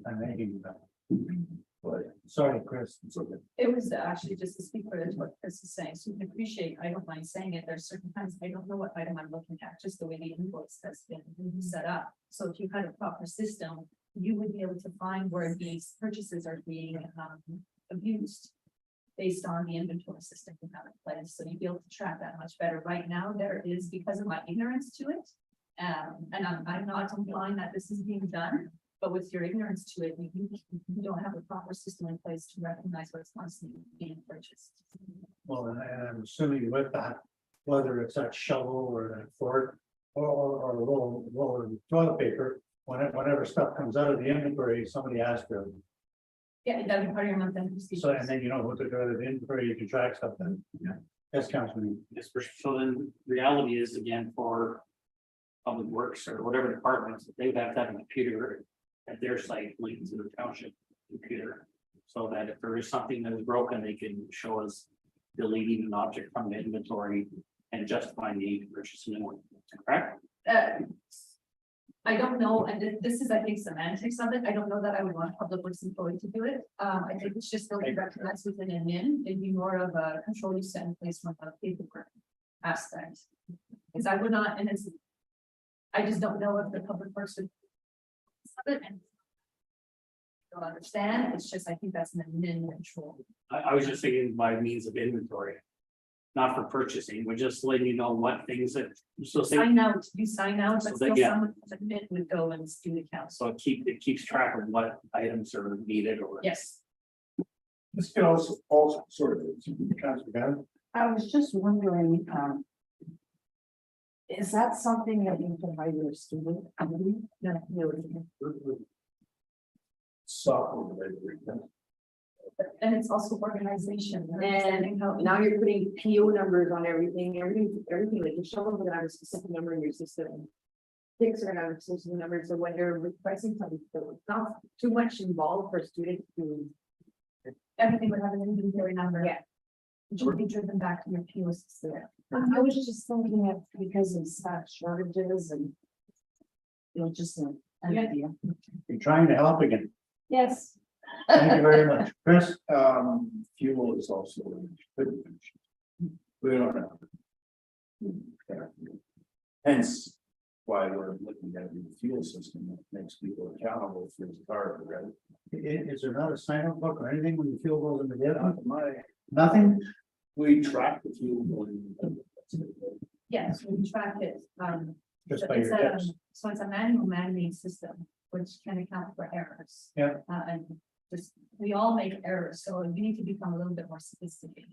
I'm making it done. But Sorry, Chris. it's okay. It was actually just to speak for what Chris is saying, so you can appreciate, I don't mind saying it, there's certain times I don't know what item I'm looking at, just the way the invoice has been set up. So if you had a proper system, you would be able to find where these purchases are being abused. Based on the inventory system you have in place, so you'd be able to track that much better. Right now, there is, because of my ignorance to it. And I'm not implying that this is being done, but with your ignorance to it, you don't have a proper system in place to recognize what's constantly being purchased. Well, and I'm assuming with that, whether it's that shovel or that fork or a roll of toilet paper, whenever stuff comes out of the inventory, somebody has to. Yeah, that'd be part of your month end So, procedures. and then you know what to go to the inventory, you can track stuff then. Yeah. Yes, Councilman. Yes, so then reality is again for public works or whatever departments, they would have to have a computer at their site linked to the township computer. So that if there is something that is broken, they can show us deleting an object from the inventory and justifying the need to purchase a new one, correct? I don't know, and this is, I think, semantics of it. I don't know that I would want a public works employee to do it. I think it's just really recognized within an in, it'd be more of a control you set in place from a paperwork aspect. Because I would not, and it's, I just don't know if the public works would. And don't understand, it's just, I think that's an admin control. I was just thinking by means of inventory. Not for purchasing, we're just letting you know what things that, so say, Sign out, you sign out, So but that- still yeah. someone with admin would go and do the count. so it keeps track of what items are needed or. Yes. This could also sort of, Councilor, I was just wondering, is that something that you can hire a student? software related. And it's also organization. understanding how- Now you're putting PO numbers on everything, like your shovels are gonna have a specific number in your system. Picks are gonna have a specific number, so when you're requesting something, so it's not too much involved for students to. Everything would have an inventory number. Yeah. Which would be driven back to your POS system. I was just thinking that because of staff shortages and. You know, just an idea. You're trying to help again. Yes. Thank you very much. Chris? Fuel is also. We don't know. Hence, why we're looking at the fuel system that makes people accountable for the car, right? Is there not a sign up book or anything when the fuel goes in the bid? My, Nothing? we track the fuel. Yes, we track it. just So by it's your a, tips. so it's a manual man-made system, which can account for errors. Yeah. And just, we all make errors, so we need to become a little bit more sophisticated.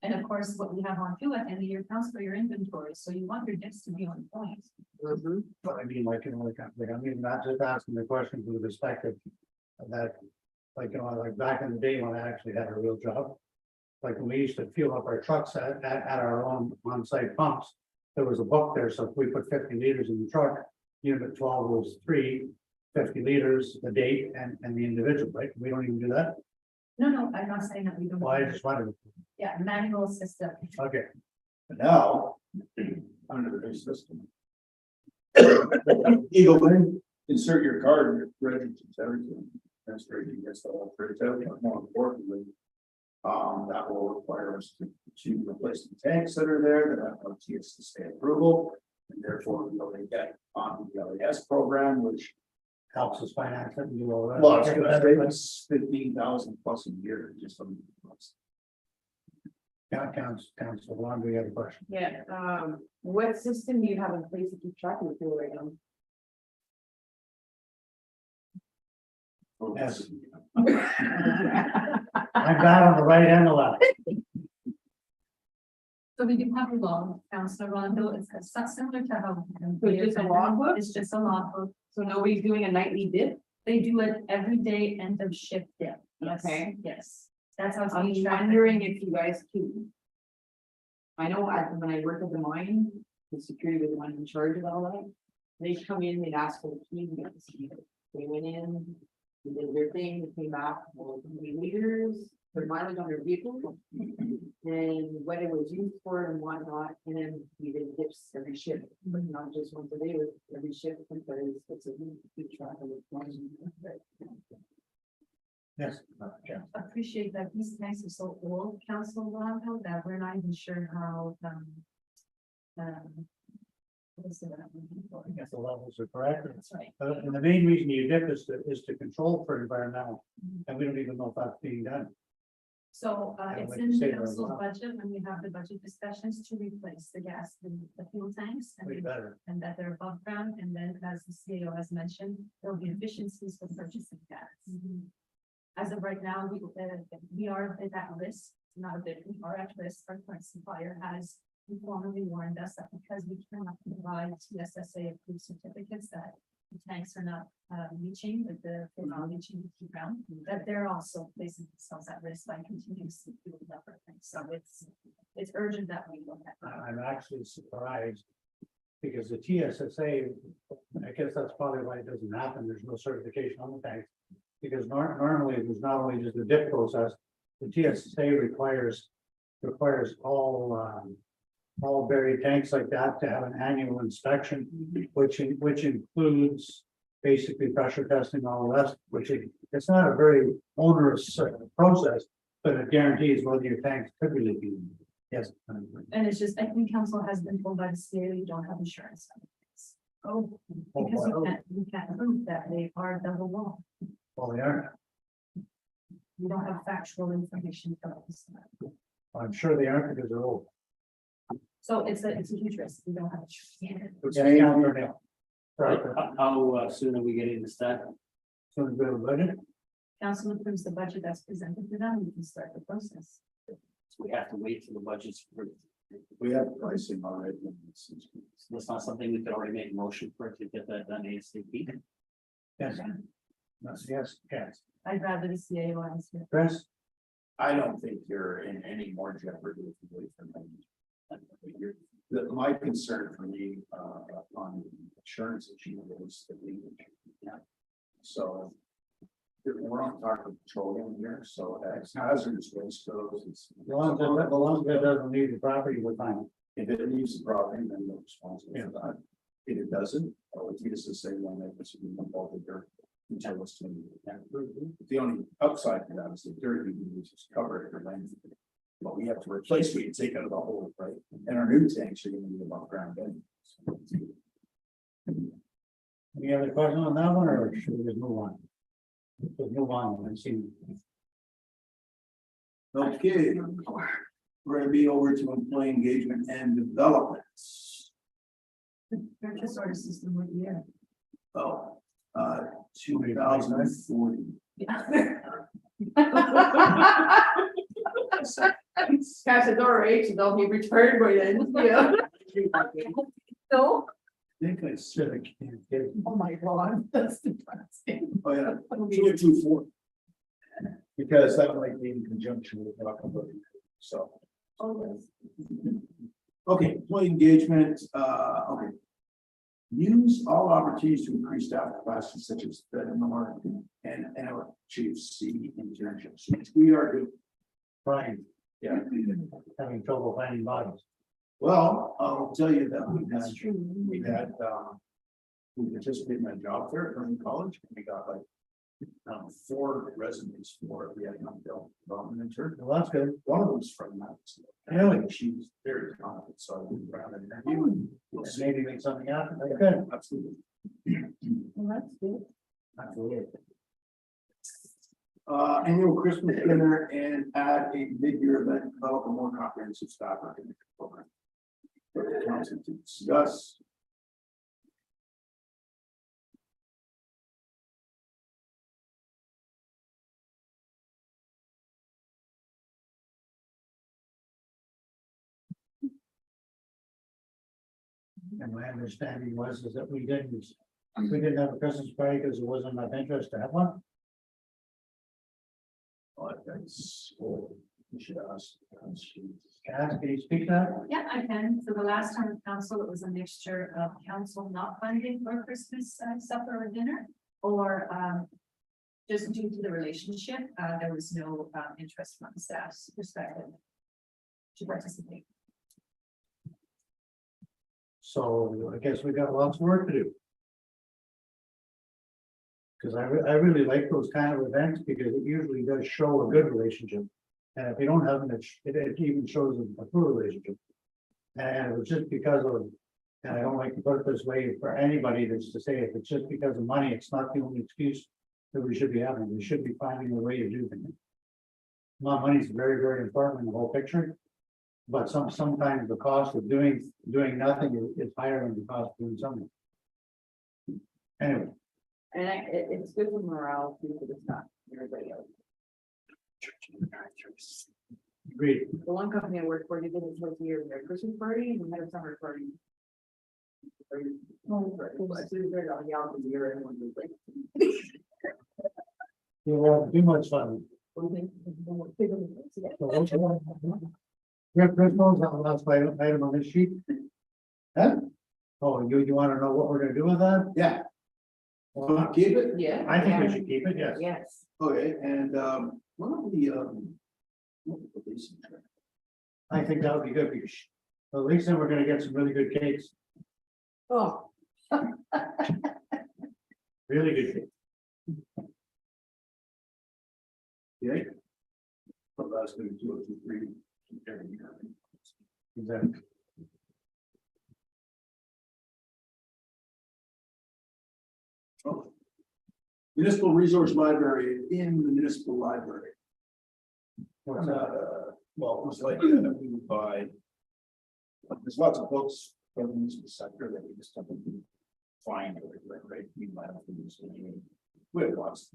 And of course, what we have on too at the end of your accounts for your inventory, so you want your dips to be on point. But I mean, like, you know, like, I mean, not just asking the question from the perspective that, like, you know, like back in the day when I actually had a real job. Like when we used to fuel up our trucks at our own on-site pumps, there was a book there, so if we put 50 liters in the truck, unit 12 was 50 liters, the date and the individual, right? We don't even do that. No, I'm not saying that we don't. Well, I just wanted, Yeah, manual system. okay, But now, under the new system. You go in, insert your card, it registers everything, that's great, you get the whole freight out, but more importantly. That will require us to replace the tanks that are there, that have TSSA approval. And therefore, we know they get on the LES program, which. helps us finance it and do all that. Well, it's gonna save us 15,000 plus a year, just on. Council, Ron, we have a question. Yeah, what system do you have in place to keep track of the fuel right now? Yes. I'm bad on the right and the left. So we do have a log, Councilor Rondo, it's similar to how. So just a logbook? It's just a logbook. So nobody's doing a nightly dip? They do it every day, end of shift day. Yes, Okay. yes. That's how it's I'm being tracked. wondering if you guys could. I know when I worked at the mine, the security was the one in charge of all that. They'd come in, they'd ask for the key, and get the key. They went in, they did their thing, they came back, well, how many liters, their mileage on their vehicle. And what it was used for and whatnot, and then we did dips every shift, but not just once a day, but every shift, because it's a keep track of it. Yes. Appreciate that these tanks are so old, Council Rondo, that we're not even sure how, what is it? I guess the levels are correct. That's right. And the main reason you dip is to control for environmental, and we don't even know if that's being done. So I'd it's like in to say the there as council well. budget when we have the budget discussions to replace the gas, the fuel tanks. Way And better. and that they're above ground, and then as the CAO has mentioned, there will be efficiencies for purchasing gas. As of right now, we are at that risk, not a bit, we are at risk, our current supplier has informally warned us that because we cannot provide TSSA approved certificates that the tanks are not reaching, that they're not reaching the ground, that they're also placing themselves at risk by continuously fueling up our tanks. So it's urgent that we look at that. I'm actually surprised. Because the TSSA, I guess that's probably why it doesn't happen, there's no certification on the tanks. Because normally, there's not only just the dip process, the TSSA requires all buried tanks like that to have an annual inspection, which includes basically pressure testing, all the rest, it's not a very onerous process, but it guarantees whether your tanks could be leaking. Yes. And it's just, I think council has been told by the CAO you don't have insurance. on this. Oh, because we can't prove that they are double wall. Well, they aren't. We don't have factual information from us. I'm sure they aren't because they're old. So it's a huge risk. We don't have. Yes, Councilor Neil. Sorry, How soon are we getting this done? so we have a budget. Council approves the budget that's presented to them, we can start the process. We have to wait for the budgets for, We have pricing already. that's not something we could already make a motion for to get that done ASAP. Yes. Yes. I'd rather the CAO answer. Chris, I don't think you're in any more jeopardy if you wait for them. My concern for me, on insurance issue is the legal. So. We're on talking petroleum here, so as hazardous waste goes, it's. the ones that doesn't need the property, we're fine. If it leaves the property, then they're responsible for that. If it doesn't, TSSA will make us involved with dirt. Until it's. The only upside to that is the dirt you can use is cover it for land. But we have to replace what you take out of the hole, right? And our new tanks are gonna be above ground. Any other question on that one, or should we just move on? Just move on and see. Okay. We're gonna be over to employee engagement and development. Purchase order system with you. Oh, 2040. Castador H, they'll be returned by then, yeah. No? I think I said I can't get it. Oh my god, that's depressing. Oh, yeah, 224. Because that might be in conjunction with what I'm looking for, so. Okay, employee engagement, okay. Use all opportunities to increase staff capacity such as webinar and LHC internships. We are good. Brian, Yeah. having trouble finding bodies. Well, I'll tell you that we've had, we participated in a job fair during college, and we got like 4 resumes for the economic development intern. Well, that's good. One of them's from that. Really, she was very talented, so I went around and interviewed, and we'll see. Maybe make something happen. Good. Absolutely. Well, that's good. Absolutely. Annual Christmas dinner and add a mid-year event, develop a more comprehensive staff recognition program. For the council to discuss. And my understanding was is that we didn't have a Christmas party because it wasn't enough interest to have one. That's, we should ask. Can you speak to that? Yeah, I can. So the last time of council, it was a mixture of council not funding for Christmas supper or dinner, or just due to the relationship, there was no interest from the staff's perspective to participate. So I guess we got lots of work to do. Because I really like those kind of events because it usually does show a good relationship. And if you don't have them, it even shows a poor relationship. And it was just because of, and I don't like to put it this way for anybody that's to say if it's just because of money, it's not the only excuse that we should be having. We should be finding a way to do things. Money is very, very important in the whole picture. But sometimes the cost of doing nothing is higher than the cost of doing something. Anyway. And it's good for morale too for the staff, and everybody else. Agreed. The one company I worked for, they did it twice a year, their Christmas party and we had a summer party. Oh, but as soon as they're on the out of the year, everyone was like. You won't have too much fun. Chris knows that last item on this sheet. Huh? Oh, you want to know what we're gonna do with that? Yeah. Want to keep it? Yeah. I think we should keep it, yes. Yes. Okay, and one of the I think that would be good because at least then we're gonna get some really good cakes, Oh. really good cake. okay. Well, that's going to do it for 3. Exactly. Oh. Municipal Resource Library in the municipal library. What's that? Well, it was like, we would buy. There's lots of books from the municipal sector that we just haven't find, right? We might have to use. We have lots.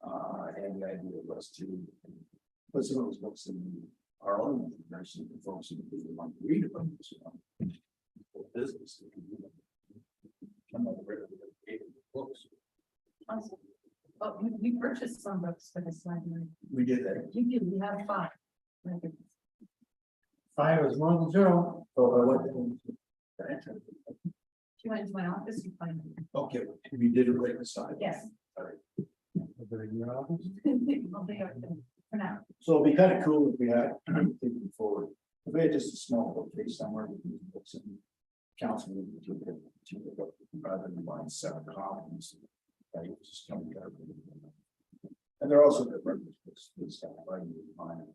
And the idea was to put some of those books in our own nursing and folks who want to read about this. Business. I'm not aware of the books. Awesome. Oh, we purchased some books for this library. We did that. You do, we have 5. 5 is more than 0. So I went in. If you went into my office, you find them. Okay, we did it right beside. Yes. All right. Is there in your office? I'll be up there for now. So it'd be kind of cool if we had, thinking forward, if we had just a small bookcase somewhere with these books and council would to rather than buying 7 copies. Right, just coming together. And they're also different. It's stuff right in mind.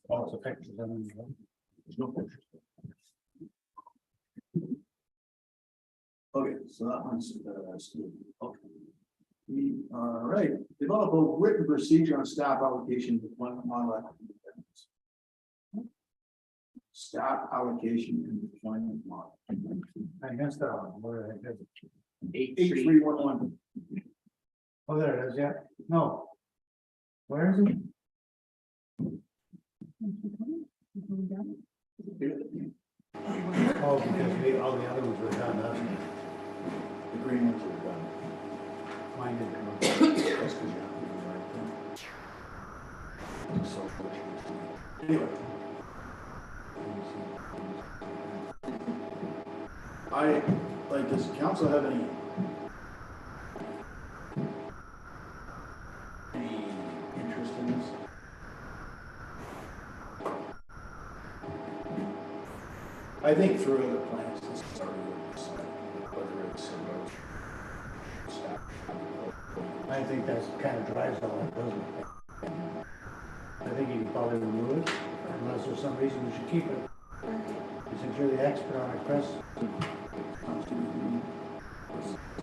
Also pictures. There's no pictures. Okay, so that one's okay. All right, develop a written procedure on staff allocation with one. Staff allocation and deployment model. I missed that one. Where did I get it? 8311. Oh, there it is, yeah. No. Where is it? Oh, because all the other ones were done, that's The green ones are done. mine didn't come. That's 'cause you have to do the right thing. So, anyway. Does council have any interest in this? I think through other plans, this is already decided, whether it's about staff. I think that's kind of drives all that, doesn't it? I think you can probably remove it, unless there's some reason we should keep it. Since you're the expert on it, Chris.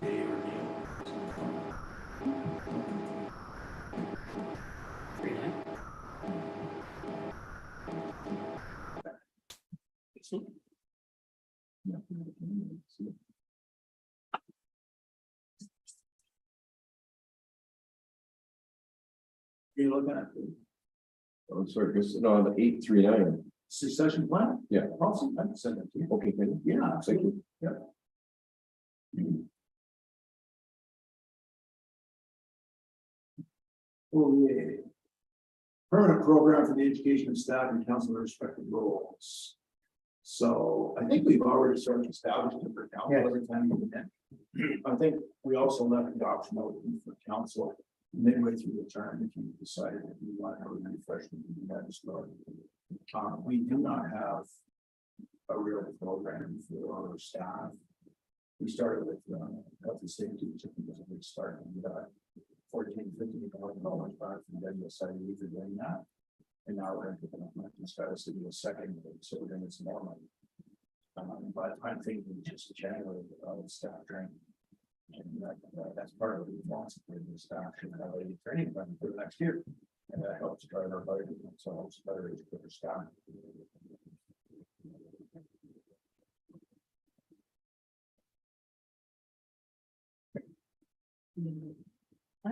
Day or deal. You're looking at the I'm sorry, Chris, no, the 839. succession plan? Yeah. Awesome, I can send it to you. Okay, good. Yeah, Thank you. Oh, yeah. Permanent program for the education of staff and council in their respective roles. So I think we've already sort of established it for council every time you can. I think we also left the option open for council midway through the term if you decided that you want to have a refreshment. We do not have a real program for our staff. We started with health and safety, which I think was a big start. And we got $14,000-$15,000 back from WSID for doing that. And now we're going to start to do a second, so we're going to get some more money. But I'm thinking just January staff training. And that's part of the responsibility of the staff should have a training plan for the next year. And that helps drive our budget, so it helps better educate our staff.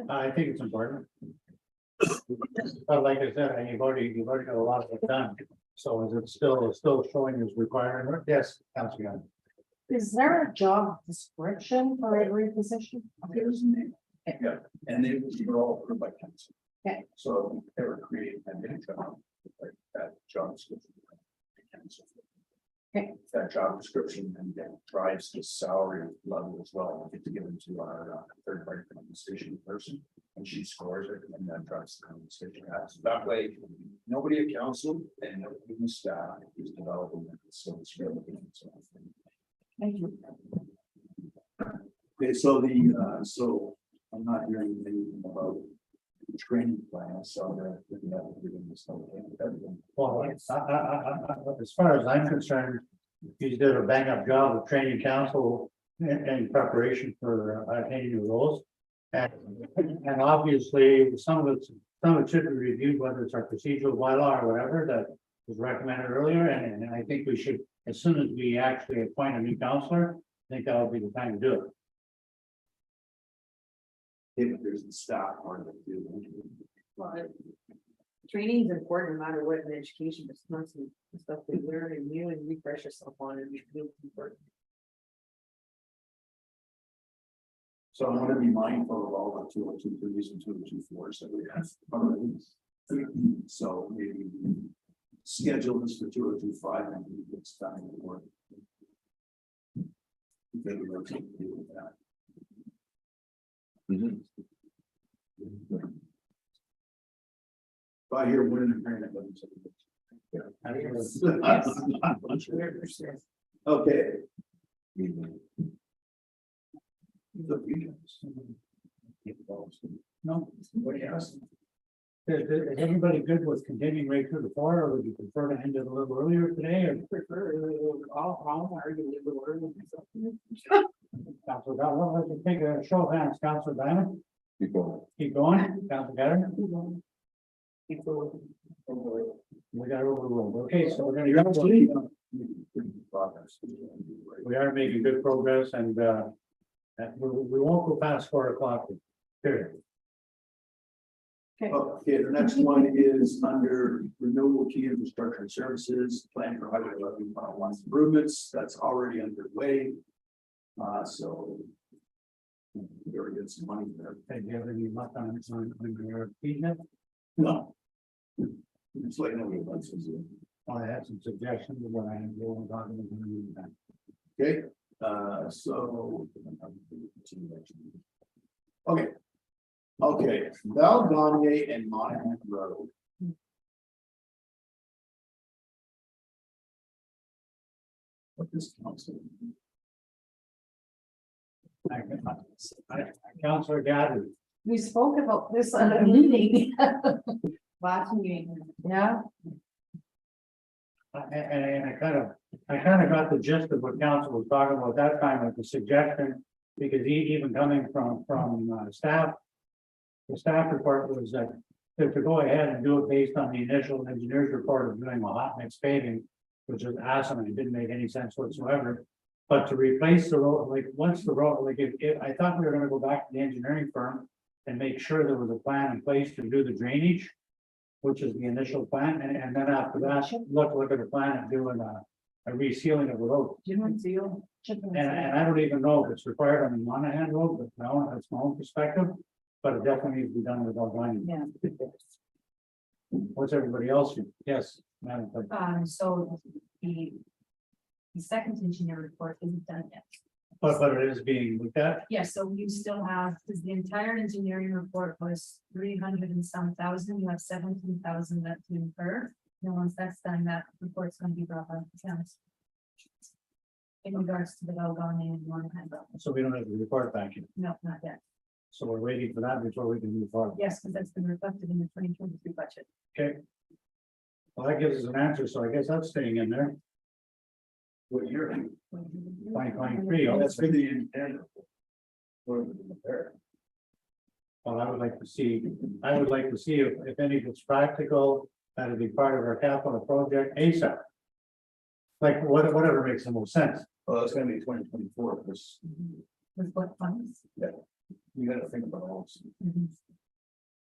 I think it's important. But like I said, you've already got a lot of it done. So is it still showing as requiring? Yes, Councilor Young. Is there a job description for every position? Yeah, and they were all approved by council. Okay. So they were creating a new job, like that job description. Okay. That job description and then drives the salary level as well. We get to give it to our third party compensation person, and she scores it, and then drives the compensation. So that way, nobody at council and nobody in staff is developing it. So it's really good. Thank you. Okay, so so I'm not hearing anything about the training plan, so that doing this whole thing. Well, as far as I'm concerned, you did a bang up job of training council in preparation for any new roles. And obviously, some of it should be reviewed, whether it's our procedural bylaw or whatever that was recommended earlier. And I think we should, as soon as we actually appoint a new counselor, I think that would be the time to do it. If there's the staff part of it too. Well, training is important no matter what in education, it's constant stuff they learn and you and refresh yourself on and really important. So I want to be mindful of all the 202 and 224s that we have already. So maybe schedule this for 2025 and it's time to work. Maybe we'll take to do with that. If I hear wind and rain, it doesn't say. Okay. No, What do you ask? is everybody good with continuing right through the floor, or would you prefer to end it a little earlier today, or? I'll argue a little early. Councilor Ballard, let's take a show of hands, Councilor Banner, Keep going. keep going, Councilor Getter. Keep going. We got overruled. Okay, so we're You're gonna. actually. We are making good progress and we won't go past 4 o'clock. Period. Okay, the next one is under renewable key infrastructure and services, plan for highway levy one improvements, that's already underway. So. We already get some money there. Hey, do you have any luck on your feed net? No. It's like nobody wants to do. I had some suggestions of what I will talk about. Okay, so. Okay. Okay, Val Gagne and Monahan Road. What this council? Councilor Gaddy. We spoke about this at a meeting. Last meeting. Yeah, And I kind of got the gist of what council was talking about that time with the suggestion, because even coming from staff. The staff report was that to go ahead and do it based on the initial engineer's report of doing a hot mix paving, which was asinine, it didn't make any sense whatsoever. But to replace the road, like, once the road, like, if I thought we were gonna go back to the engineering firm and make sure there was a plan in place to do the drainage, which is the initial plan, and then after that, look at the plan and doing a resealing of the road. Jim Seal. And I don't even know if it's required on the Monahan Road, but no, that's my own perspective, but it definitely needs to be done without lining. Yeah. What's everybody else? Yes, Madam Clerk. So the second engineer report isn't done yet. But it is being looked at. Yes, so you still have, because the entire engineering report was 300 and some thousand, you have 17,000 left to incur. And once that's done, that report's going to be brought up to council. In regards to the Algonquin and Monahan Road. So we don't have the report back yet. No, not yet. So we're waiting for that before we can move forward. Yes, because that's been reflected in the 2023 budget. Okay. Well, that gives us an answer, so I guess that's staying in there. What year? 2023. Oh, That's for the intent. Or the repair. Well, I would like to see if any of it's practical, that'd be part of our capital project ASAP. Like whatever makes the most sense. Well, it's gonna be 2024, because With what funds? you gotta think about all this. Mhm.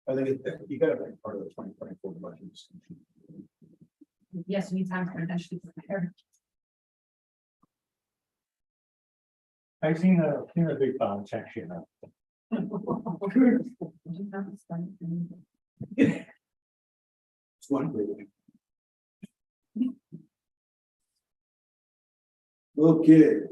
I think you gotta make part of the 2024 budget discussion. Yes, we need time to actually prepare. I've seen a big pile of checks, you know. It's one page. Okay,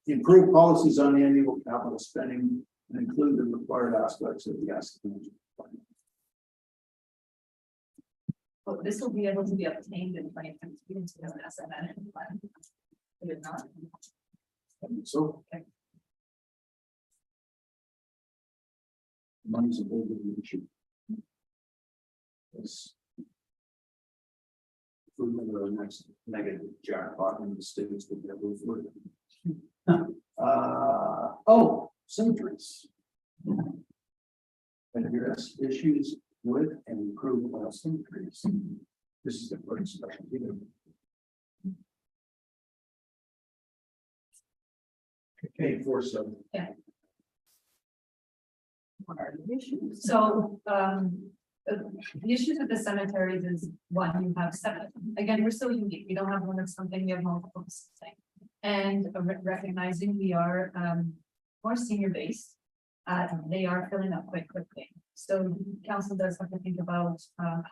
improve policies on annual capital spending and include the required aspects of the asset management plan. But this will be able to be obtained in 2023 as an asset management plan. It is not. So. Okay. Money's a big issue. Yes. For the next negative jackpot in the states will be able to. Oh, cemeteries. And address issues with and improve our cemeteries. This is the first special meeting. Okay, 4-7. So, the issues with the cemeteries is one, you have 7. Again, we're so unique. We don't have one of something, we have multiple of something. And recognizing we are more senior based, they are filling up quite quickly. So council does have to think about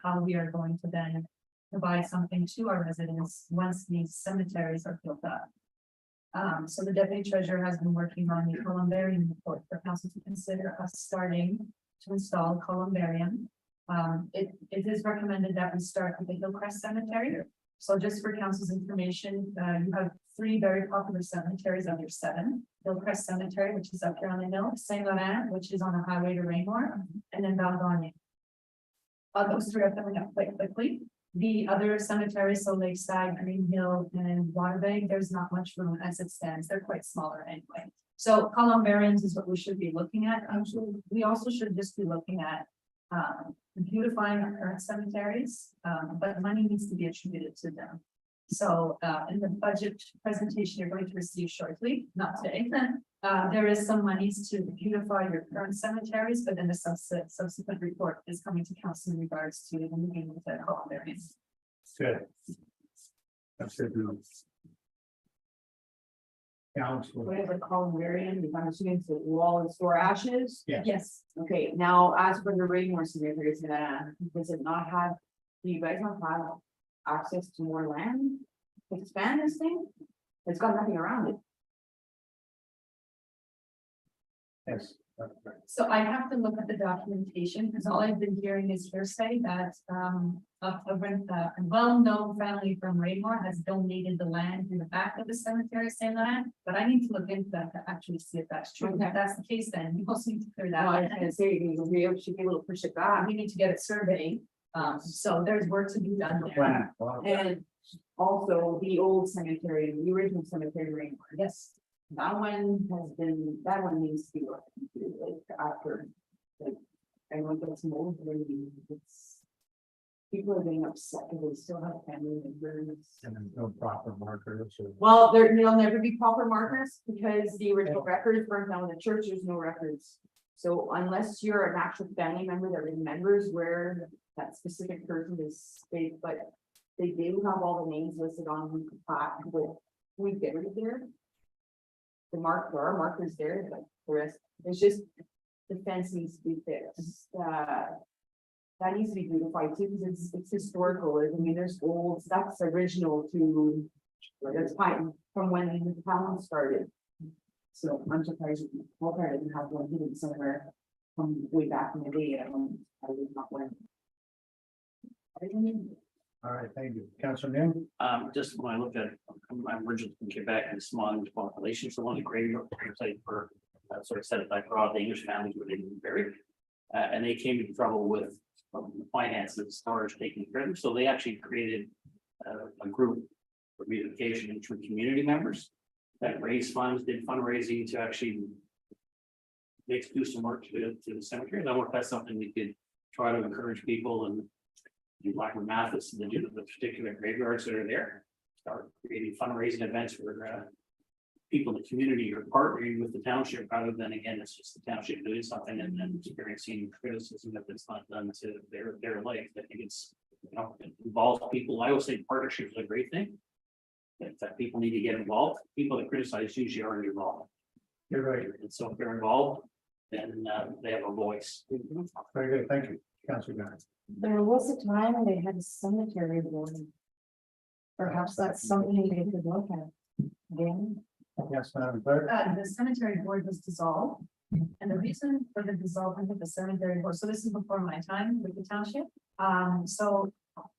how we are going to then provide something to our residents once these cemeteries are filled up. So the deputy treasurer has been working on the columbarium report for council to consider us starting to install columbarium. It is recommended that we start with the Hillcrest Cemetery. So just for council's information, you have 3 very popular cemeteries under 7. Hillcrest Cemetery, which is up here on the hill, Saint Laurent, which is on the highway to Raymore, and then Valgagne. Those 3 are filling up quite quickly. The other cemeteries, so Lakeside, Green Hill, and Waterbank, there's not much room as it stands. They're quite smaller anyway. So columbariums is what we should be looking at. Actually, we also should just be looking at beautifying our current cemeteries, but money needs to be attributed to them. So, in the budget presentation you're going to receive shortly, not today, there is some monies to beautify your current cemeteries, but then the subsequent report is coming to council in regards to the moving of the columbariums. Good. That's good news. Council. Whatever columbarium, I'm assuming it's the wall and store ashes. Yeah. Yes, Okay, now as for the Raymore cemetery, does it not have, do you guys not have access to more land? to Expand this thing? It's got nothing around it. Yes. That's right. so I have to look at the documentation, because all I've been hearing is hearsay that, a well-known family from Raymore has donated the land in the back of the cemetery, same land, but I need to look into that to actually see if that's true. Okay. If that's the case, then you also need to clear that. No, I was land. gonna say, we should be able to push it back. We need to get it surveyed, so there's work to be done there. Plan. And also the old cemetery, the original cemetery Raymore. Yes, That one needs to be looked into, like, after. Like, I want to get some old, really, it's. People are getting upset because they still have family members. And there's no proper markers or. Well, there'll never be proper markers because the original records burned down in the church, there's no records. So unless you're an actual family member that remembers where that specific person is, but they do have all the names listed on the plaque, but we buried there. There are markers there, but the rest, it's just, the fence needs to be fixed, that needs to be beautified too, because it's historical, I mean, there's old, that's original to, that's fine, from when the town started. So I'm surprised, Walter didn't have one hidden somewhere from way back in the day, I did not went. All right, thank you. Councilor Noon? Just when I looked at, I'm originally from Quebec and small population, so one of the great site for sort of set aside for all the English families where they were buried. And they came into trouble with finances, storage taking care of them, so they actually created a group for beautification through community members that raised funds, did fundraising to actually do some work to the cemetery. I wonder if that's something we could try to encourage people and do like with Mathis and do the particular graveyards that are there. Start creating fundraising events for people in the community or partnering with the township rather than, again, it's just the township doing something and then experiencing criticism if it's not done to their life. I think it's, it involves people. I always say partnership is a great thing. That people need to get involved. People that criticize usually aren't involved. You're right. And so if they're involved, then they have a voice. Very good. Thank you. Councilor Garrett. There was a time when they had a cemetery board. Perhaps that's something they could look at. Again, Yes, Madam Clerk. the cemetery board was dissolved, and the reason for the dissolvement of the cemetery board, so this is before my time with the township. So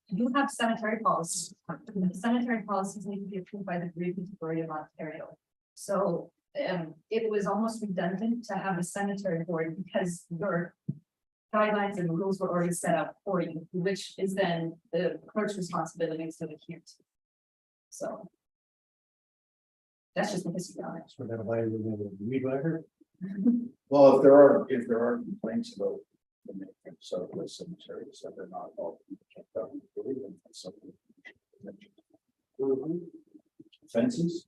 you have cemetery policies. The cemetery policies need to be approved by the Grievance Authority of Ontario. So it was almost redundant to have a cemetery board because your guidelines and rules were already set up for you, which is then the clerk's responsibility instead of here. So that's just the history on it. So that way we will read record. Well, if there are complaints about the maintenance of the cemeteries that they're not all kept up, then that's something. Fences.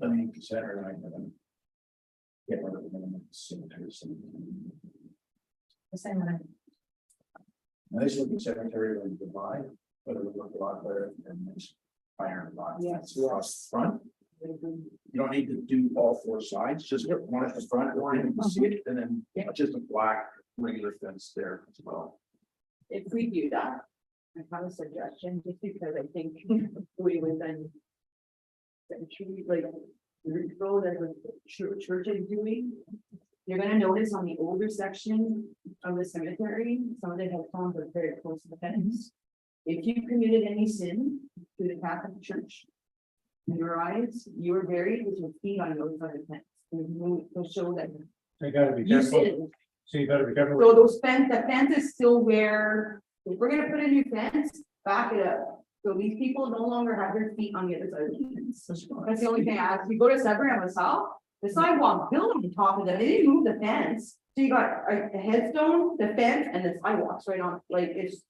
I mean, consider I haven't. Get rid of the minimum cemeteries. The same way. Nice looking cemetery when you buy, but it would look a lot better than this iron lot. Yes. Across the front. You don't need to do all four sides, just one at the front, or you can see it, and then just a black regular fence there as well. If we do that, I have a suggestion, just because I think we would then. Century, like, ritual that the church is doing. You're gonna notice on the older section of the cemetery, some of the headstones are very close to the fence. If you committed any sin to the Catholic Church, in your eyes, you were buried with your feet on those other fence. To show that So you gotta be you careful. sinned. So you better be careful. So those the fence is still where, if we're gonna put a new fence, back it up. So these people no longer have their feet on the other side of the fence. That's the only thing I ask. You go to Severn on the south, The sidewalk building on top of that, they didn't move the fence, so you got a headstone, the fence, and the sidewalks right on, like, it's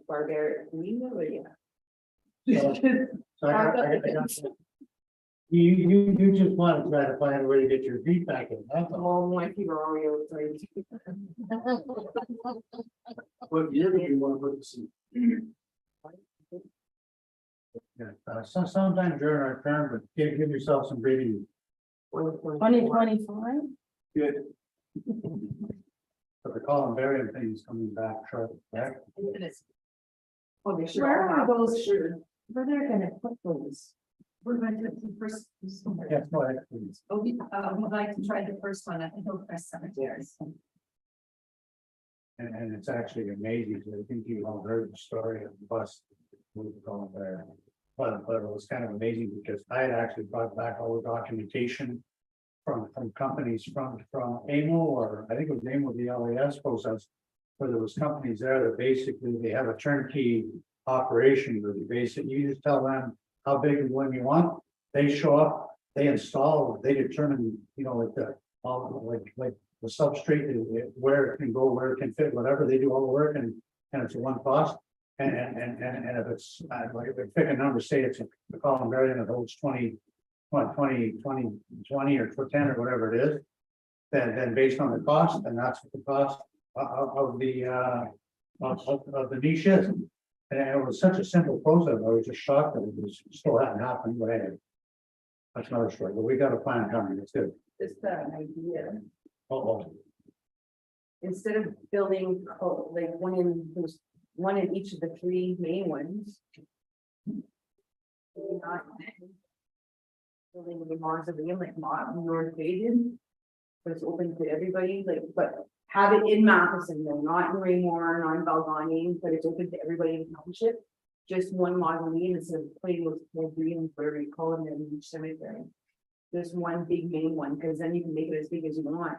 barbaric, we know it, yeah. So I got you. You just want to try to find a way to get your feet back in, that's all. Oh, my feet are already outside. What year do you want to put this in? Yeah, sometimes during our term, but give yourself some breathing. 2025? Good. But the columbarium thing is coming back short, right? Oh, they sure Where are those, sure. where they're gonna put those? We're going to the first. Yes, go ahead, please. Oh, we'd like to try the first one at the Hillcrest Cemetery. And it's actually amazing, because I think you all heard the story of the bus moved on there. But it was kind of amazing, because I had actually brought back all the documentation from companies from AMO, or I think it was AMO, the LAS process, where there was companies there that basically, they have a turnkey operation, where you just tell them how big and when you want, they show up, they install, they determine, like like the substrate, where it can go, where it can fit, whatever, they do all the work, and it's a one cost. And if it's, like, if they pick a number, say it's a columbarium that holds 20 or 10 or whatever it is, then based on the cost, and that's what the cost of the niche is. And it was such a simple process, I was just shocked that it was still hadn't happened, but anyway, that's another story, but we got a plan coming, it's good. Just an idea, Oh, instead of building, like, one in each of the three main ones. Maybe not building the mausoleum, like, not North Baden. But it's open to everybody, like, but have it in Matheson, though, not in Raymore, not in Balgani, but it's open to everybody in the township. Just one mausoleum instead of putting those full greens, whatever you call them, in each cemetery. Just one big main one, because then you can make it as big as you want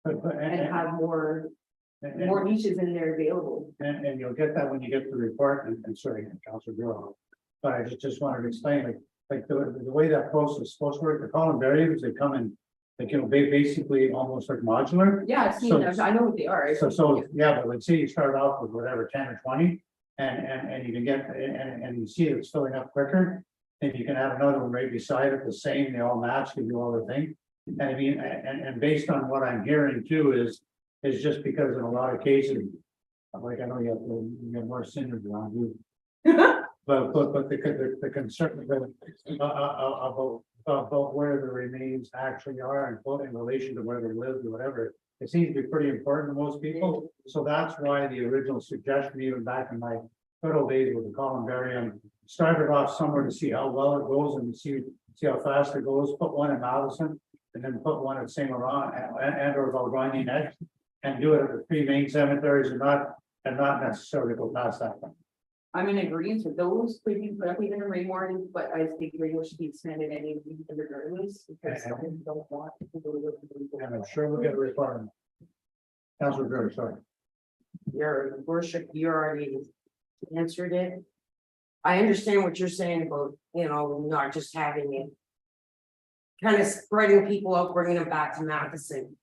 and have more niches in there available. And you'll get that when you get the report, and sorry, Councilor Bureau. But I just wanted to explain, like the way that process is supposed to work, the columbariums, they come in, like, basically almost like modular. Yeah, I've seen So- those. I know what they are. So, yeah, but let's say you start off with whatever, 10 or 20, and you can get, and you see it's filling up quicker. And you can have another one right beside it, the same, they all match, they do all the thing. And I mean, and based on what I'm hearing too, is just because in a lot of cases, like, I know you have more sinners around you. But the concern about where the remains actually are, and in relation to where they lived or whatever, it seems to be pretty important to most people. So that's why the original suggestion, even back in my good old days with the columbarium, started off somewhere to see how well it goes and see how fast it goes. Put one in Madison, and then put one at St. Laurent and or Balgani next, and do it at the three main cemeteries, and not necessarily go past that one. I'm in agreement with those, could be put up even in Raymore, but I think Raymore should be expanded any regardless, because some people don't want to go to And I'm sure we'll get a report. Councilor Burr, sorry. Your worship, you already answered it. I understand what you're saying about, not just having it. Kind of spreading people out, bringing them back to Matheson.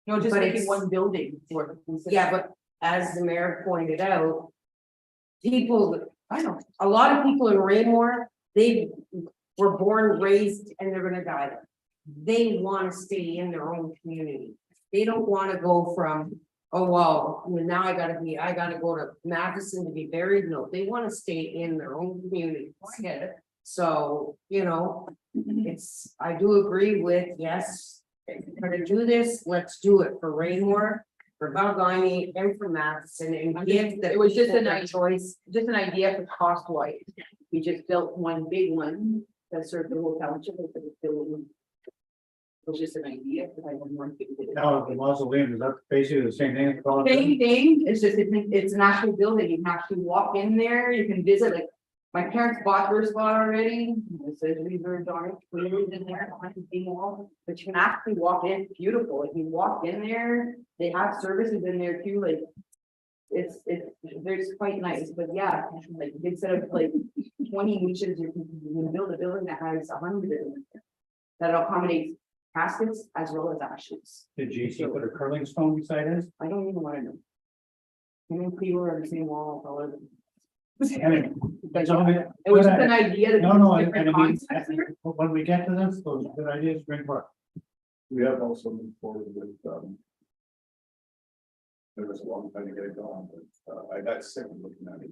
No, just But making it's- one building for. Yeah, but as the mayor pointed out. People, I know, a lot of people in Raymore, they were born, raised, and they're gonna die there. They wanna stay in their own community. They don't wanna go from, oh, well, now I gotta go to Matheson to be buried. No, they wanna stay in their own community. I get it. So, I do agree with, yes, if we're gonna do this, let's do it for Raymore, for Balgani, and for Matheson, and give the. It was just people a the nice choice. Just an idea for cost wise, we just built one big one that served the whole township, but it's building. It was just an idea, because I didn't want to do it. Now, the mausoleum, is that basically the same thing? as the columbarium? Same thing, it's just, it's an actual building, you can actually walk in there, you can visit, like, my parents bought their spot already. It says we were darn clearly in there, behind the thing wall, but you can actually walk in, it's beautiful, if you walk in there, they have services in there too, like. There's quite nice, but yeah, like, instead of like 20 niches, you can build a building that has 100. That accommodates caskets as well as ashes. Did JC put a curling stone beside his? I don't even wanna know. You know, we were on the same wall, all of them. Anyway, But so it was just an idea that. No, no, there's different I mean, concepts here. when we get to this, those good ideas bring forth. We have also moved forward with, there was a long time to get it going, but, I got sick of looking at it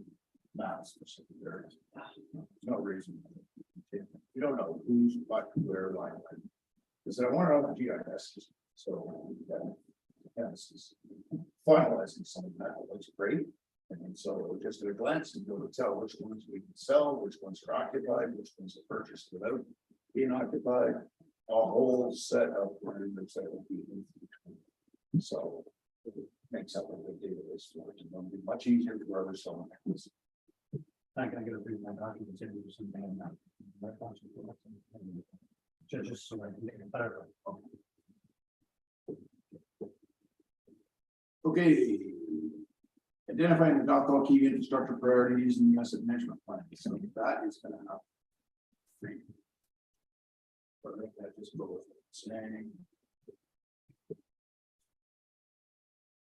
now, specific areas. There's no reason. You don't know who's what, where, why. Because I want to know the GIS, so, yeah, this is finalizing some of that, looks great. And so just at a glance, you'll be able to tell which ones we can sell, which ones are occupied, which ones are purchased without being occupied. A whole set of parameters that will be. So it makes up a good database for it, and it'll be much easier for others selling. I'm gonna bring my documents in or something and that. Just so I can make it better. Okay. Identifying the Gulf key infrastructure priorities and the asset management plan, so that is gonna happen. Three. But I think that just go with it. Saying.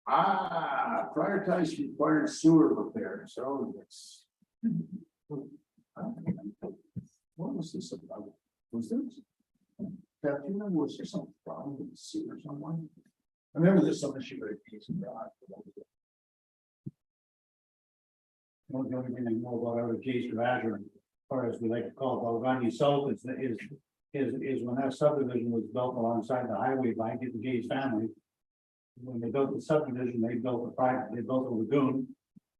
Prioritize required sewer repairs, so it's. What was this about? Was this? Beth, you know, was there some problem with the sewer somewhere? I remember there's some issue with a piece of rock. The only thing I know about our case of Azure, or as we like to call it, Valvani South, is when that subdivision was built alongside the highway by the Gates family. When they built the subdivision, they built a lagoon,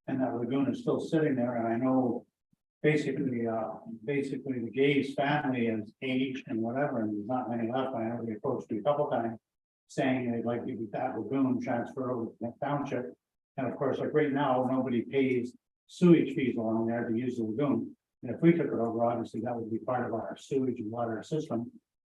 and that lagoon is still sitting there, and I know basically the Gates family has aged and whatever, and there's not many left. I know they approached me a couple times saying they'd like to get that lagoon transferred over to the township. And of course, like right now, nobody pays sewage fees along there to use the lagoon. And if we took it over, obviously that would be part of our sewage and water system.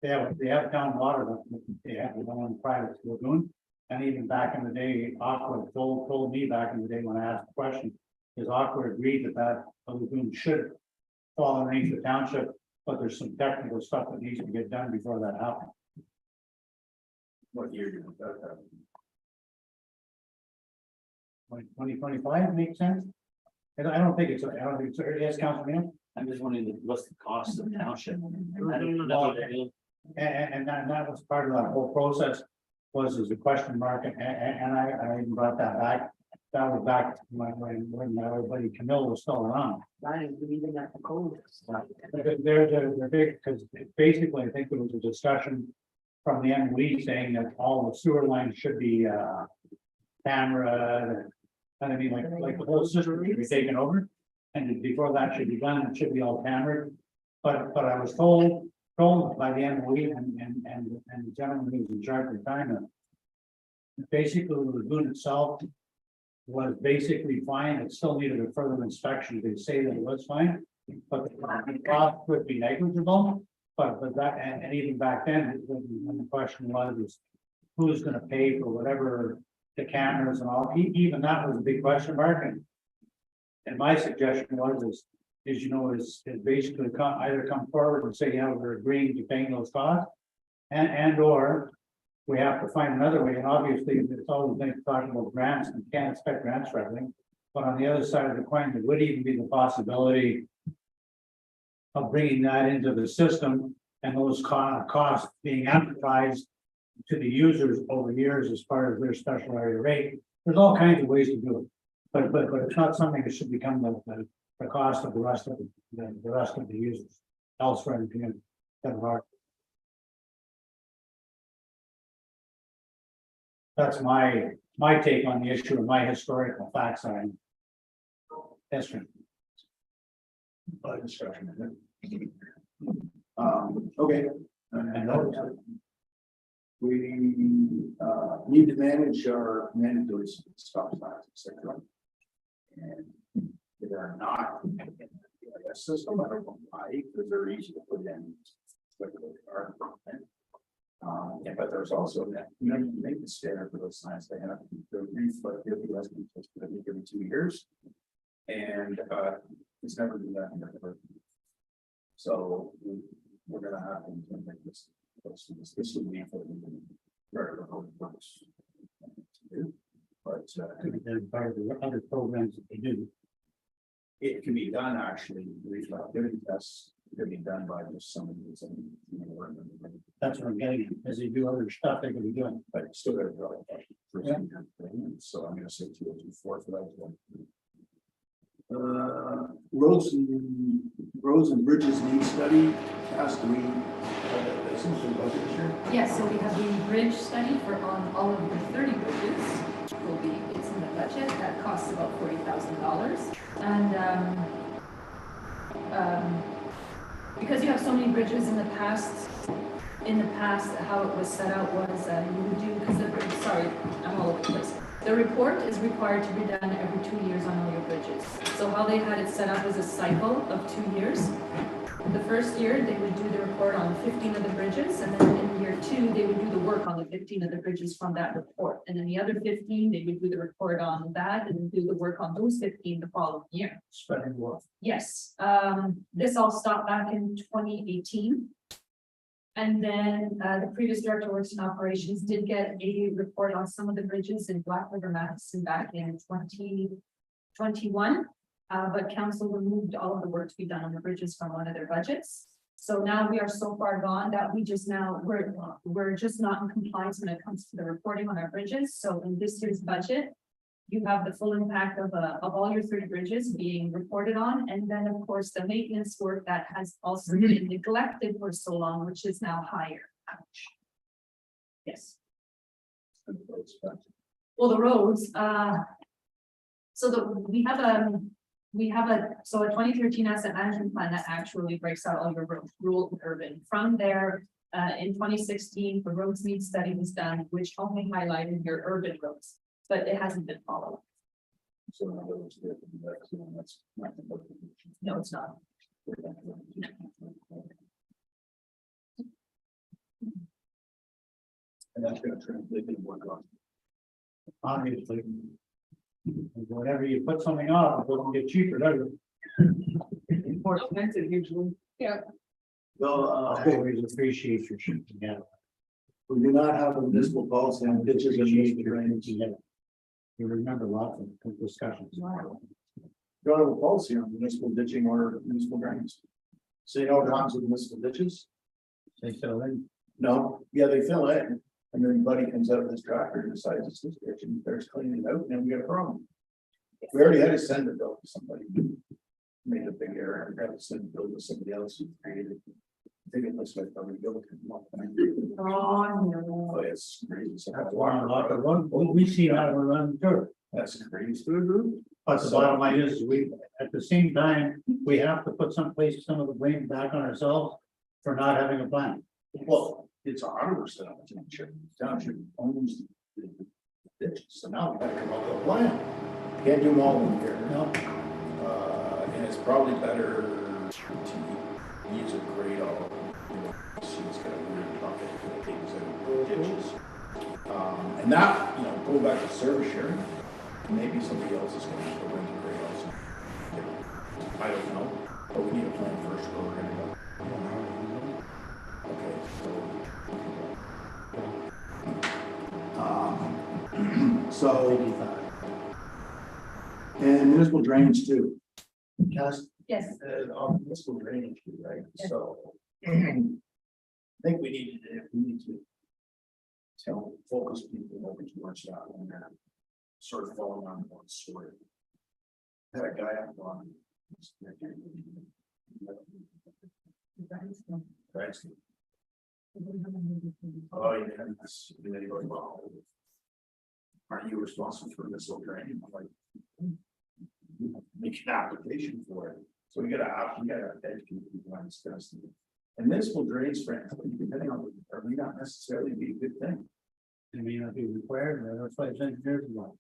They have town water, but they have their own private lagoon. And even back in the day, Aqua told me back in the day when I asked the question, is Aqua agreed that lagoon should fall underneath the township, but there's some technical stuff that needs to get done before that happens. What year did that happen? 2025 makes sense? And I don't think it's, yes, Councilman. I'm just wondering what's the cost of the township? I don't know. And that was part of that whole process, was a question mark, and I even brought that back. That was back when my old buddy Camille was still around. That is even that the code. They're big, because basically, I think there was a discussion from the MOE saying that all the sewer lines should be camera, and I mean, like the whole system should be taken over. And before that should be done, it should be all camera. But I was told by the MOE and the gentleman who was in charge at the time, that basically the lagoon itself was basically fine. It still needed a further inspection. They say that it was fine, but the cost would be negligible. But that, and even back then, when the question was, is who's gonna pay for whatever the cameras and all, even that was a big question mark. And my suggestion was, is basically either come forward and say, yeah, we're agreeing to paying those costs. And or we have to find another way, and obviously it's always been talking about grants, and can't expect grants for everything. But on the other side of the coin, there would even be the possibility of bringing that into the system, and those costs being amortized to the users over years as part of their special area rate. There's all kinds of ways to do it, but it's not something that should become the cost of the rest of the users elsewhere in the community. That's my take on the issue of my historical facts on history. Discussion. Okay. And those, We need to manage our mandatory stop signs, et cetera. And they are not in the system. I don't know why, because they're easy to put in. Yeah, but there's also that, make the standard for those signs, they have to be reflective, every 2 years. And it's never been that. So we're gonna have to make this This would be for the regular public works. But Could be done part of the other programs that they do. it can be done actually, reflectivity tests could be done by just somebody who's in. That's what I'm getting at. As they do other stuff, they can be doing. But it's still got to go. So I'm gonna say 204 for that one. Roads and bridges need study, Cass, do we, this is the budget this year? Yes, so we have the bridge study for on all of the 30 bridges. Will be, it's in the budget, that costs about $40,000. And because you have so many bridges in the past, how it was set out was you would do, because the bridge, sorry, I'm all over the place. The report is required to be done every 2 years on all your bridges. So how they had it set up was a cycle of 2 years. The first year, they would do the report on 15 of the bridges, and then in year 2, they would do the work on the 15 of the bridges from that report. And then the other 15, they would do the report on that and do the work on those 15 the following year. Spreading work. Yes, this all stopped back in 2018. And then the previous director of works and operations did get a report on some of the bridges in Black River, Madison back in 2021. But council removed all of the work to be done on the bridges from one of their budgets. So now we are so far gone that we're just not in compliance when it comes to the reporting on our bridges. So in this year's budget, you have the full impact of all your 30 bridges being reported on. And then of course, the maintenance work that has also been neglected for so long, which is now higher. Yes. Well, the roads, we have a 2013 asset management plan that actually breaks out all your rural and urban. From there, in 2016, the roads need study was done, which only highlighted your urban roads, but it hasn't been followed. So in other words, that's not. No, it's not. And that's gonna translate into one cost. Obviously. Whenever you put something off, it doesn't get cheaper, does it? More expensive usually. Well, I always appreciate your shit together. we do not have a municipal policy on ditches and Appreciate municipal your shit drainage. together. You remember lots of good discussions. Don't have a policy on municipal ditching or municipal drainage. So you know what happens with municipal ditches? They fill in. No, yeah, they fill in, and then Buddy comes out with his tractor and decides it's his ditch and starts cleaning it out, and then we got a problem. We already had to send a bill to somebody. who Made a big error, and got to send a bill to somebody else who created. I think it looks like probably bill. Oh, it's crazy. So That's why a lot of run, we see how to run dirt. That's crazy. But the bottom line is, at the same time, we have to put some of the blame back on ourselves for not having a plan. Well, it's 100% on the township owns the ditches, so now we gotta come up with a plan. Can't do them all in here. No, And it's probably better to use a grade all. She's got a weird bucket that things out ditches. And that, going back to service sharing, maybe somebody else is gonna have to rent a grade also. I don't know, but we need a plan first where we're gonna go. Okay, so. And municipal drainage too. Cass, Yes, on municipal drainage, too, right? Yes. So. I think we need to. Tell, focus people over towards that when they're sort of falling on one sword. Had a guy up on. Right. Oh, yeah, that's, and then he goes, well. Aren't you responsible for missile training? I'm like. Make an application for it, so we gotta educate people on this stuff. And municipal drains, frankly, depending on, may not necessarily be a good thing. it may not be required, but that's why it's engineers involved.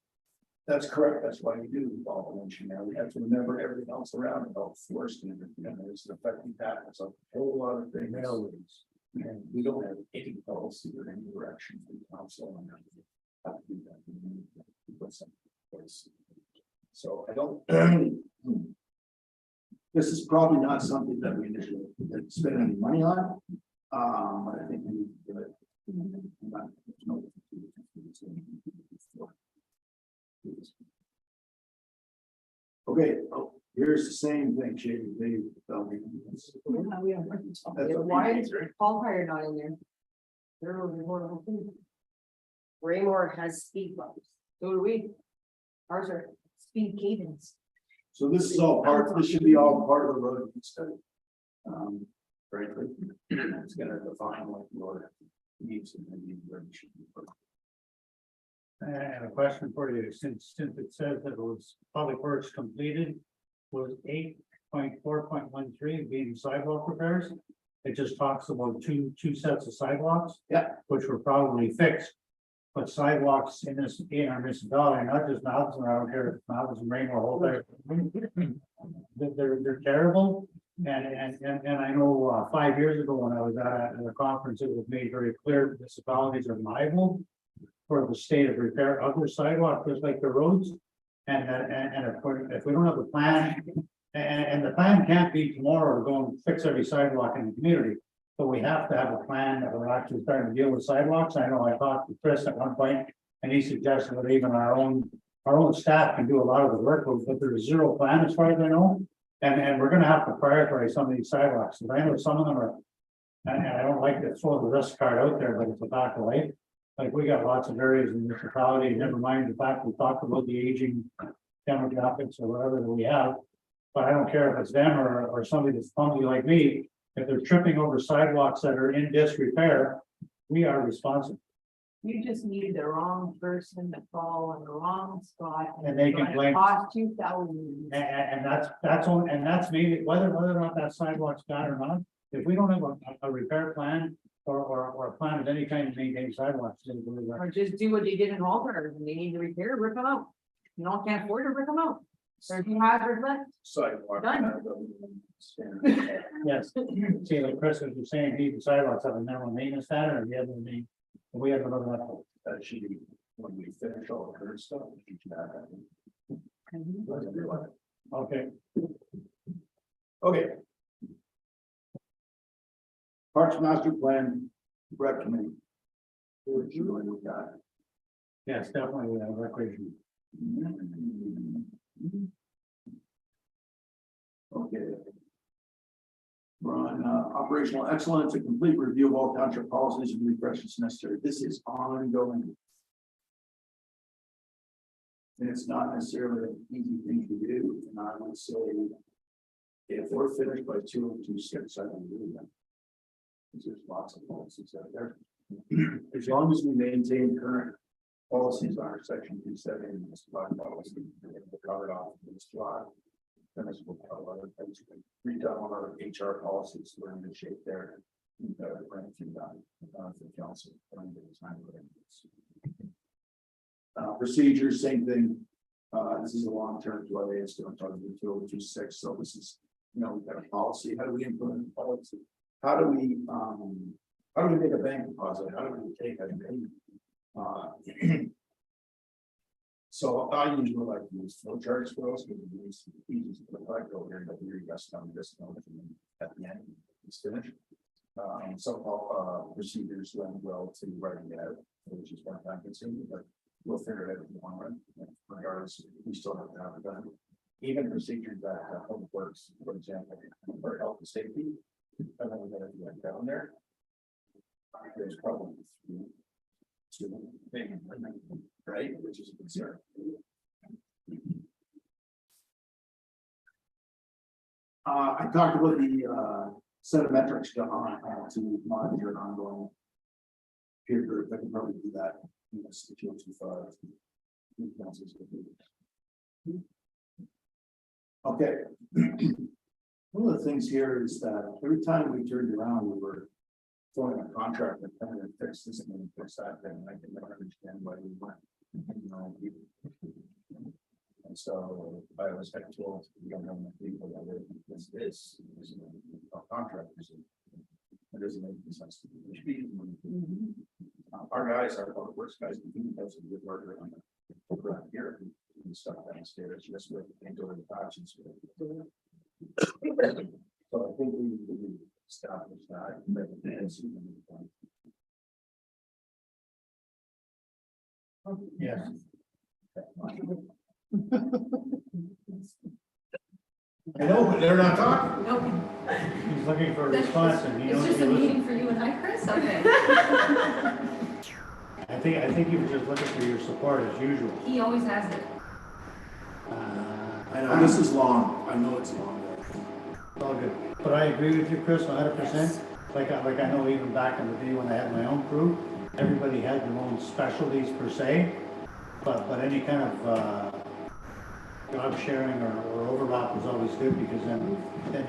That's correct, that's why we do involve engineering, we have to remember everything else around about forest and everything, there's an affecting that, there's a whole lot of things. Railways. And we don't have any policy or any direction from council on how to do that. We need to put some in place. So I don't. This is probably not something that we initially spend any money on. I think we need to do it. There's no- Okay, oh, here's the same thing, Shady, they tell me. Yeah, we have. That's okay. Why is Paul Fire not in there? They're over the whole thing. Raymore has speed bumps. So do we. Ours are speed cadence. So this is all part, this should be all part of the road study. Frankly, it's gonna define what your needs and maybe where you should be. put. And a question for you, since it says that it was public works completed, was 8.4.13 being sidewalk repairs? It just talks about two sets of sidewalks. Yeah. Which were probably fixed. But sidewalks in our municipality, not just Malcolm, I don't care if Malcolm and Rainbow, whole thing. They're terrible. And I know 5 years ago when I was at a conference, it was made very clear that municipalities are liable for the state of repair of their sidewalk, just like the roads. And if we don't have a plan, and the plan can't be tomorrow to go and fix every sidewalk in the community. But we have to have a plan that we're actually starting to deal with sidewalks. I know I talked to Chris at one point, and he suggested that even our own staff can do a lot of the work, but there's zero plan as far as I know. And we're gonna have to prioritize some of these sidewalks, because I know some of them are, and I don't like to throw the risk card out there, but it's a fact of life. Like, we got lots of areas in the municipality, never mind the fact we talked about the aging demographics or whatever that we have. But I don't care if it's them or somebody that's funky like me, if they're tripping over sidewalks that are in disrepair, we are responsible. You just need the wrong person to fall in the wrong spot. And they it's can gonna blame- Cost you thousands. And that's on, and that's maybe whether or not that sidewalk's bad or not. If we don't have a repair plan or a plan of any kind to maintain sidewalks, then we're- Or just do what they did in Walter, and they need to repair, rip them out. You don't can't afford to rip them out. There's no hazard left. Sidewalk. Done. yes. See, like Chris was saying, the sidewalks have a minimum maintenance standard, and we have another level. That should be, when we finish all the current stuff, we should have that. Okay, Okay. Parks Master Plan Rec Committee. What you doing with that? yes, definitely, recreation. Okay. We're on operational excellence, a complete review of all township policies and refreshes necessary. This is ongoing. And it's not necessarily an easy thing to do, and I would say, if we're finished by 2026, I don't do that. Because there's lots of policies out there. As long as we maintain current policies on our section 270, and this block policy, we're covered off in this block. Then this will cover other things. We redone all our HR policies, we're in good shape there. We've got a grant through that, for council. Procedures, same thing. This is a long-term play, it's going to talk about 2026, so this is, we've got a policy, how do we implement the policy? How do we make a bank deposit? How do we take a payment? So I usually like to use flow charts for those, because it's easy to put like over here, but you guys down this note at the end, it's finished. Some procedures lend well to writing it out, which is one time consuming, but we'll figure it out in the long run. Regardless, we still have to have it done. Even procedures that public works, for example, for health and safety, and then we gotta do that down there. There's probably two things, right, which is a concern. I talked about the set of metrics to monitor an ongoing peer group. I can probably do that. If you want to okay. One of the things here is that every time we turned around, we were throwing a contract that kind of fix this and then fix that thing. I can never understand why we went. And so I was told, you don't know people that this is a contract. It doesn't make any sense to me. Our guys, our public works guys, does a good work around here and stuff downstairs, just with the into the patches. So I think we establish that. But it's- Yes. I know, but they're not talking. Nope, He's looking for a response and he it's knows just a you listen. meeting for you and I, Chris, okay. I think he was just looking for your support as usual. He always has it. I know, this is long, I know it's long. It's all good, but I agree with you, Chris, 100%. Like I know even back in the day when I had my own crew, everybody had their own specialties per se. But any kind of, job sharing or overlap was always good because then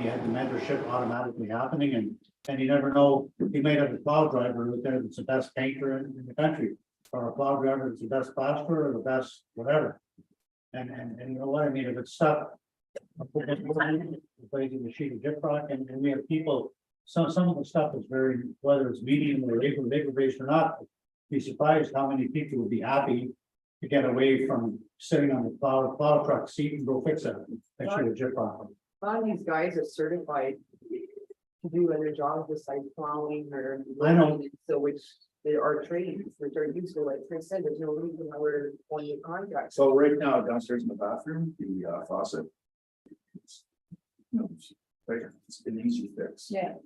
you had the mentorship automatically happening and you never know, you may have a plow driver who's there that's the best painter in the country. Or a plow driver that's the best plasterer or the best whatever. And you know what I mean, if it's stuff. Places the sheet of gyprock and we have people, some of the stuff is very, whether it's medium or labor based or not. Be surprised how many people would be happy to get away from sitting on the plow truck seat and go fix it. That sheet of gyprock. A lot of these guys are certified to do other jobs besides plowing or. I know. So which there are trades, which are useful, like Chris said, there's no reason why we're on your contract. So right now downstairs in the bathroom, the faucet. Right, it's an easy fix. Yeah.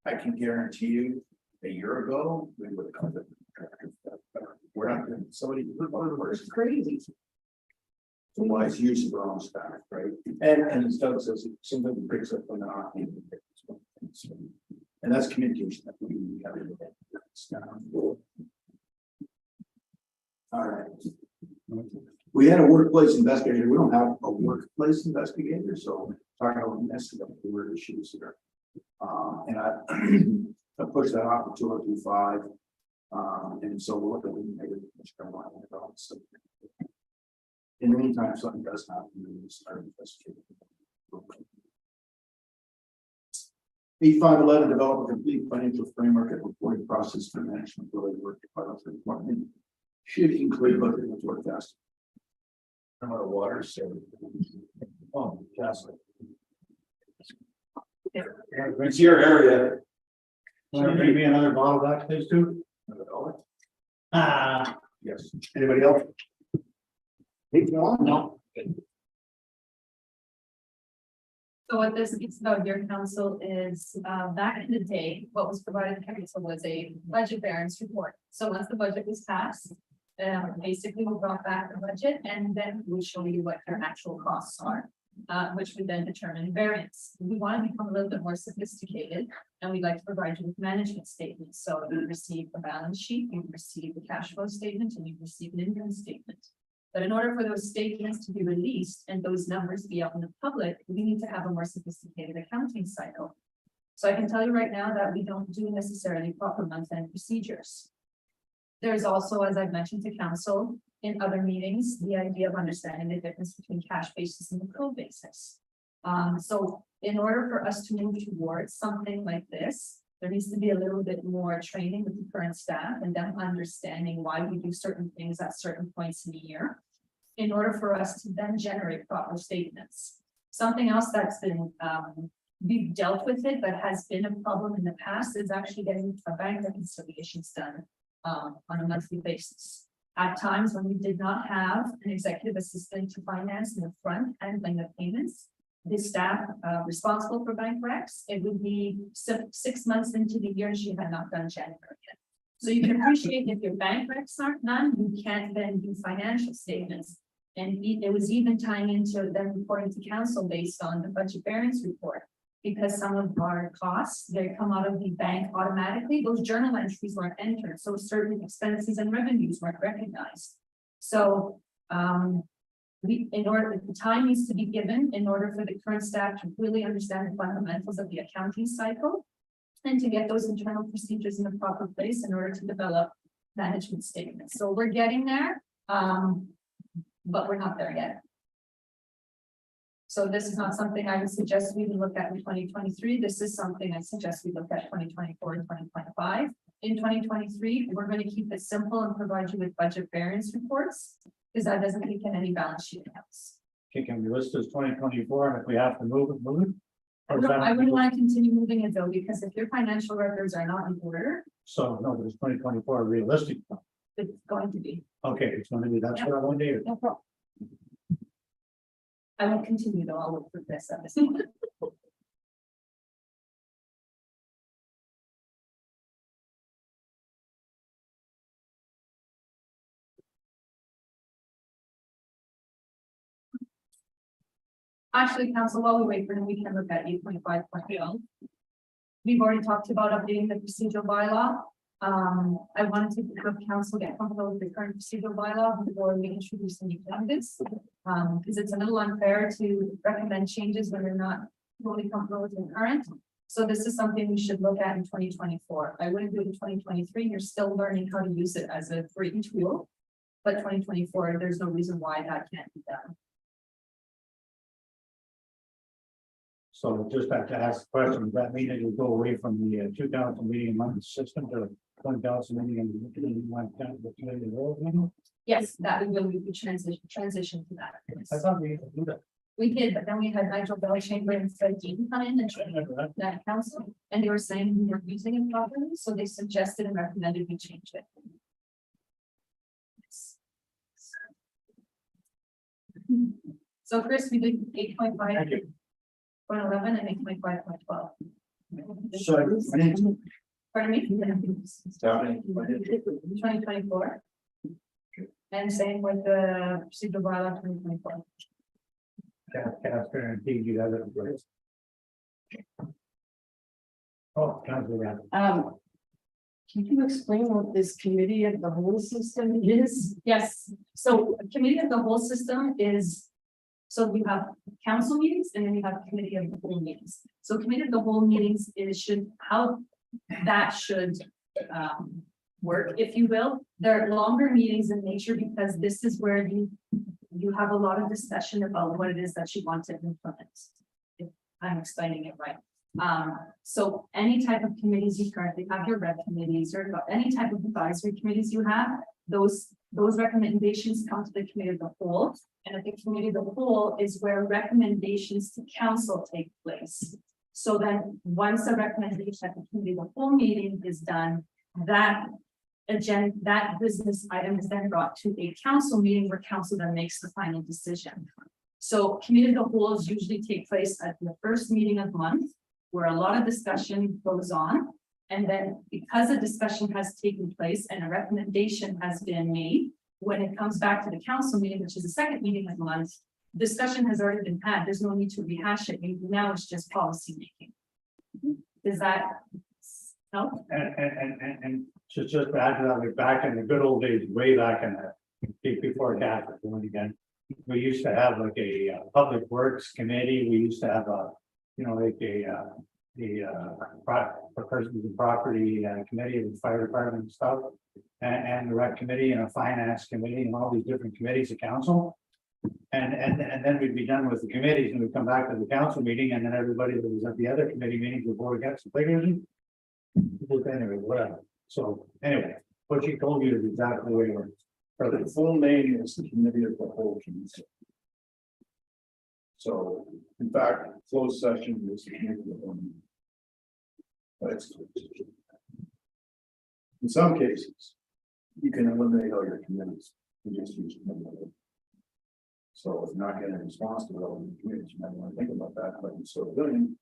I can guarantee you, a year ago, we would have come to. We're not doing, somebody. It's crazy. So why it's used for own staff, right? And as Doug says, somebody breaks up when they're not. And that's communication that we have. All right. We had a workplace investigator. We don't have a workplace investigator, so talking about messing up the word issues here. And I pushed that off to 2025. And so we're looking at maybe. So in the meantime, something does happen, we start investigating. 8511, develop a complete financial framework and reporting process for management related work department. Should include budget and forecast. Amount of water, so. Oh, Castle. It's your area. Want to bring me another bottle back, please, too? Yes. Anybody else? No. So what this speaks about, your council, is back in the day, what was provided to council was a budget variance report. So once the budget was passed, basically we brought back the budget and then we show you what your actual costs are. Which would then determine variance. We want to become a little bit more sophisticated and we'd like to provide you with management statements. So you receive a balance sheet, you receive the cash flow statement, and you receive an income statement. But in order for those statements to be released and those numbers be out in the public, we need to have a more sophisticated accounting cycle. So I can tell you right now that we don't do necessarily proper month-end procedures. There's also, as I've mentioned to council in other meetings, the idea of understanding the difference between cash basis and accrual basis. So in order for us to move towards something like this, there needs to be a little bit more training with the current staff and them understanding why we do certain things at certain points in the year. In order for us to then generate proper statements. Something else that's been, we've dealt with it, but has been a problem in the past is actually getting a bank reconciliations done on a monthly basis. At times when we did not have an executive assistant to finance in the front handling the payments, the staff responsible for bank recs, it would be 6 months into the year and she had not done January yet. So you can appreciate if your bank recs aren't done, you can't then do financial statements. And it was even tying into them reporting to council based on the budget variance report. Because some of our costs, they come out of the bank automatically, those journal entries weren't entered, so certain expenses and revenues weren't recognized. So, the time needs to be given in order for the current staff to really understand the fundamentals of the accounting cycle. And to get those internal procedures in the proper place in order to develop management statements. So we're getting there, but we're not there yet. So this is not something I would suggest we even look at in 2023. This is something I suggest we look at 2024 and 2025. In 2023, we're going to keep it simple and provide you with budget variance reports, because that doesn't take in any balance sheet accounts. Okay, can we list as 2024 and if we have to move it, move it? Or is that- I wouldn't want to continue moving it though, because if your financial records are not in order, So, no, but it's 2024 realistic. it's going to be. Okay, it's gonna be, that's what I want to hear. No problem. I won't continue though, I'll look for this. Actually, council, while we wait for him, we can look at 8.5.0. We've already talked about updating the procedural bylaw. I wanted to have council get comfortable with the current procedural bylaw before we introduce any changes. Because it's a little unfair to recommend changes when they're not fully comfortable with the current. So this is something we should look at in 2024. I wouldn't do it in 2023. You're still learning how to use it as a free tool. But 2024, there's no reason why that can't be done. So just have to ask the question, does that mean that you go away from the 2,000 meeting a month system to 1,000 meeting and 1,000 meeting? Yes, that will be transition to that. I thought we had to do that. We did, but then we had Nigel Bellichamber and Fred Dean come in and train that council, and they were saying we were using it properly, so they suggested and recommended we change it. So Chris, we did 8.5, Thank you. 0.11 and 8.5.12. So I need to. Pardon me? Stephanie, 2024. And same with the procedural bylaw 2024. Casper and Teague, you have it in place. Oh, Councilor Rath. Can you explain what this committee of the whole system is? Yes, so a committee of the whole system is, so you have council meetings and then you have committee of the whole meetings. So committee of the whole meetings is how that should work, if you will. They're longer meetings in nature because this is where you have a lot of discussion about what it is that you want to implement. If I'm explaining it right. So any type of committees you currently have, your rep committees or any type of advisory committees you have, those recommendations come to the committee of the whole. And at the committee of the whole is where recommendations to council take place. So then once a recommendation at the committee of the whole meeting is done, that business item is then brought to a council meeting where council then makes the final decision. So committee of the wholes usually take place at the first meeting of the month, where a lot of discussion goes on. And then because a discussion has taken place and a recommendation has been made, when it comes back to the council meeting, which is the second meeting of the month, discussion has already been had. There's no need to rehash it. Now it's just policy making. Does that help? And just to add to that, like back in the good old days, way back in the before Catholic, again, we used to have like a public works committee. We used to have a, you know, like for persons and property committee of the fire department and stuff, and the rec committee and a finance committee and all these different committees of council. And then we'd be done with the committees and we'd come back to the council meeting and then everybody that was at the other committee meetings would vote against the figures. Anyway, whatever. So anyway, what she told you is exactly the way it works. the full name is the committee of the whole committee. So, in fact, closed session is the committee of the whole meeting. But it's. In some cases, you can eliminate all your committees, you just use committee of the whole. So if you're not getting a response to all the committees, you might want to think about that, but you're still doing.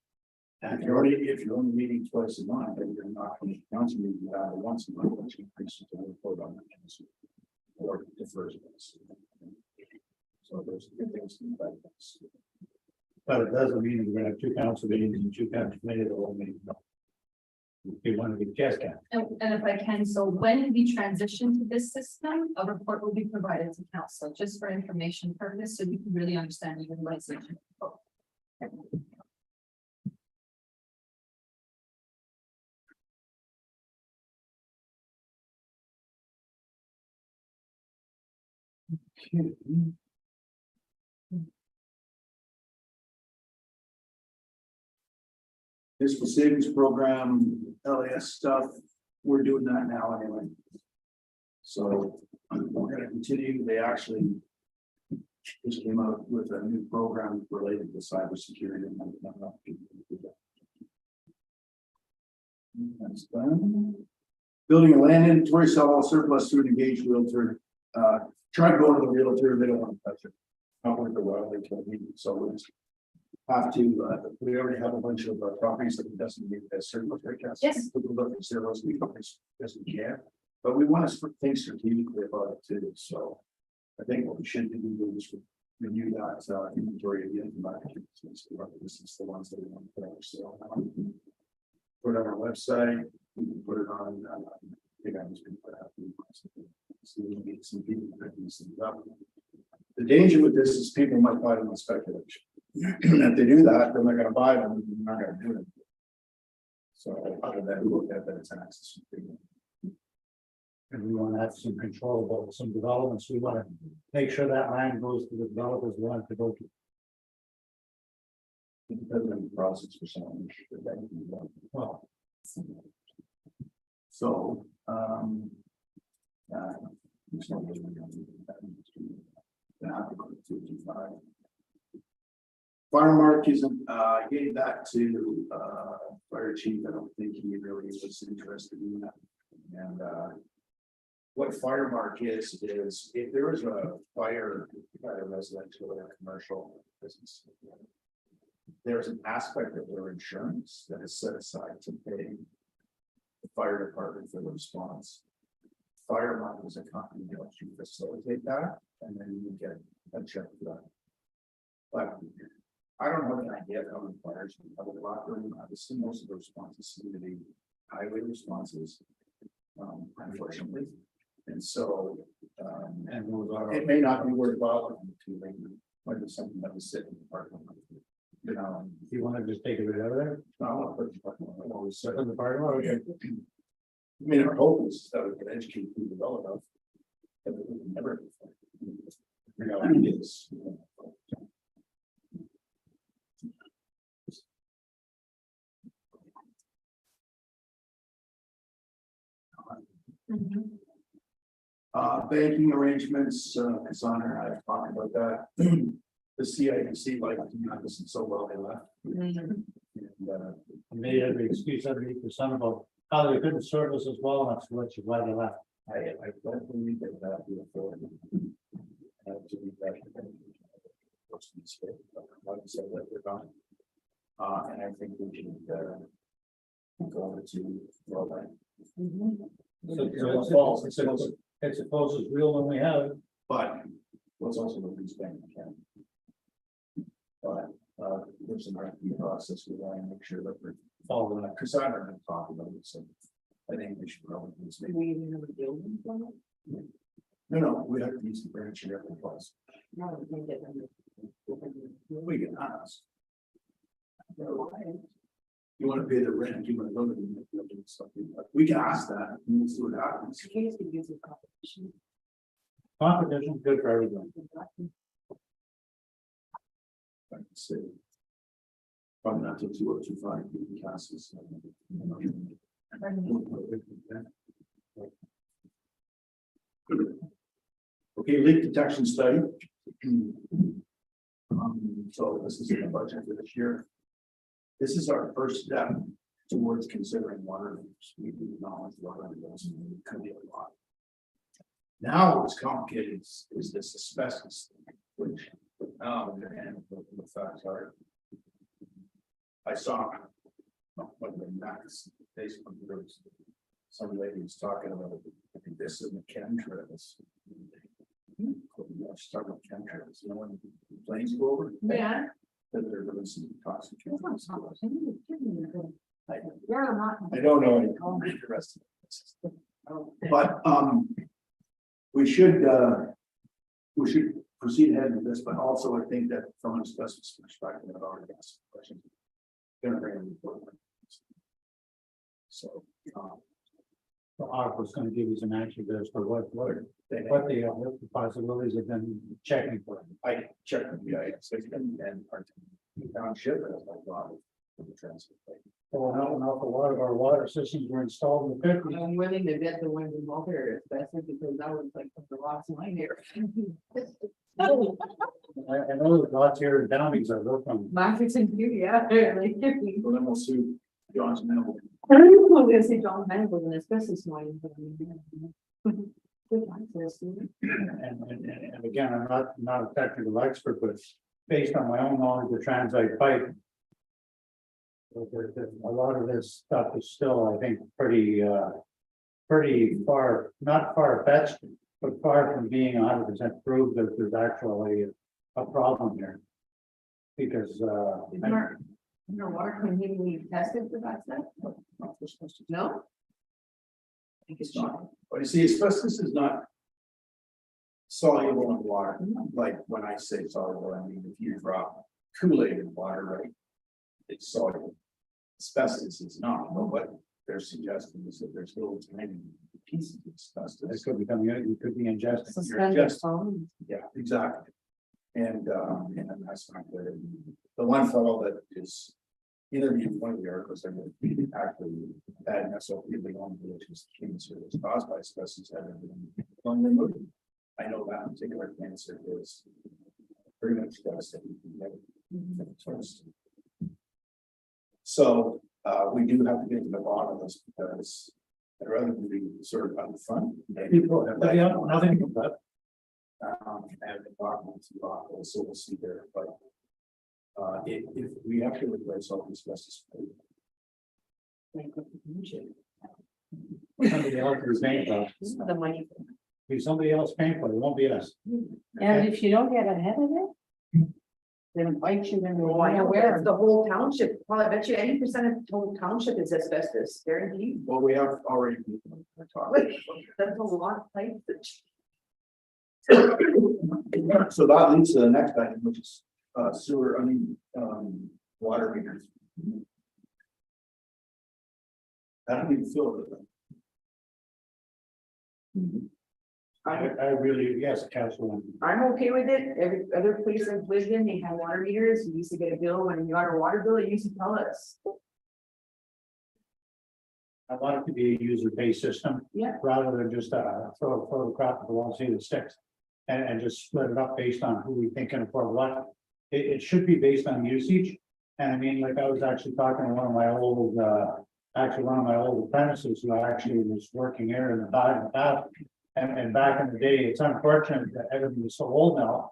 And if you're only meeting twice a month, then you're not going to council meeting once a month, which increases the report on that. Or defers. So there's good things to that. But it doesn't mean we're gonna have two council meetings and two council meetings all meetings. We want to be just count. And if I can, so when we transition to this system, a report will be provided to council, just for information purpose, so you can really understand the utilization. Fiscal savings program, LAS stuff, we're doing that now anyway. So we're gonna continue, they actually just came out with a new program related to cybersecurity. And that's done. Building a land inventory, sell all surplus to an engaged realtor. Try to go to the realtor, they don't want to touch it. Not with the well, they can't meet, so we just have to, we already have a bunch of properties that doesn't meet that surplus right now. Yes. We look at surplus, we don't as we can, but we want to think strategically about it too, so. I think what we should do is review that inventory again. This is the ones that we want to put on sale. Put it on our website, we can put it on, I think I was gonna put out. So we can get some people picking these things up. The danger with this is people might buy them on speculation. If they do that, then they're gonna buy them, and they're not gonna do it. So other than look at that taxes. And we want to have some control over some developments. We want to make sure that land goes to the developers we want it to go to. It depends on the process for someone. Well, So, there's no way we're gonna do that. Gonna have to go to 225. Fire mark isn't, I gave that to, fire chief. I don't think he really was interested in that. And, what fire mark is if there is a fire at a residential or a commercial business, there's an aspect of their insurance that is set aside to pay the fire department for the response. Fire mark is a company that helps you facilitate that, and then you get a check for that. But I don't have an idea of how many fires we have a lot of them. Obviously, most of the responses seem to be highway responses, unfortunately. And so, and those are, it may not be worthwhile to might be something that was sitting in the parking lot. You know, you want to just take it out of there? I want to put it in the parking lot. Always Set said. in the parking lot, okay. I mean, our hope is that we can educate people well enough. That we can never. Reality is. Banking arrangements, Cassandra and I have talked about that. The CIBC like not listen so well, they left. And, Made every excuse underneath the sun about how they couldn't service us well enough to let you why they left. I don't believe that that will afford. To be that. Like I said, that they're gone. And I think we should, go over to, well, It's the closest real one we have. but let's also look at these bank account. But, there's an RFP process, we want to make sure that we're following that, because I don't talk about it, so. I think we should probably just make. We even have a building from it? No, we have to use the branch here for plus. No, we can get them. We can ask. You want to pay the rent, you want to go to the building, something, we can ask that, and we'll see what happens. Case could use a competition. Competition, good for everyone. I can say. Probably not till 2025, we can cast this. Okay, leak detection study. So this is in the budget for this year. This is our first step towards considering water leaks. We do acknowledge water leaks can be a lot. Now what's complicated is this asbestos thing, which, and the facts are. I saw, when the Max Facebook, there was some lady was talking about, I think this is the chemtrails. Start with chemtrails, you know, when planes go over. Yeah. That they're releasing toxic chemicals. I Yeah, don't know any interested. But we should proceed ahead with this, but also I think that from an asbestos perspective, I've already asked questions. Gonna bring them forward. So The ARC was going to give you some answers as to what the possibilities have been checking for. I checked with the IS and our township as a lot of the transfer. Well, not an awful lot of our water systems were installed in the 50s. I'm willing to bet the ones in Walter, especially because that was like the last line here. I know there's lots here in Downings I go from. Markets and beauty, yeah. Like, Well, then we'll sue John's Manable. I was gonna say John Manning was an asbestos mine. But I mean, good access, you know. And again, I'm not a technical expert, but based on my own knowledge of transite pipe. A lot of this stuff is still, I think, pretty far, not far fetched, but far from being 100% proved that there's actually a problem here. Because, Isn't our water community we tested for that stuff? No? I think it's not. But you see, asbestos is not soluble in water. Like when I say soluble, I mean, if you drop Kool-Aid in water, right? It's soluble. Asbestos is not, but what they're suggesting is that there's little tiny pieces of it asbestos. could be coming out, you could be ingesting. Suspended just- phones. Yeah, exactly. And that's not good. The one fellow that is interviewed in one of the articles, they're actually had an mesothelioma, which is cancer that's caused by asbestos, had been lung removed. I know that particular cancer is pretty much devastating. So, we do have to get to the bottom of this because I'd rather be sort of upfront. Nothing but And the documents, so we'll see there, but. If we have to replace all these asbestos. somebody else is paying for it. The money. Be somebody else paying for it, it won't be us. And if you don't get ahead of it, then invite you in Oh, I know, where. it's the whole township, well, I bet you 80% of the whole township is asbestos, guaranteed. Well, we have already. That's a lot of places. So that leads to the next item, which is sewer, water meters. How do we feel with them? I really, yes, Councilwoman. I'm okay with it. Every other place I've lived in, they have water meters. You used to get a bill when you got a water bill, it used to tell us. I want it to be a user-based system. Yeah. Rather than just throw the crap at the wall, see the sticks. And just split it up based on who we think can afford what. It should be based on usage. And I mean, like I was actually talking to one of my old apprentices who actually was working here in the past. And back in the day, it's unfortunate that everything is so old now.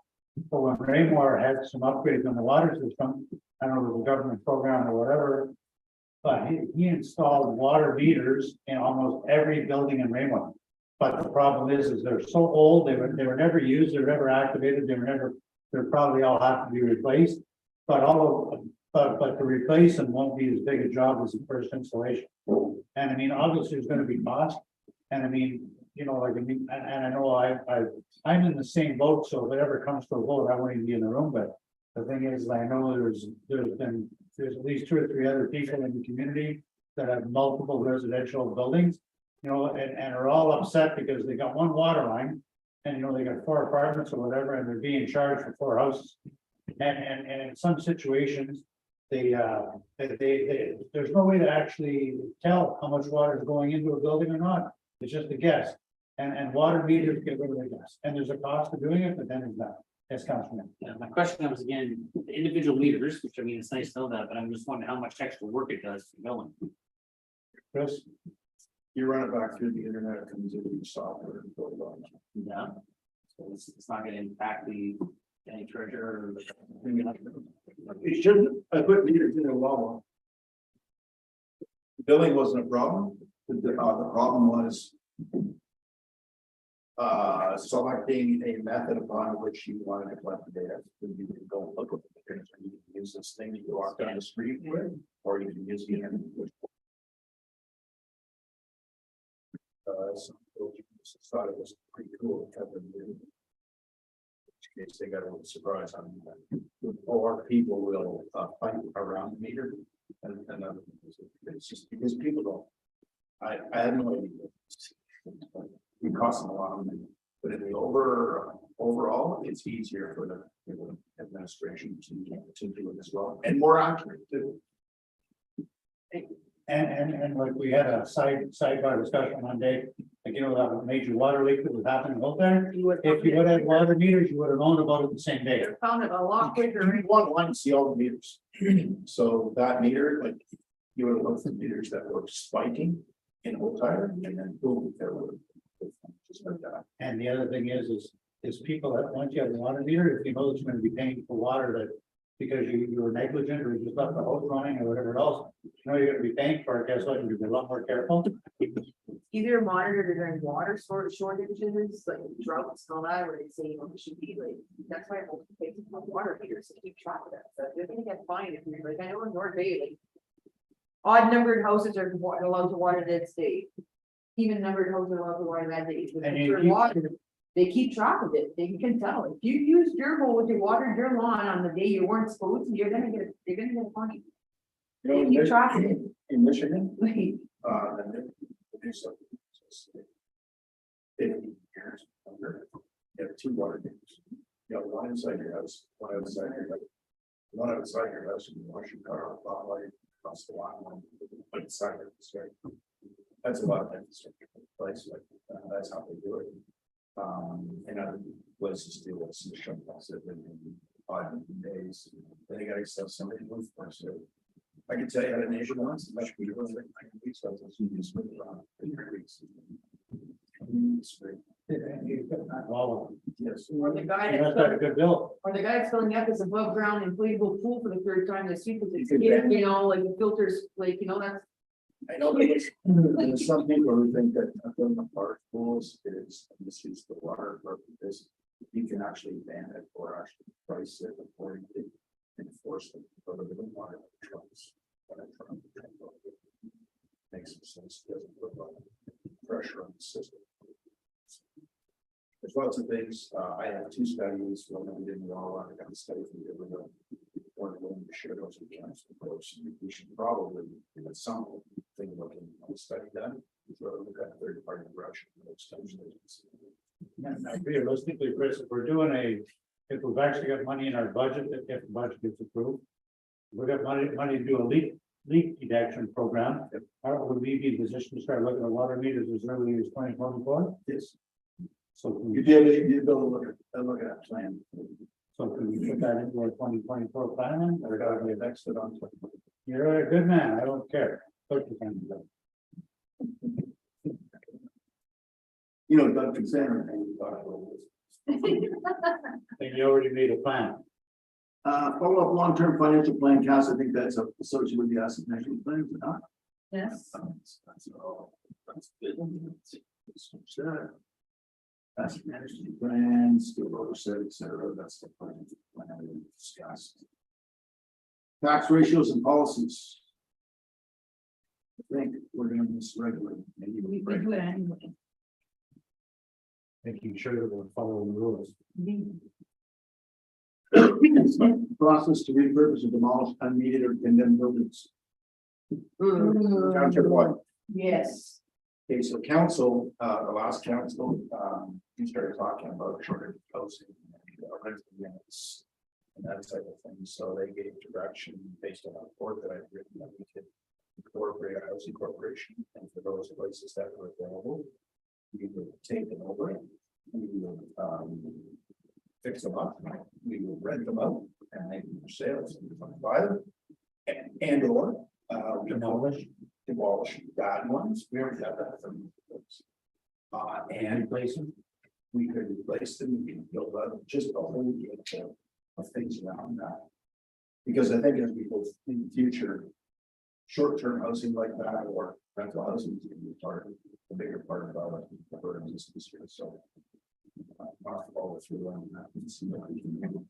But when Raymore had some upgrades on the water system, I don't know if it was a government program or whatever. But he installed water meters in almost every building in Raymore. But the problem is they're so old, they were never used, they were never activated, they're probably all have to be replaced. But to replace them won't be as big a job as the first installation. And I mean, obviously, there's gonna be cost. And I mean, you know, like, I mean, and I know I'm in the same boat, so if it ever comes to a vote, I won't even be in the room, but the thing is, I know there's at least 2 or 3 other people in the community that have multiple residential buildings, you know, and are all upset because they got one water line. And, you know, they got 4 apartments or whatever, and they're being charged for 4 houses. And in some situations, there's no way to actually tell how much water is going into a building or not. It's just a guess. And water meters get rid of the guess. And there's a cost to doing it, but then it's not. That's Councilman. Yeah, my question was again, the individual meters, which I mean, it's nice to know that, but I'm just wondering how much extra work it does for going. Chris? You run it back through the internet, it comes into your software. And go along. Yeah. So it's not gonna impact any treasure or. It shouldn't, I put meters in a Wawa. Billing wasn't a problem, the problem was. Selecting a method upon which you wanted to collect the data. You can go look at the pictures, you can use this thing you walk down the street with, or you can use the internet. Some folks just thought it was pretty cool. To cover the, in which case they got a little surprise on that. Or people will fight around the meter and other things. It's just because people don't. I had no idea. It costs them a lot of money, but in the overall, it's easier for the administration to do it as well, and more accurate too. And like we had a sidebar discussion one day, again, you know, that major water leak that was happening out there. You would- If you would have had water meters, you would have known about it the same day. Found it a lot quicker. You want one to see all the meters. So that meter, like, you would look for meters that were spiking in old tire and then boom, there were. Just like that. And the other thing is people that, once you have a water meter, if you know that you're gonna be paying for water that. Because you were negligent or you just left the hose running or whatever else, you know, you're gonna be paying for it, guess what, you're gonna be a lot more careful. Either monitored during water shortages, like droughts and all that, where they say, you know, it should be like, that's why most places have water meters to keep track of that. So they're gonna get fined if you're like, I know in North Bay, like. Odd numbered houses are allowed to water that state. Even numbered houses are allowed to water that day. But And if you they're keep- watered, they keep track of it. They can tell. If you used your hose, you watered your lawn on the day you weren't supposed to, you're gonna get a fine. They keep track of it. In Michigan, Like, and they do something. 50 years. You have two water meters. You have one inside your house, one outside your house. One outside your house, you wash your car off, like across the line, one inside your house, right? That's a lot of infrastructure in place, like, that's how they do it. And other places do it, so shut us it in 5 days, then you gotta sell somebody to move for, so. I can tell you, I had a neighbor once, that we were like 9 weeks, I was in this with around 3 weeks. It's great. Wow. Yes. or the guy You that's must have a good bill. Or the guy that's filling up his above ground inflatable pool for the third time this week, because it's, You can you know, like the filters, like, you know, that's. I know there's some people who think that filling the park pools is misuse the water, but this, you can actually ban it or actually price it or you can enforce it for the water trucks. Makes some sense, doesn't put a lot of pressure on the system. There's lots of things, I have 2 studies, one of them didn't all, I got a study from the other one. One of them to share those accounts, of course, we should probably, at some thing looking at the study done. So look at third party brush. Now, realistically, Chris, if we're doing if we've actually got money in our budget, if the budget gets approved. We've got money to do a leak detection program. Would we be in position to start looking at water meters as early as 2024? Yes, So can you we, did, you go look at that plan. so can we put that into our 2024 plan? Or got to next it on. You're a good man, I don't care. What you can do. You know, Doug Consaner. And you already made a plan. Follow up long-term financial plan, Cass, I think that's associated with the asset management plan, is it not? Yes. That's all. That's good. Switch that. Asset management plan, still oversight, et cetera, that's the plan we discussed. Tax ratios and policies. I think we're doing this regularly. Maybe We we do it anyway. Making sure that we're following the rules. Process to repurpose or demolish unneeded or condemned buildings. Township one. Yes. Okay, so council, the last council, you started talking about shortage of housing. Rental units and that type of thing, so they gave direction based on a report that I've written that we could incorporate a housing corporation, and for those places that were available, we would take them over, we would, fix them up, we would rent them out and make them for sales, and we would buy them. And or, we demolish bad ones, we already have that from. And Replace them. we could replace them, we could build up just a whole unit of things around that. Because I think as we go in the future, short-term housing like that or rental housing is going to be part of the bigger part of our urban business here, so. I'll follow through on that and see what we can do.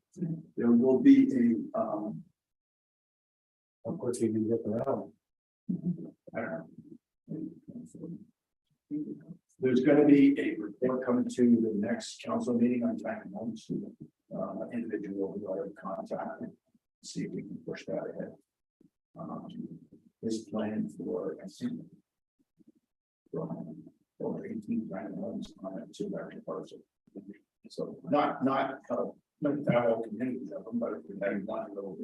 There will be a, Of course, you can get the help. I don't know. There's gonna be a report coming to the next council meeting on tiny homes to individual who are in contact. See if we can push that ahead. His plan for, I think. Over 18 tiny homes on it, 2 large parcel. So not that whole community of them, but if we had one little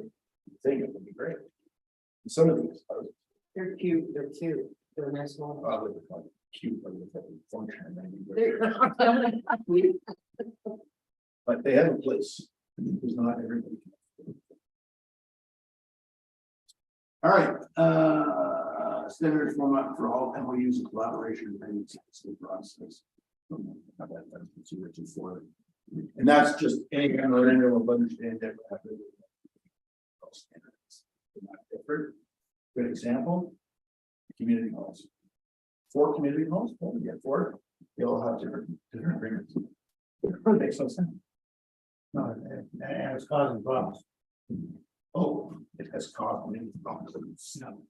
thing, it would be great. Some of these. They're cute, they're nice one. cute, but with a function, There- but they have a place, because not everybody. can. All right, standard format for all MOUs and collaboration agreements, it's the process. How that, that's 2 or 2 4. And that's just any kind of anyone will understand that. They're not different. Good example. Community halls. 4 community halls, well, we get 4, they all have different agreements. Makes no sense. No, and it's causing problems. Oh, it has caused many problems. No.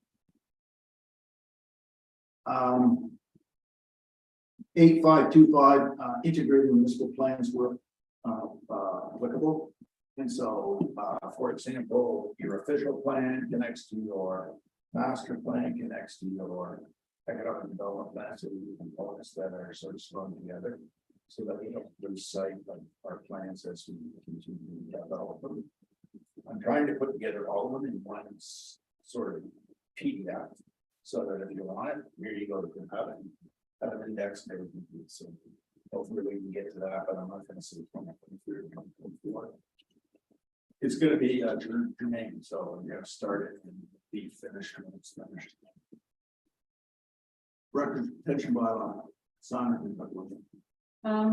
8525, integrated municipal plans were applicable. And so, for example, your official plan connects to your master plan, connects to your economic development plan, so you can components that are sort of strung together. So that we don't lose sight of our plans as we continue to develop them. I'm trying to put together all of them in one sort of PDF. So that if you want it, here you go, you can have it, have an index and everything. So hopefully we can get to that, but I'm not gonna say 2023 or 2024. It's gonna be germane, so we're gonna start it and be finished when it's finished. Record retention bylaw, sign it.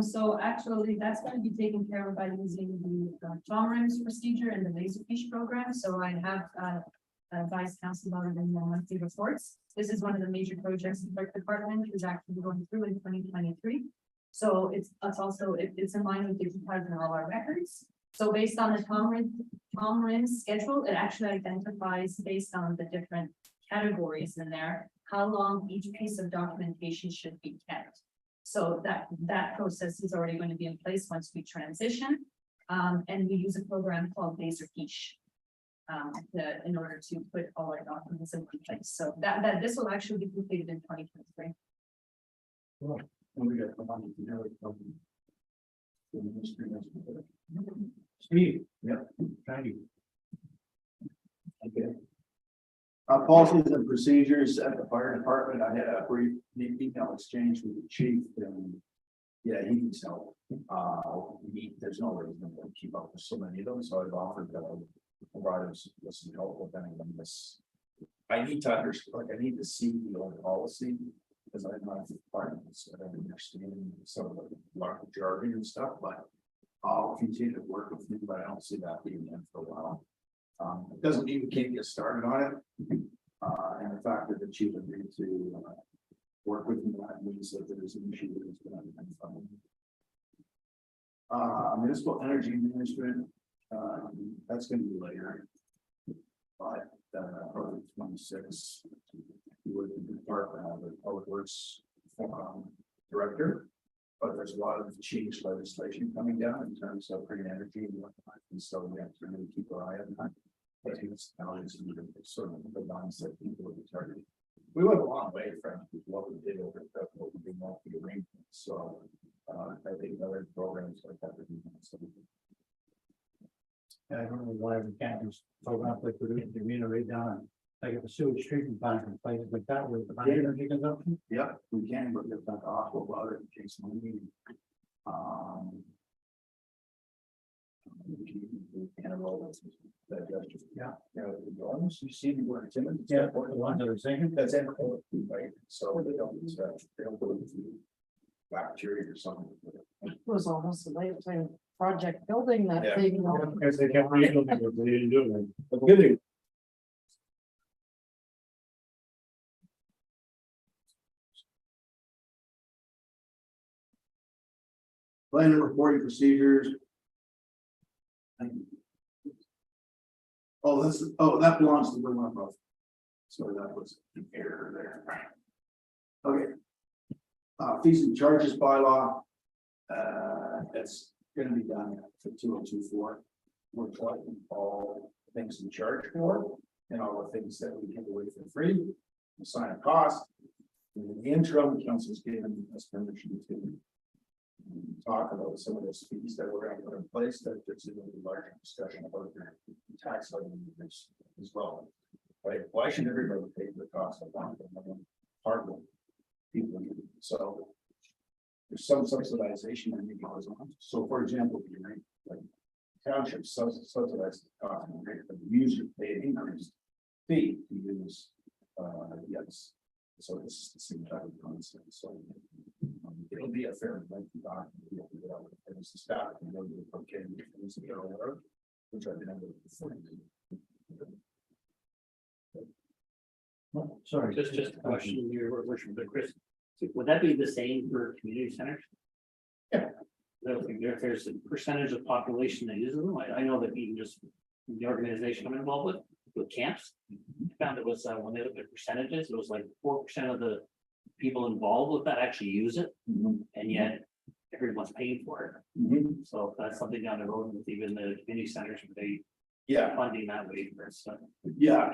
So actually, that's going to be taken care of by using the tolerance procedure and the Laserfish program. So I have advised council about it in the monthly reports. This is one of the major projects the clerk department is actually going through in 2023. So it's also, it's in line with digitizing all our records. So based on the tolerance schedule, it actually identifies based on the different categories in there, how long each piece of documentation should be kept. So that process is already going to be in place once we transition. And we use a program called Laserfish in order to put all our documents in place. So this will actually be completed in 2023. And we got the money to do it. Steve? Yep. Thank you. Okay. Policies and procedures at the fire department, I had a brief email exchange with the chief and yeah, he needs help. There's no reason to keep up with so many of them, so I've offered to provide us with some help with any of this. I need to understand, like, I need to see the old policy because I'm not the department, so I don't understand some of the larger jargon and stuff, but I'll continue to work with you, but I don't see that being done for a while. It doesn't mean we can't get started on it. And the fact that the chief agreed to work with me, that means that there's an issue that is going to be fun. Municipal energy management, that's going to be later. But probably 26, you would be part of the public works director. But there's a lot of change legislation coming down in terms of green energy and whatnot, and so we have to really keep our eye on that. I think it's sort of the ones that people will be targeting. We went a long way from what we did over what we did with the arrangements. So I think other programs like that would be nice. I don't know why we can't just program like we're doing the arena right down, like at the sewage treatment plant and places like that with the high energy consumption. Yeah, we can, but it's not awful about it in case we need. Yeah. You see me where Tim. Yeah, the ones that are sinking. That's it, right? So they don't go into bacteria or something. It was almost a lifetime project building that Yeah. thing. Because they kept reading it, but they didn't do it. But good thing. Plan and reporting procedures. That belongs to the one above. So that was an error there. Okay. Fees and charges bylaw. That's gonna be done for 2024. We're collecting all things we charge for and all the things that we give away for free. Assign a cost. In the interim, council's given us permission to talk about some of those fees that we're going to put in place, that there's a really larger discussion about their tax levy as well. Right? Why should everybody pay the cost of one part of people, so. There's some subsidization that goes on, so for example, you know, like. Township subsidize the cost, and the user pay an increased fee to use, yes. So this is the same type of concept, so. It'll be a fair lengthy document, you'll be able to finish the staff, and you'll be okay, which I've been able to. Sorry. Just a question, your worship, but Chris, would that be the same for community centers? Yeah. There's a percentage of population that uses them, I know that even just the organization I'm involved with camps. Found it was, when they looked at percentages, it was like 4% of the people involved with that actually use it, and yet everyone's paying for it. So that's something down the road with even the community centers, they Yeah, funding that way for stuff. yeah,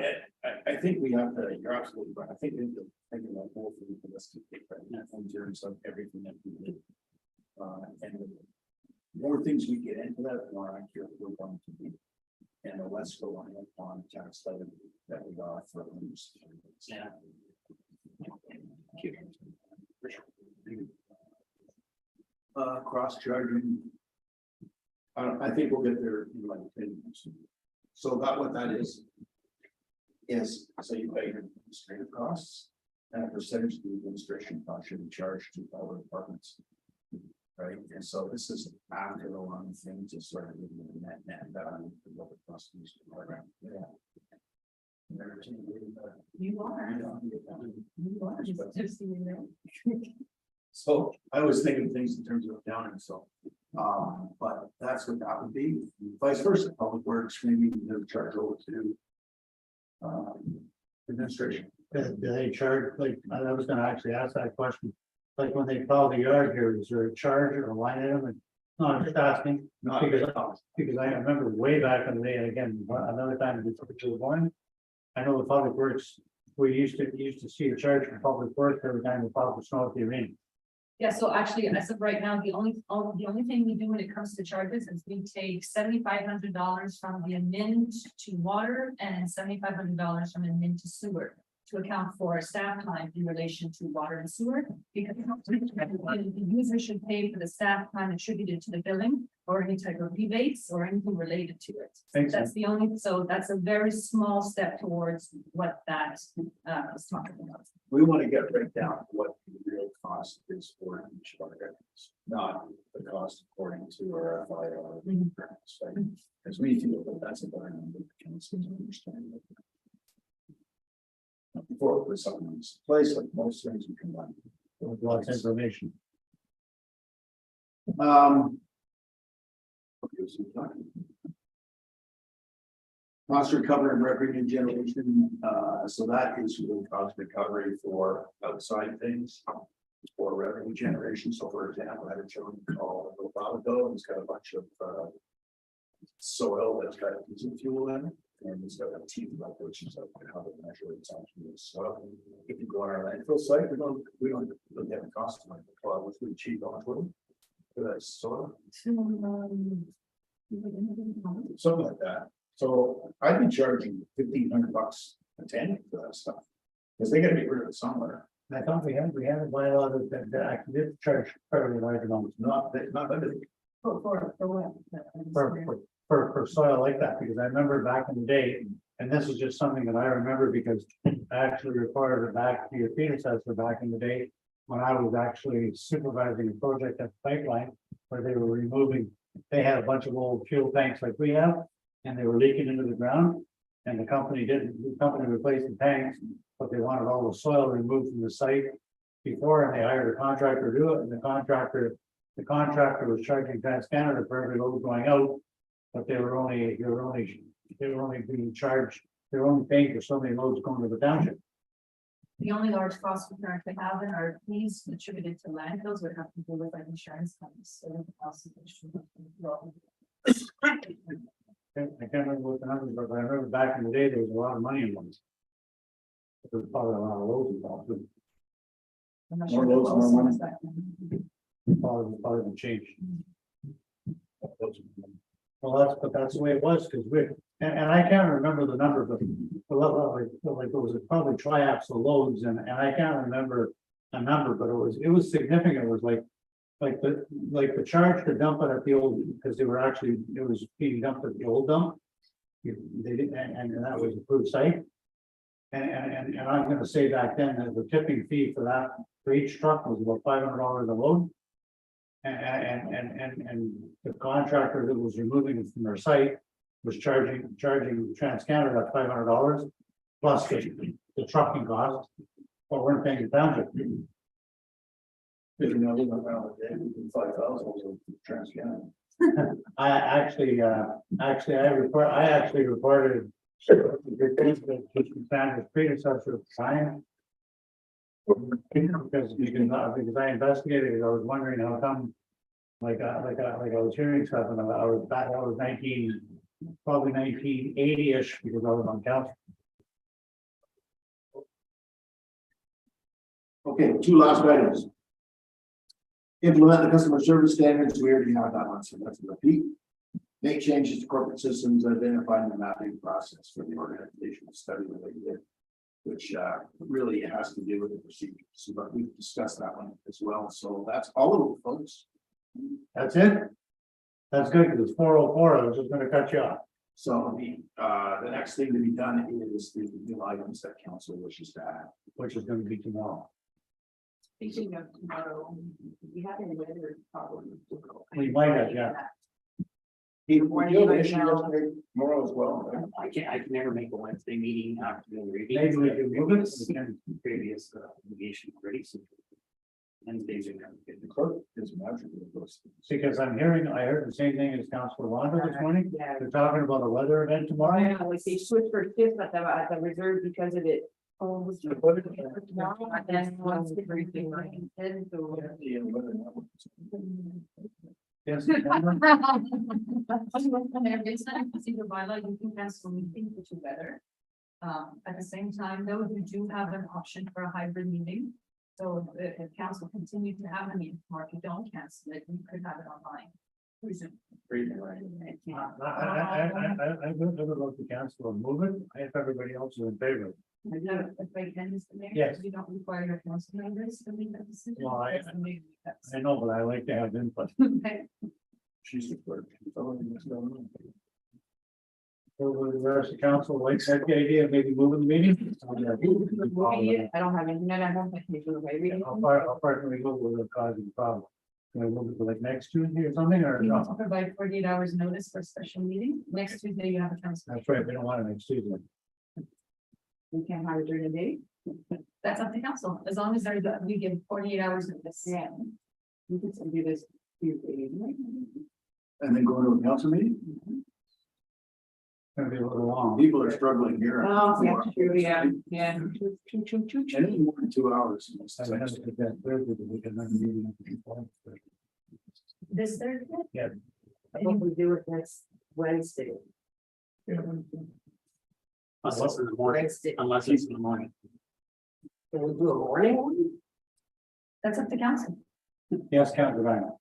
I think we have to, you're absolutely right, I think we need to think about both of them holistically, right, in terms of everything that we do. And the more things we get into that, the more accurate we're going to be. And the less reliant on tax levy that we got for others. Yeah. Cross charging. I think we'll get there in like 10 minutes. So that what that is. So you pay your administrative costs and a percentage of the administration cost should be charged to all the departments. Right, and so this is after the one thing to sort of net value for what the customers program. Yeah. You are, just so you know. So I was thinking things in terms of accounting, so, but that's what that would be, vice versa, public works, maybe they're charged over to. Administration. Do they charge, like, I was gonna actually ask that question, like when they plow the yard here, is there a charge or a line item? And no, I'm just asking, Not because I remember way back in the day, and again, another time we took it to the one. I know the public works, we used to see a charge for public works every time we plowed the snow at the arena. Yeah, so actually, as of right now, the only thing we do when it comes to charges is we take $7,500 from the admin to water and $7,500 from admin to sewer. To account for staff time in relation to water and sewer, because the user should pay for the staff time attributed to the billing or any type of rebates or anything related to it. Thanks. That's the only, so that's a very small step towards what that is talking about. We want to get right down to what the real cost is for each of our areas, not the cost according to our FIR. Because we feel that that's a better number that councils understand. Before it was something in place, like most things we can run. With lots of information. Cost recovery and revenue generation, so that is really cost recovery for outside things. For revenue generation, so for example, I had a gentleman call a little while ago, he's got a bunch of soil that's got diesel fuel in it. And it's got a teeth like which is like how to measure its actually. So if you go on our landfill site, we don't have a cost of like what's really cheap on Twitter. For that soil, something like that. So I'd be charging $1,500 a tank for that stuff. Because they gotta get rid of it somewhere. I thought we had a bylaw that actually did charge fairly large amounts, Not everything. For what? for soil like that, because I remember back in the day, and this is just something that I remember because I actually reported it back to your predecessor back in the day when I was actually supervising a project at the pipeline where they were removing, they had a bunch of old fuel tanks like we have, and they were leaking into the ground. And the company replaced the tanks, but they wanted all the soil removed from the site before, and they hired a contractor to do it, and the contractor was charging TransCanada for every load going out. But they were only being charged, they were only paying for so many loads going to the township. The only large costs we currently have in our fees attributed to landfills would have to do with like insurance claims. So the cost of insurance. I can't remember what the numbers were, but I remember back in the day, there was a lot of money involved. There was probably a lot of loads involved, too. I'm not More sure loads, what more else money. is that. Probably would change. Well, that's the way it was, because and I can't remember the number, but like it was probably triaxle loads, and I can't remember a number, but it was significant. It was like the charge to dump it at the old, because it was being dumped at the old dump. They didn't, and that was approved site. And I'm gonna say back then that the tipping fee for each truck was about $500 a load. And the contractor that was removing it from their site was charging TransCanada $500 plus the trucking cost, but we're paying the township. Did you know, we went around the day, we did 5,000 over TransCanada. I actually reported Sandra's predecessor at the time. Because I investigated it, I was wondering how come, like I was hearing stuff, and I was 1980-ish, because I was on council. Okay, two last items. Implement the customer service standards, we already have that one, so that's a repeat. Make changes to corporate systems, identifying the mapping process for the organizational study that they did, which really has to do with the procedures, so but we've discussed that one as well, so that's all of it, folks. That's it? That's good, because it's 4:04, I was just gonna cut you off. So the next thing to be done is the new items that council wishes to add. Which is gonna be tomorrow. Speaking of tomorrow, we have any weather problems. We might have, yeah. You Morning, have an right issue now. yesterday, tomorrow as well, right? I can never make a Wednesday meeting after the review. Maybe we can move it. Previous litigation already. So Wednesdays are never good. The clerk is magical with those things. Because I heard the same thing as Councilor Wanda this morning. Yeah. They're talking about a weather event tomorrow. Yeah, like they switched for fifth at the reserve because of it. Oh, was it- And then once the briefing, right, and so- Yeah, whether or not- Yes. It's not a procedure bylaw, you can cancel meetings, which is better. At the same time, though, you do have an option for a hybrid meeting. So if council continues to have a meeting, or if you don't cancel it, you could have it online. Resume. I would love to cancel and move it, if everybody else is in favor. If I can, Mr. Mayor, Yes. we don't require your council members to make that decision. Well, I- That's the main- that's- I know, but I like to have input. Okay. She's the clerk. She's already messed up. So with the rest of council, like that idea of maybe moving the meeting? I don't have internet, I don't have any. How far can we go without causing a problem? Can we move it to like next Tuesday or something, or You need to no? provide 48 hours notice for a special meeting. Next Tuesday, you have a council. That's right, we don't want it next Tuesday. We can't have it during the day. That's up to council, as long as there's, we give 48 hours notice. Yeah. We could do this Tuesday. And then go to a council meeting? Gonna be a little long. People are struggling here. Oh, yeah, true, yeah. Any more than 2 hours. I would have to put that Thursday, but we can have a meeting before. This Thursday? I hope we do it next Wednesday. Unless it's in the morning, Wednesday. unless it's in the morning. Can we do a morning? That's up to council. Yes, Councilor Ryan.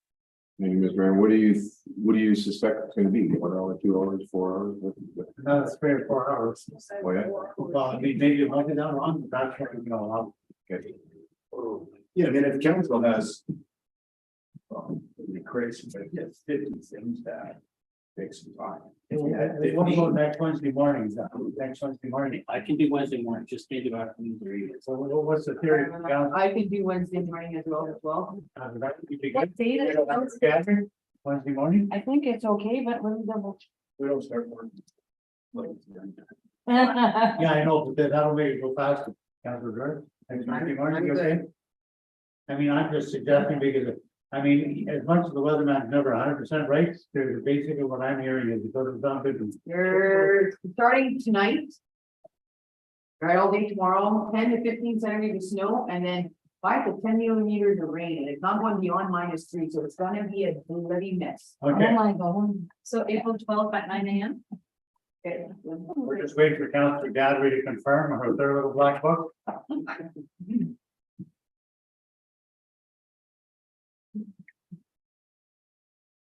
Maybe, Mr. Mayor, what do you suspect it's gonna be? 1 hour, 2 hours, 4 hours? Another 3 or 4 hours. Oh, yeah? Well, I mean, maybe it might be down on, but that's what, you know, Okay. Yeah, I mean, if the council has. It'd be crazy, but yes, 50 things that takes some time. If you had what 50, about next Wednesday morning? Is that next Wednesday morning? I can do Wednesday morning, just can't do afternoon or evening. So what's the theory? Council? I can do Wednesday morning as well. That would be What good. date is it? Gathering, Wednesday morning? I think it's okay, but let me double. we don't start working. Like, Yeah, I know, but that'll make it go faster. Councilor George, next Wednesday morning, you I'm okay? I mean, I'm just suggesting because, I mean, as much as the weatherman's never 100% right, there's basically what I'm hearing is because it's not good. You're starting tonight. Right, all day tomorrow, 10 to 15 centimeters of snow, and then 5 to 10 millimeters of rain, and it's not going beyond -3, so it's gonna be a bloody mess. Oh Okay, my God. So April 12th at 9 AM. Okay. we're just waiting for Councilor Gadri to confirm her third little black book.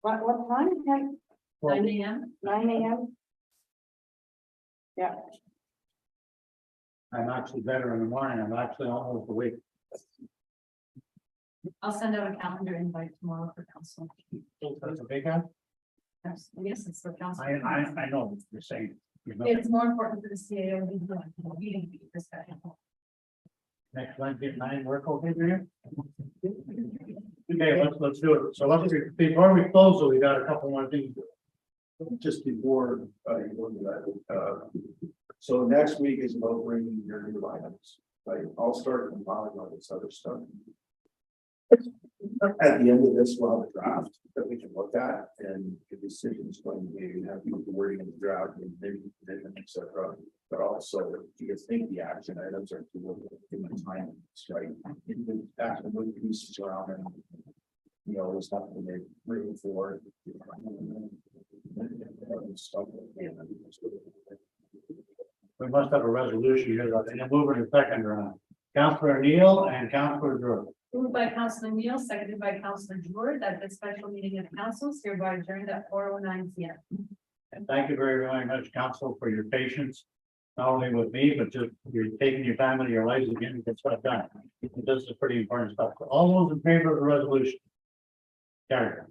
What time? 10, 9 AM. 9 AM? Yeah. I'm actually better in the morning. I'm actually almost awake. I'll send out a calendar invite tomorrow for council. That's a big one. Yes, it's for council. I know what you're saying. It's more important for the CAO to be doing the meeting discussion. Next Wednesday at 9, work okay for you? Okay, let's do it. So before we close, we got a couple more things. Just before, you go to that, so next week is about bringing your new items, like, I'll start compiling all this other stuff. At the end of this, we'll have a draft that we can look at, and the decision is going to be, have the wording in the draft, and maybe, et cetera. But also, do you think the action items are in the time, right? In the action, move pieces around, and you know, it's not going to be written for. We must have a resolution here, and a mover and seconder. Councillor Neil and Councillor Drew. Moved by Councilor Neil, seconded by Councilor George, that the special meeting of council is hereby adjourned at 4:09 p.m. And thank you very, very much, council, for your patience. Not only with me, but just you're taking your time out of your lives again to get stuff done. This is pretty important stuff. All those in favor of the resolution? Carry.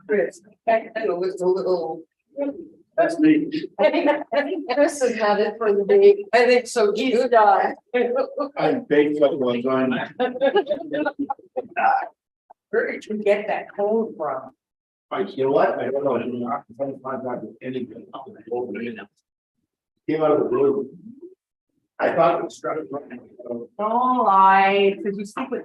Chris, I was a little. That's me. I think Chris has had it for the day. I think so. He's done. I baked up one time. Where did you get that code from? You know what? I don't know. I didn't have to contact with anything. Came out of the blue. I thought it was. Oh, I, could you speak with?